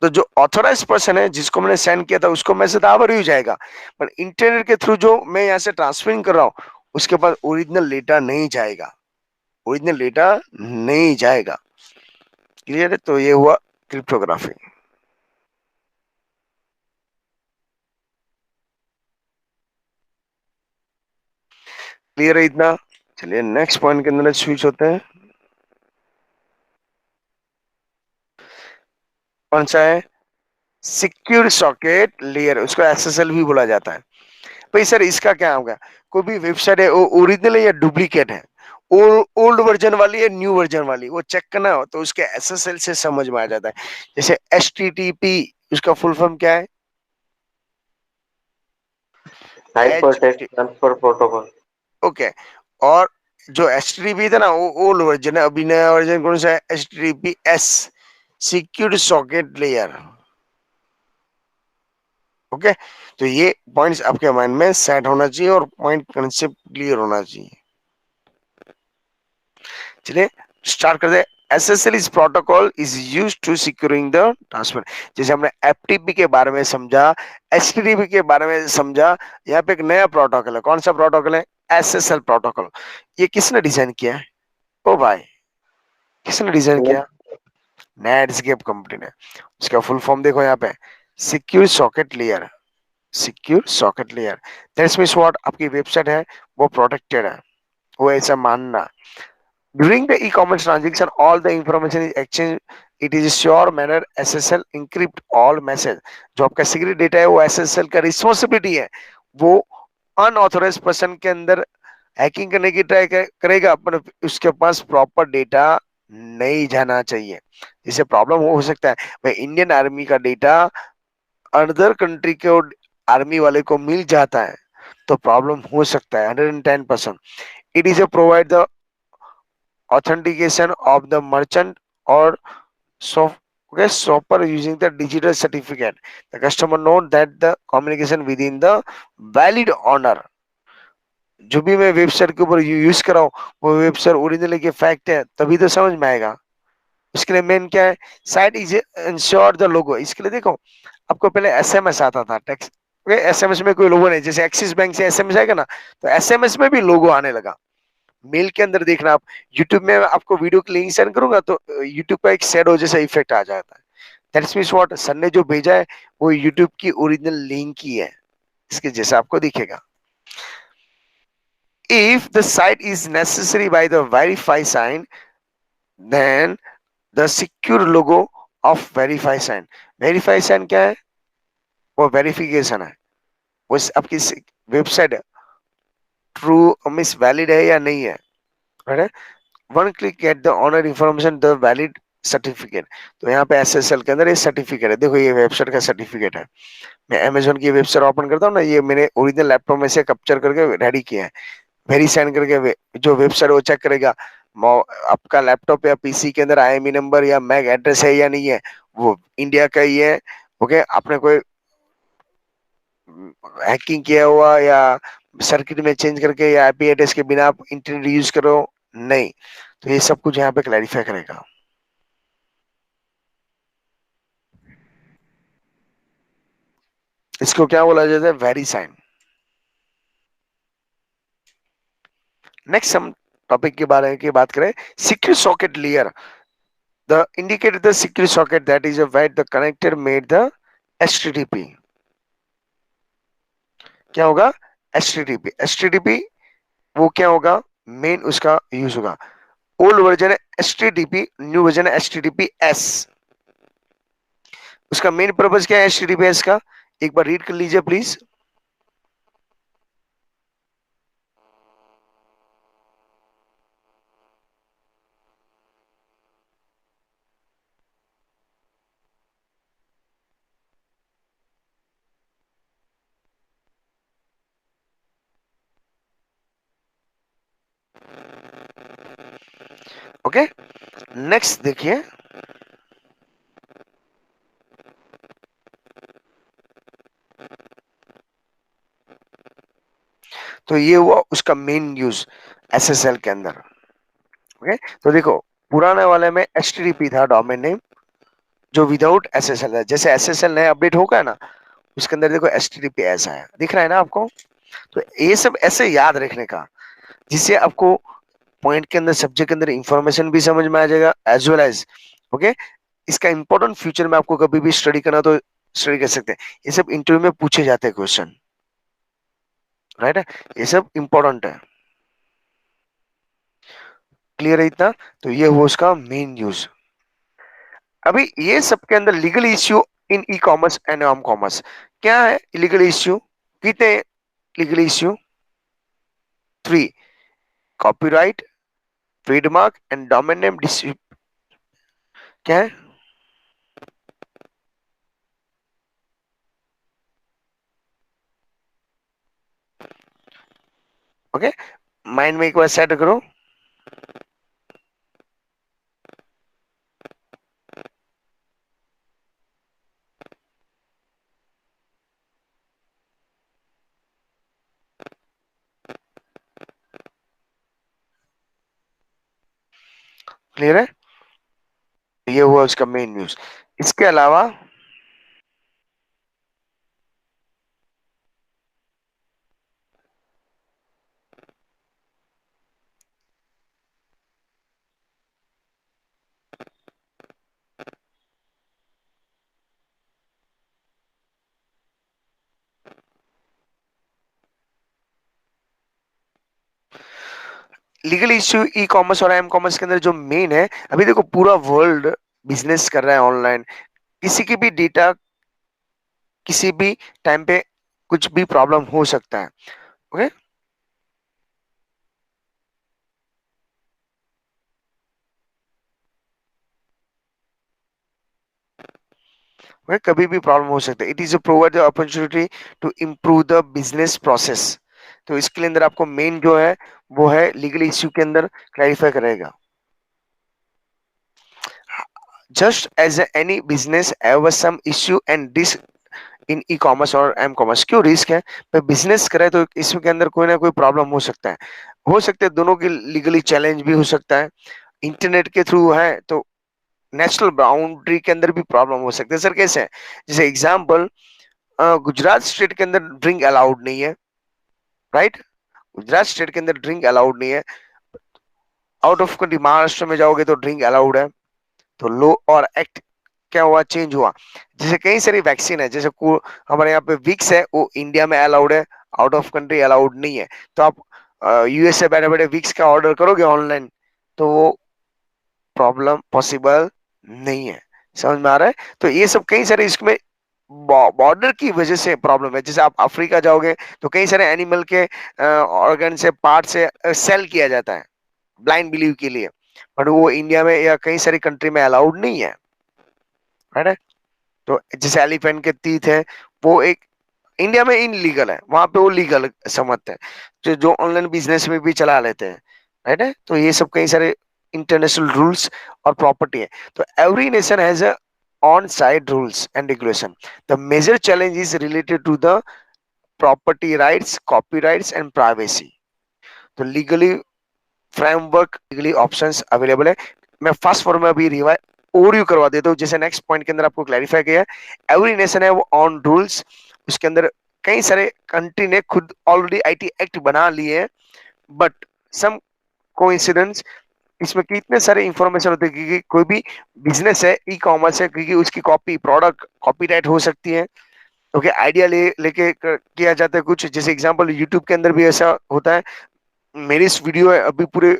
[SPEAKER 1] तो जो ऑथोराइज पर्सन है जिसको मैंने सेंड किया था उसको मैसेज आवर ही जाएगा, पर इंटरनेट के थ्रू जो मैं यहाँ से ट्रांसफरिंग कर रहा हूँ उसके पास ओरिजिनल डेटा नहीं जाएगा। ओरिजिनल डेटा नहीं जाएगा। क्लियर है? तो ये हुआ क्रिप्टोग्राफी। क्लियर है इतना? चलिए नेक्स्ट पॉइंट के अंदर स्विच होते हैं। कौन सा है? सिक्योर सॉकेट लेयर, उसको एसएसएल भी बोला जाता है। भाई सर इसका क्या होगा? कोई भी वेबसाइट है वो ओरिजिनल है या डुप्लीकेट है, ओल्ड वर्जन वाली है न्यू वर्जन वाली, वो चेक करना हो तो उसके एसएसएल से समझ में आ जाता है। जैसे HTTP, उसका फुल फॉर्म क्या है?
[SPEAKER 2] Hyper text
[SPEAKER 1] H
[SPEAKER 2] transfer protocol.
[SPEAKER 1] Okay. और जो HTTP था ना वो ओल्ड वर्जन है, अभी नया वर्जन कौन सा है? HTTPS, secure socket layer. Okay, तो ये पॉइंट्स आपके माइंड में सेट होना चाहिए और पॉइंट कंसेप्ट क्लियर होना चाहिए। चलिए स्टार्ट कर दे। SSL is protocol is used to securing the transfer. जैसे हमने FTP के बारे में समझा, HTTP के बारे में समझा, यहाँ पे एक नया प्रोटोकॉल है। कौन सा प्रोटोकॉल है? SSL protocol. ये किसने डिजाइन किया है? ओ भाई, किसने डिजाइन किया? नेटस्केप कंपनी ने। उसका फुल फॉर्म देखो यहाँ पे, secure socket layer. Secure socket layer that's means what? आपकी वेबसाइट है वो प्रोटेक्टेड है, वो ऐसा मानना। During the e-commerce transaction, all the information is exchanged. It is a sure manner SSL encrypt all message। जो आपका सीक्रेट डेटा है वो SSL का रिस्पॉन्सिबिलिटी है। वो अनऑथोराइज पर्सन के अंदर हैकिंग करने की ट्राई करेगा, पर उसके पास प्रॉपर डेटा नहीं जाना चाहिए। इससे प्रॉब्लम हो सकता है भाई इंडियन आर्मी का डेटा अदर कंट्री के आर्मी वाले को मिल जाता है, तो प्रॉब्लम हो सकता है 110%. It is a provide the authentication of the merchant or soft okay, shopper using the digital certificate. The customer note that the communication within the valid owner. जो भी मैं वेबसाइट के ऊपर यूज कर रहा हूँ वो वेबसाइट ओरिजिनल है कि फैक्ट है तभी तो समझ में आएगा. उसके लिए मेन क्या है, site is ensure the logo. इसके लिए देखो आपको पहले एसएमएस आता था टेक्स्ट. एसएमएस में कोई लोगो नहीं, जैसे एक्सिस बैंक से एसएमएस आएगा ना तो एसएमएस में भी लोगो आने लगा. मेल के अंदर देखना आप, यूट्यूब में आपको वीडियो की लिंक सेंड करूंगा तो यूट्यूब का एक शैडो जैसा इफेक्ट आ जाता है. दैट्स मींस व्हाट, सर ने जो भेजा है वो यूट्यूब की ओरिजिनल लिंक ही है, इसके जैसा आपको दिखेगा. If the site is necessary by the verify sign, then the secure logo of verify sign. Verify sign क्या है, वो वेरिफिकेशन है, वो आपकी वेबसाइट ट्रू मीन्स वैलिड है या नहीं है. Right. One click get the owner information the valid certificate. तो यहाँ पे एसएसएल के अंदर ये सर्टिफिकेट है, देखो ये वेबसाइट का सर्टिफिकेट है. मैं अमेजोन की वेबसाइट ओपन करता हूँ ना, ये मैंने ओरिजिनल लैपटॉप में से कैप्चर करके रेडी किया है. वेरी साइन करके जो वेबसाइट वो चेक करेगा आपका लैपटॉप या पीसी के अंदर आईएमई नंबर या मैक एड्रेस है या नहीं है, वो इंडिया का ही है. ओके, आपने कोई हैकिंग किया हुआ या सर्किट में चेंज करके या आईपी एड्रेस के बिना आप इंटरनेट यूज करो नहीं, तो ये सब कुछ यहाँ पे क्लैरिफाई करेगा. इसको क्या बोला जाता है, वेरी साइन. नेक्स्ट हम टॉपिक के बारे में की बात करें, secure socket layer. The indicate the secure socket that is a wait the connector made the HTTP. क्या होगा, एचटीटीपी. एचटीटीपी वो क्या होगा, मेन उसका यूज होगा. ओल्ड वर्जन है एचटीटीपी, न्यू वर्जन है एचटीटीपी एस. उसका मेन पर्पस क्या है एचटीटीपी एस का, एक बार रीड कर लीजिए प्लीज. ओके, नेक्स्ट देखिए. तो ये हुआ उसका मेन यूज एसएसएल के अंदर. ओके, तो देखो पुराने वाले में एचटीटीपी था डोमेन नेम, जो विदाउट एसएसएल है. जैसे एसएसएल नया अपडेट होगा ना, उसके अंदर देखो एचटीटीपी ऐसा है, दिख रहा है ना आपको. तो ये सब ऐसे याद रखने का, जिससे आपको पॉइंट के अंदर सब्जेक्ट के अंदर इंफॉर्मेशन भी समझ में आ जाएगा एज वेल एज. ओके, इसका इंपॉर्टेंट फ्यूचर में आपको कभी भी स्टडी करना तो स्टडी कर सकते हैं. ये सब इंटरव्यू में पूछे जाते हैं क्वेश्चन. राइट है, ये सब इंपॉर्टेंट है. क्लियर है इतना. तो ये हुआ उसका मेन यूज. अभी ये सब के अंदर legal issue in E commerce and m commerce. क्या है लीगल इश्यू, कितने legal issue, 3. Copyright, trademark and domain name dispute. क्या है, ओके, माइंड में एक बार सेट करो. क्लियर है, ये हुआ उसका मेन न्यूज. इसके अलावा लीगल इश्यू ई कॉमर्स और एम कॉमर्स के अंदर जो मेन है, अभी देखो पूरा वर्ल्ड बिजनेस कर रहा है ऑनलाइन. किसी की भी डेटा किसी भी टाइम पे कुछ भी प्रॉब्लम हो सकता है. ओके, कभी भी प्रॉब्लम हो सकता है. It is a provide the opportunity to improve the business process. तो इसके अंदर आपको मेन जो है वो है लीगल इश्यू के अंदर क्लैरिफाई करेगा। Just as any business have some issue and this in E commerce और एम कॉमर्स। क्यों रिस्क है? भाई बिजनेस करे तो इसके अंदर कोई ना कोई प्रॉब्लम हो सकता है, दोनों की लीगली चैलेंज भी हो सकता है। इंटरनेट के थ्रू है तो नेशनल बाउंड्री के अंदर भी प्रॉब्लम हो सकते हैं। सर कैसे है? जैसे एग्जांपल, गुजरात स्टेट के अंदर ड्रिंक अलाउड नहीं है, राइट? गुजरात स्टेट के अंदर ड्रिंक अलाउड नहीं है, आउट ऑफ कंट्री महाराष्ट्र में जाओगे तो ड्रिंक अलाउड है। तो लॉ और एक्ट क्या हुआ? चेंज हुआ। जैसे कई सारी वैक्सीन है, जैसे हमारे यहाँ पे विक्स है, वो इंडिया में अलाउड है, आउट ऑफ कंट्री अलाउड नहीं है। तो आप यूएस से बैठे बैठे विक्स का ऑर्डर करोगे ऑनलाइन तो वो प्रॉब्लम पॉसिबल नहीं है। समझ में आ रहा है? तो ये सब कई सारे इसमें बॉर्डर की वजह से प्रॉब्लम है। जैसे आप अफ्रीका जाओगे तो कई सारे एनिमल के ऑर्गन से, पार्ट से सेल किया जाता है ब्लाइंड बिलीव के लिए, बट वो इंडिया में या कई सारी कंट्री में अलाउड नहीं है, राइट है? तो जैसे एलिफेंट के टीथ है, वो एक इंडिया में इनलीगल है, वहां पे वो लीगल समझते हैं, जो ऑनलाइन बिजनेस में भी चला लेते हैं, राइट है? तो ये सब कई सारे इंटरनेशनल रूल्स और प्रॉपर्टी है। तो every nation has a on side rules and regulation. The major challenge is related to the property rights, copyrights and privacy. तो legally framework, legally options available है। मैं फास्ट फॉर्म में अभी revise overview करवा देता हूँ। जैसे नेक्स्ट पॉइंट के अंदर आपको क्लैरिफाई किया है, एवरी नेशन है वो ऑन रूल्स। उसके अंदर कई सारे कंट्री ने खुद ऑलरेडी आईटी एक्ट बना लिए हैं, बट सम कोइंसिडेंस इसमें कितने सारे इंफॉर्मेशन होते हैं, क्योंकि कोई भी बिजनेस है, ई कॉमर्स है, क्योंकि उसकी कॉपी प्रोडक्ट कॉपीराइट हो सकती है। ओके, आइडिया लेके किया जाता है कुछ। जैसे एग्जांपल यूट्यूब के अंदर भी ऐसा होता है। मेरी इस वीडियो है अभी पूरे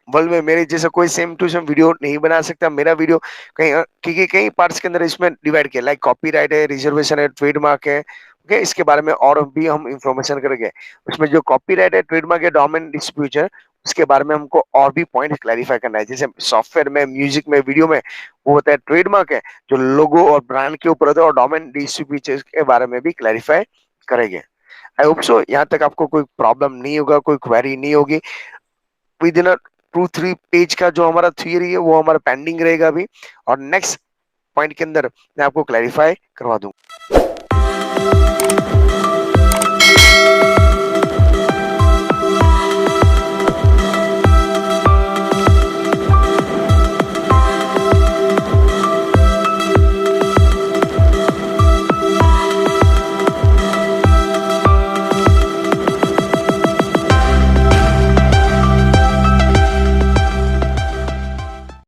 [SPEAKER 1] वर्ल्ड में मेरे जैसा कोई सेम टू सेम वीडियो नहीं बना सकता। मेरा वीडियो कहीं क्योंकि कई पार्ट्स के अंदर इसमें डिवाइड किया, लाइक कॉपीराइट है, रिजर्वेशन है, ट्रेडमार्क है। ओके, इसके बारे में और भी हम इंफॉर्मेशन करेंगे। उसमें जो कॉपीराइट है, ट्रेडमार्क है, डोमेन डिस्प्यूट है, उसके बारे में हमको और भी पॉइंट क्लैरिफाई करना है। जैसे सॉफ्टवेयर में, म्यूजिक में, वीडियो में वो होता है ट्रेडमार्क है, जो लोगो और ब्रांड के ऊपर होता है, और डोमेन डिस्ट्रीब्यूट के बारे में भी क्लैरिफाई करेंगे। आई होप सो यहाँ तक आपको कोई प्रॉब्लम नहीं होगा, कोई क्वेरी नहीं होगी। विद इन 2-3 पेज का जो हमारा थियरी है वो हमारा पेंडिंग रहेगा अभी, और नेक्स्ट पॉइंट के अंदर मैं आपको क्लैरिफाई करवा दूंगा।